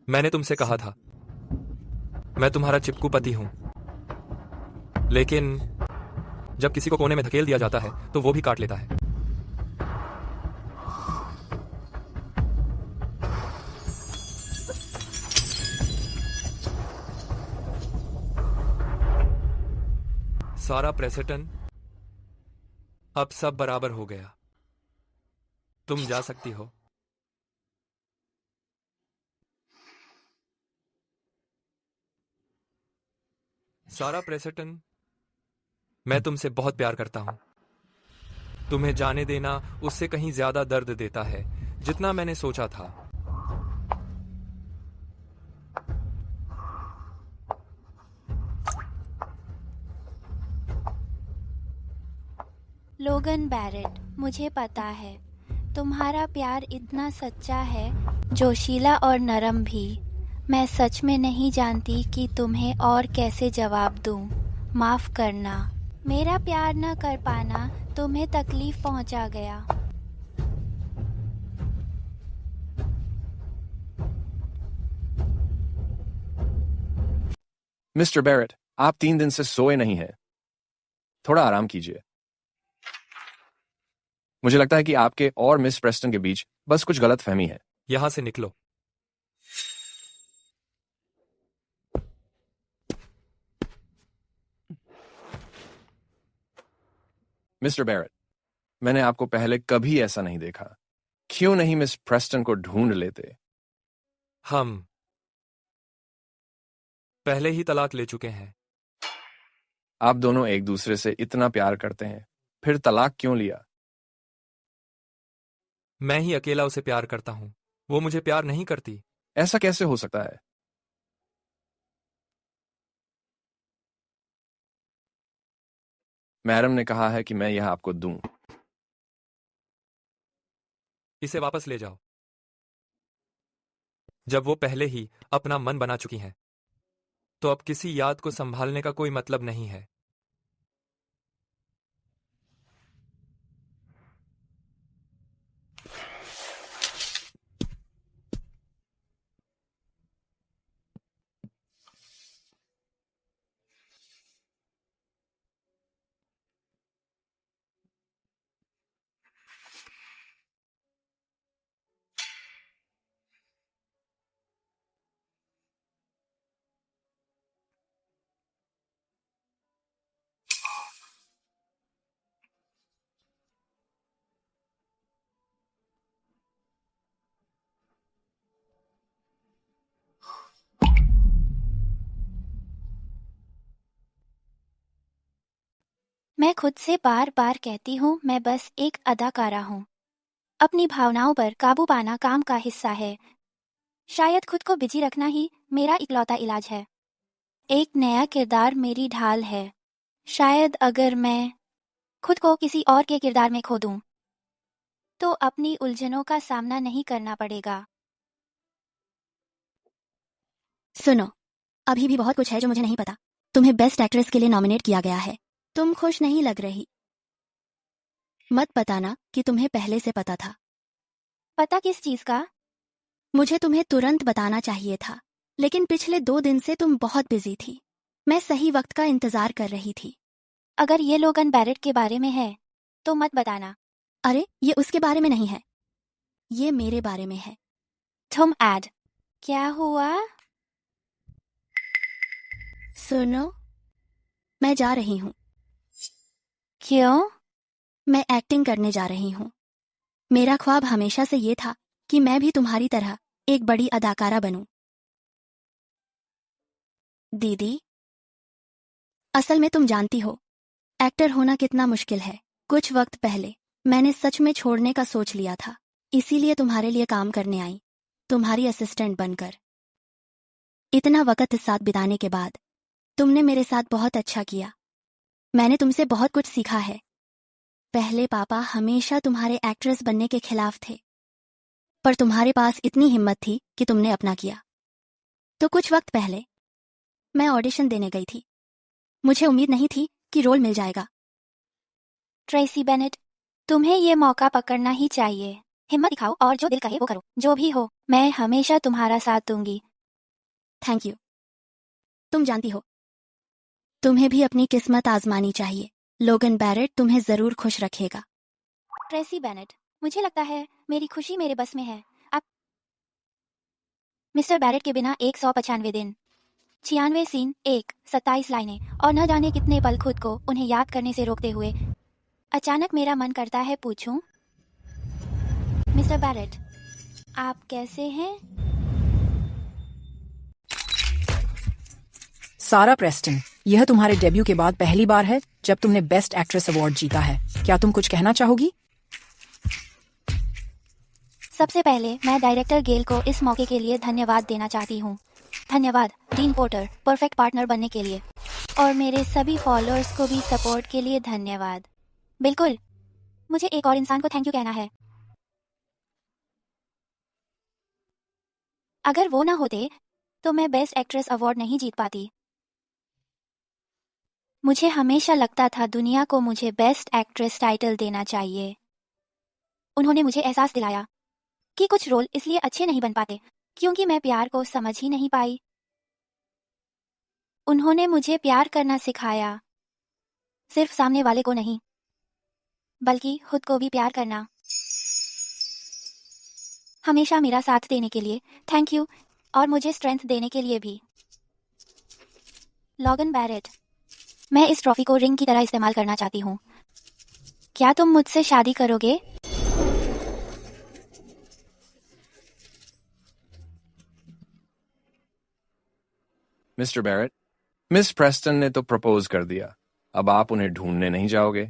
मैंने तुमसे कहा था, मैं तुम्हारा चिपकू पति हूं, लेकिन जब किसी को कोने में धकेल दिया जाता है तो वो भी काट लेता है। सारा प्रेसिटन, अब सब बराबर हो गया, तुम जा सकती हो। सारा प्रेसिटन, मैं तुमसे बहुत प्यार करता हूं। तुम्हें जाने देना उससे कहीं ज्यादा दर्द देता है जितना मैंने सोचा था। लोगन बैरेट, मुझे पता है तुम्हारा प्यार इतना सच्चा है, जोशीला और नरम भी। मैं सच में नहीं जानती कि तुम्हें और कैसे जवाब दूं। माफ करना, मेरा प्यार न कर पाना तुम्हें तकलीफ पहुंचा गया। मिस्टर बैरेट, आप 3 दिन से सोए नहीं हैं। थोड़ा आराम कीजिए। मुझे लगता है कि आपके और मिस प्रेस्टन के बीच बस कुछ गलतफहमी है। यहां से निकलो। मिस्टर बैरेट, मैंने आपको पहले कभी ऐसा नहीं देखा। क्यों नहीं मिस प्रेस्टन को ढूंढ लेते? हम पहले ही तलाक ले चुके हैं। आप दोनों एक दूसरे से इतना प्यार करते हैं, फिर तलाक क्यों लिया? मैं ही अकेला उसे प्यार करता हूं, वो मुझे प्यार नहीं करती। ऐसा कैसे हो सकता है? मैडम ने कहा है कि मैं यह आपको दूं। इसे वापस ले जाओ। जब वो पहले ही अपना मन बना चुकी हैं, तो अब किसी याद को संभालने का कोई मतलब नहीं है। मैं खुद से बार बार कहती हूँ मैं बस एक अदाकारा हूँ। अपनी भावनाओं पर काबू पाना काम का हिस्सा है। शायद खुद को बिजी रखना ही मेरा इकलौता इलाज है। एक नया किरदार मेरी ढाल है। शायद अगर मैं खुद को किसी और के किरदार में खो दूं, तो अपनी उलझनों का सामना नहीं करना पड़ेगा। सुनो, अभी भी बहुत कुछ है जो मुझे नहीं पता। तुम्हें बेस्ट एक्ट्रेस के लिए नॉमिनेट किया गया है। तुम खुश नहीं लग रही। मत बताना कि तुम्हें पहले से पता था। पता किस चीज का? मुझे तुम्हें तुरंत बताना चाहिए था, लेकिन पिछले 2 दिन से तुम बहुत बिजी थी। मैं सही वक्त का इंतजार कर रही थी। अगर ये लोगन बैरेट के बारे में है तो मत बताना। अरे, ये उसके बारे में नहीं है, ये मेरे बारे में है। तुम ऐड। क्या हुआ? सुनो, मैं जा रही हूँ। क्यों? मैं एक्टिंग करने जा रही हूँ। मेरा ख्वाब हमेशा से ये था कि मैं भी तुम्हारी तरह एक बड़ी अदाकारा बनूं। दीदी, असल में तुम जानती हो, एक्टर होना कितना मुश्किल है। कुछ वक्त पहले मैंने सच में छोड़ने का सोच लिया था, इसीलिए तुम्हारे लिए काम करने आई, तुम्हारी असिस्टेंट बनकर। इतना वक्त साथ बिताने के बाद तुमने मेरे साथ बहुत अच्छा किया। मैंने तुमसे बहुत कुछ सीखा है। पहले पापा हमेशा तुम्हारे एक्ट्रेस बनने के खिलाफ थे, पर तुम्हारे पास इतनी हिम्मत थी कि तुमने अपना किया। तो कुछ वक्त पहले मैं ऑडिशन देने गई थी। मुझे उम्मीद नहीं थी कि रोल मिल जाएगा। ट्रेसी बेनेट, तुम्हें ये मौका पकड़ना ही चाहिए। हिम्मत दिखाओ और जो दिल कहे वो करो। जो भी हो, मैं हमेशा तुम्हारा साथ दूंगी। Thank you. तुम जानती हो, तुम्हें भी अपनी किस्मत आजमानी चाहिए। लोगन बैरेट तुम्हें जरूर खुश रखेगा। ट्रेसी बेनेट, मुझे लगता है मेरी खुशी मेरे बस में है। आप मिस्टर बैरेट के बिना 195 दिन, 96 सीन, 27 लाइनें और न जाने कितने पल खुद को उन्हें याद करने से रोकते हुए अचानक मेरा मन करता है पूछूं, मिस्टर बैरेट, आप कैसे हैं? सारा प्रेस्टन, यह तुम्हारे डेब्यू के बाद पहली बार है जब तुमने बेस्ट एक्ट्रेस अवार्ड जीता है। क्या तुम कुछ कहना चाहोगी? सबसे पहले मैं डायरेक्टर गेल को इस मौके के लिए धन्यवाद देना चाहती हूँ। धन्यवाद डीन पोर्टर, परफेक्ट पार्टनर बनने के लिए, और मेरे सभी फॉलोअर्स को भी सपोर्ट के लिए धन्यवाद। बिल्कुल, मुझे एक और इंसान को थैंक यू कहना है। अगर वो ना होते तो मैं बेस्ट एक्ट्रेस अवार्ड नहीं जीत पाती। मुझे हमेशा लगता था दुनिया को मुझे बेस्ट एक्ट्रेस टाइटल देना चाहिए। उन्होंने मुझे एहसास दिलाया कि कुछ रोल इसलिए अच्छे नहीं बन पाते क्योंकि मैं प्यार को समझ ही नहीं पाई। उन्होंने मुझे प्यार करना सिखाया, सिर्फ सामने वाले को नहीं, बल्कि खुद को भी प्यार करना। हमेशा मेरा साथ देने के लिए थैंक यू, और मुझे स्ट्रेंथ देने के लिए भी। लॉगन बैरेट, मैं इस ट्रॉफी को रिंग की तरह इस्तेमाल करना चाहती हूँ। क्या तुम मुझसे शादी करोगे? मिस्टर बैरेट, मिस प्रेस्टन ने तो प्रपोज कर दिया, अब आप उन्हें ढूंढने नहीं जाओगे?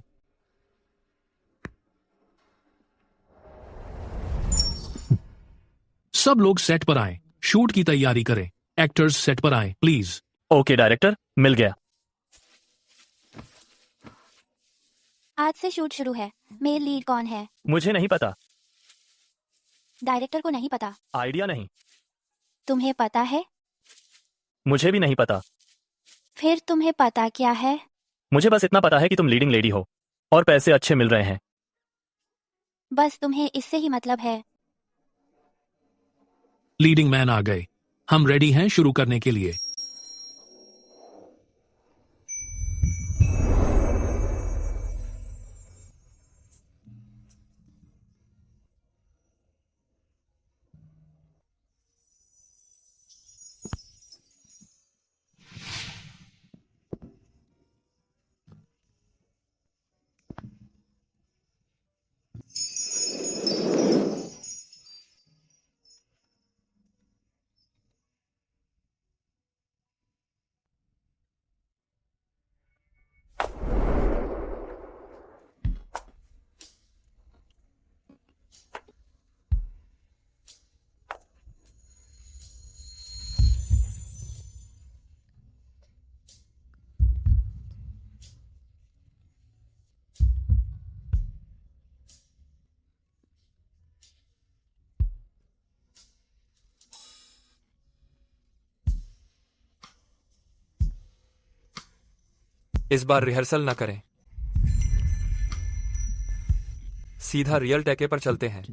सब लोग सेट पर आए, शूट की तैयारी करें। एक्टर्स सेट पर आए प्लीज। ओके डायरेक्टर, मिल गया। आज से शूट शुरू है। मेल लीड कौन है? मुझे नहीं पता। डायरेक्टर को नहीं पता? आइडिया नहीं। तुम्हें पता है? मुझे भी नहीं पता। फिर तुम्हें पता क्या है? मुझे बस इतना पता है कि तुम लीडिंग लेडी हो और पैसे अच्छे मिल रहे हैं। बस तुम्हें इससे ही मतलब है। लीडिंग मैन आ गए, हम रेडी हैं शुरू करने के लिए। इस बार रिहर्सल न करें, सीधा रियल टेके पर चलते हैं।